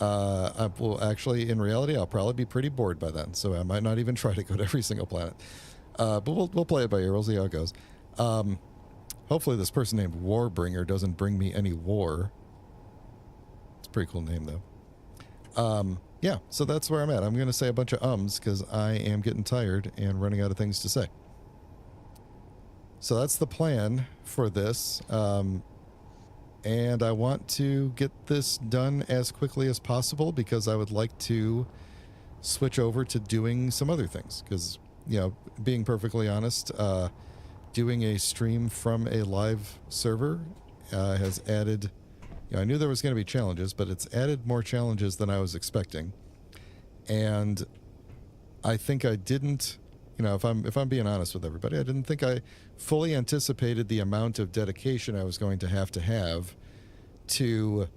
I will actually, in reality, I'll probably be pretty bored by then. So I might not even try to go to every single planet. But we'll play it by ear. We'll see how it goes. Hopefully this person named Warbringer doesn't bring me any war. It's a pretty cool name, though. Yeah, so that's where I'm at. I'm going to say a bunch of ums because I am getting tired and running out of things to say. So that's the plan for this. And I want to get this done as quickly as possible because I would like to switch over to doing some other things. Because, you know, being perfectly honest, doing a stream from a live server has added... You know, I knew there was going to be challenges, but it's added more challenges than I was expecting. And I think I didn't... You know, if I'm being honest with everybody, I didn't think I fully anticipated the amount of dedication I was going to have to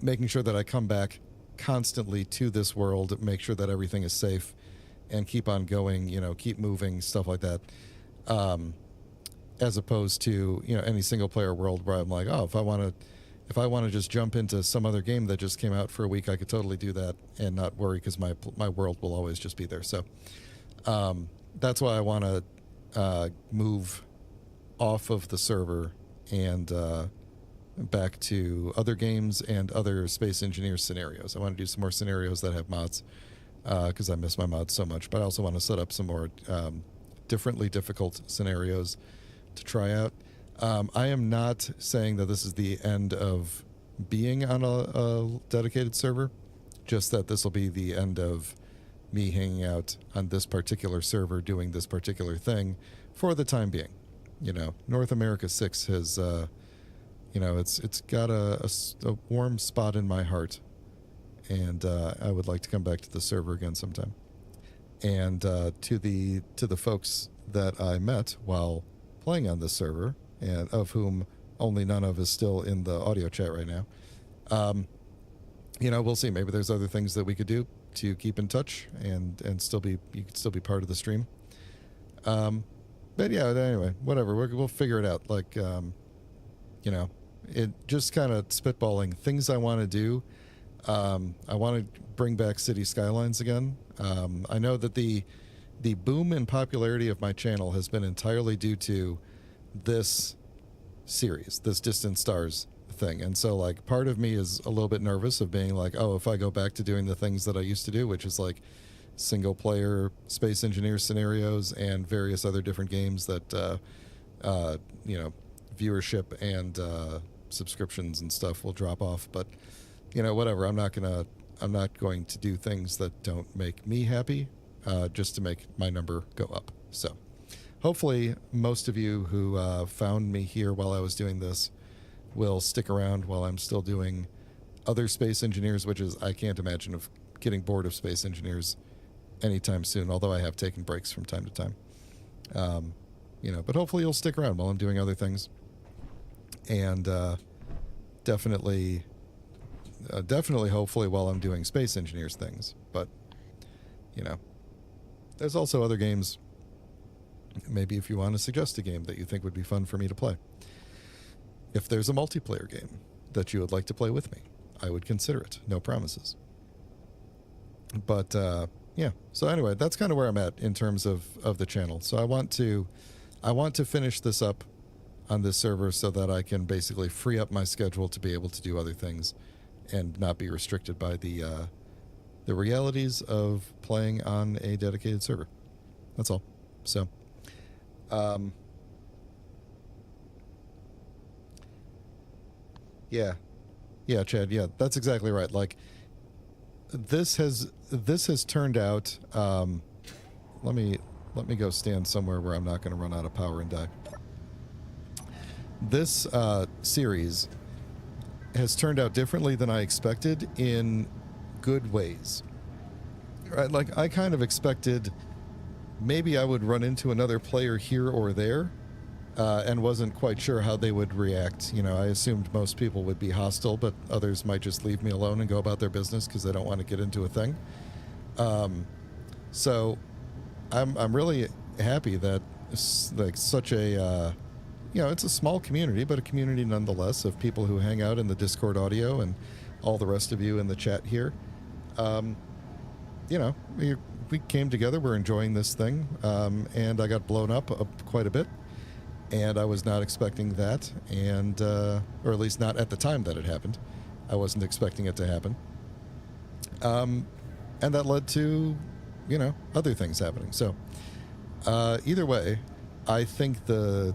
making sure that I come back constantly to this world, make sure that everything is safe, and keep on going, you know, keep moving, stuff like that. As opposed to, you know, any single player world where I'm like, oh, if I want to just jump into some other game that just came out for a week, I could totally do that and not worry because my world will always just be there. So that's why I want to move off of the server and back to other games and other Space Engineer scenarios. I want to do some more scenarios that have mods because I miss my mods so much. But I also want to set up some more differently difficult scenarios to try out. I am not saying that this is the end of being on a dedicated server, just that this will be the end of me hanging out on this particular server doing this particular thing for the time being. You know, North America 6 has, you know, it's got a warm spot in my heart, and I would like to come back to the server again sometime. And to the folks that I met while playing on this server, and of whom only none of is still in the audio chat right now, you know, we'll see. Maybe there's other things that we could do to keep in touch and still be, you could still be part of the stream. But yeah, anyway, whatever, we'll figure it out. Like, you know, it just kind of spitballing things I want to do. I want to bring back City Skylines again. I know that the boom in popularity of my channel has been entirely due to this series, this Distant Stars thing. And so, like, part of me is a little bit nervous of being like, oh, if I go back to doing the things that I used to do, which is like single player Space Engineer scenarios and various other different games that, you know, viewership and subscriptions and stuff will drop off. But, you know, whatever. I'm not going to do things that don't make me happy just to make my number go up. So hopefully most of you who found me here while I was doing this will stick around while I'm still doing other Space Engineers, which is, I can't imagine of getting bored of Space Engineers anytime soon, although I have taken breaks from time to time. You know, but hopefully you'll stick around while I'm doing other things. And definitely, hopefully while I'm doing Space Engineers things. But, you know, there's also other games. Maybe if you want to suggest a game that you think would be fun for me to play. If there's a multiplayer game that you would like to play with me, I would consider it. No promises. But, yeah. So anyway, that's kind of where I'm at in terms of the channel. So I want to finish this up on this server so that I can basically free up my schedule to be able to do other things and not be restricted by the realities of playing on a dedicated server. That's all. So, yeah, Chad. Yeah, that's exactly right. Like, this has turned out. Let me go stand somewhere where I'm not going to run out of power and die. This series has turned out differently than I expected in good ways. Right? Like, I kind of expected maybe I would run into another player here or there, and wasn't quite sure how they would react. You know, I assumed most people would be hostile, but others might just leave me alone and go about their business because they don't want to get into a thing. So I'm really happy that like such a you know, it's a small community, but a community nonetheless of people who hang out in the Discord audio and all the rest of you in the chat here. You know, we came together, we're enjoying this thing, and I got blown up quite a bit. and I was not expecting that, and or at least not at the time that it happened. I wasn't expecting it to happen. And that led to, other things happening. So, either way, I think the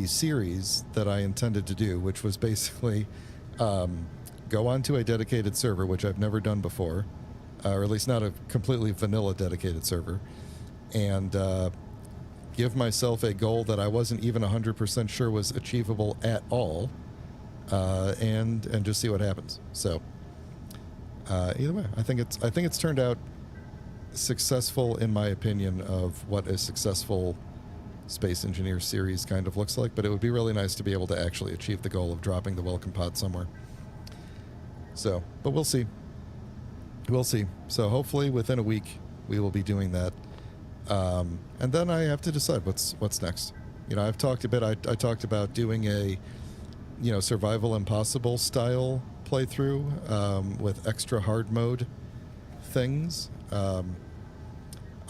series that I intended to do, which was basically go onto a dedicated server, which I've never done before, or at least not a completely vanilla dedicated server, and give myself a goal that I wasn't even 100% sure was achievable at all, and just see what happens. So either way, I think it's turned out successful in my opinion of what a successful Space Engineer series kind of looks like, but it would be really nice to be able to actually achieve the goal of dropping the welcome pod somewhere. So, but we'll see. We'll see. So hopefully within a week we will be doing that. And then I have to decide what's next. I've talked a bit. I talked about doing a, Survival Impossible style playthrough with extra hard mode things.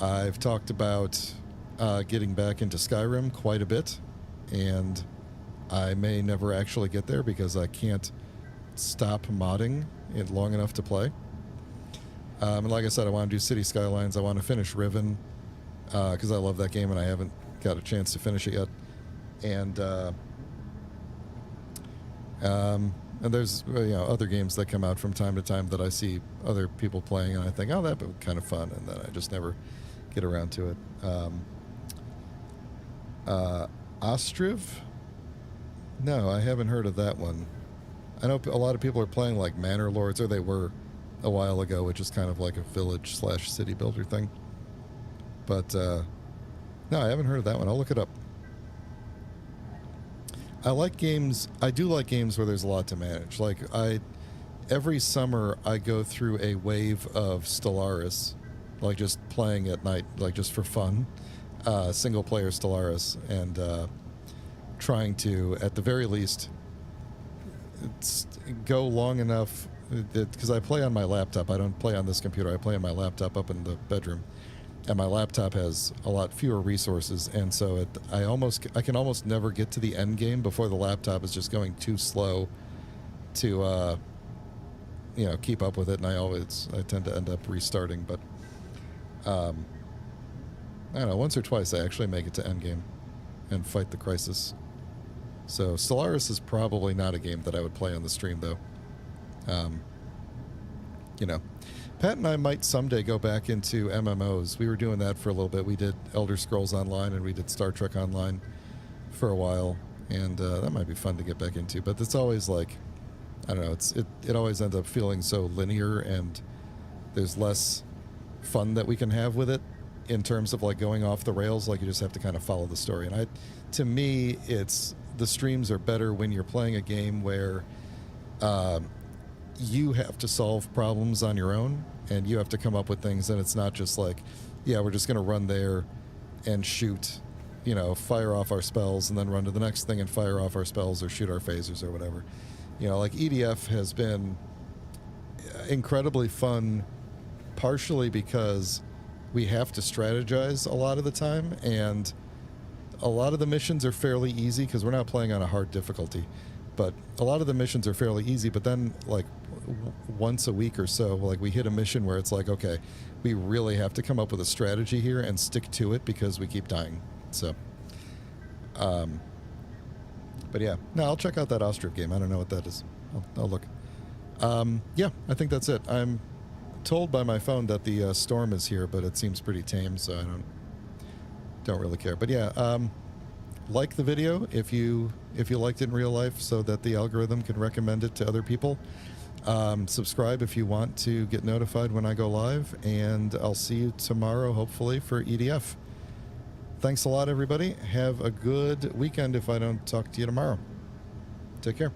I've talked about getting back into Skyrim quite a bit, and I may never actually get there because I can't stop modding it long enough to play. And like I said, I want to do City Skylines. I want to finish Riven because I love that game and I haven't got a chance to finish it yet. And there's other games that come out from time to time that I see other people playing and I think, oh, that'd be kind of fun, and then I just never get around to it. Ostriv? No, I haven't heard of that one. I know a lot of people are playing like Manor Lords, or they were a while ago, which is kind of like a village/city builder thing. But no, I haven't heard of that one. I'll look it up. I like games. I do like games where there's a lot to manage. Like every summer I go through a wave of Stellaris, like just playing at night, like just for fun, single player Stellaris, and trying to, at the very least, go long enough, because I play on my laptop. I don't play on this computer. I play on my laptop up in the bedroom, and my laptop has a lot fewer resources, and so I can almost never get to the end game before the laptop is just going too slow to keep up with it, and I tend to end up restarting. But I don't know, once or twice I actually make it to end game and fight the crisis. So Stellaris is probably not a game that I would play on the stream, though. Pat and I might someday go back into MMOs. We were doing that for a little bit. We did Elder Scrolls Online and we did Star Trek Online for a while, and that might be fun to get back into. But it's always like, I don't know, it always ends up feeling so linear, and there's less fun that we can have with it in terms of like going off the rails. Like you just have to kind of follow the story. And to me, the streams are better when you're playing a game where you have to solve problems on your own and you have to come up with things, and it's not just like, yeah, we're just going to run there and shoot, fire off our spells and then run to the next thing and fire off our spells or shoot our phasers or whatever. Like EDF has been incredibly fun, partially because we have to strategize a lot of the time, and a lot of the missions are fairly easy because we're not playing on a hard difficulty, but a lot of the missions are fairly easy. But then like once a week or so, like we hit a mission where it's like, okay, we really have to come up with a strategy here and stick to it because we keep dying. So but yeah, no, I'll check out that Ostrip game. I don't know what that is. I'll look. Yeah, I think that's it. I'm told by my phone that the storm is here, but it seems pretty tame, so I don't really care. But yeah, like the video if you liked it in real life, so that the algorithm can recommend it to other people. Subscribe if you want to get notified when I go live, and I'll see you tomorrow, hopefully, for EDF. Thanks a lot, everybody. Have a good weekend if I don't talk to you tomorrow. Take care.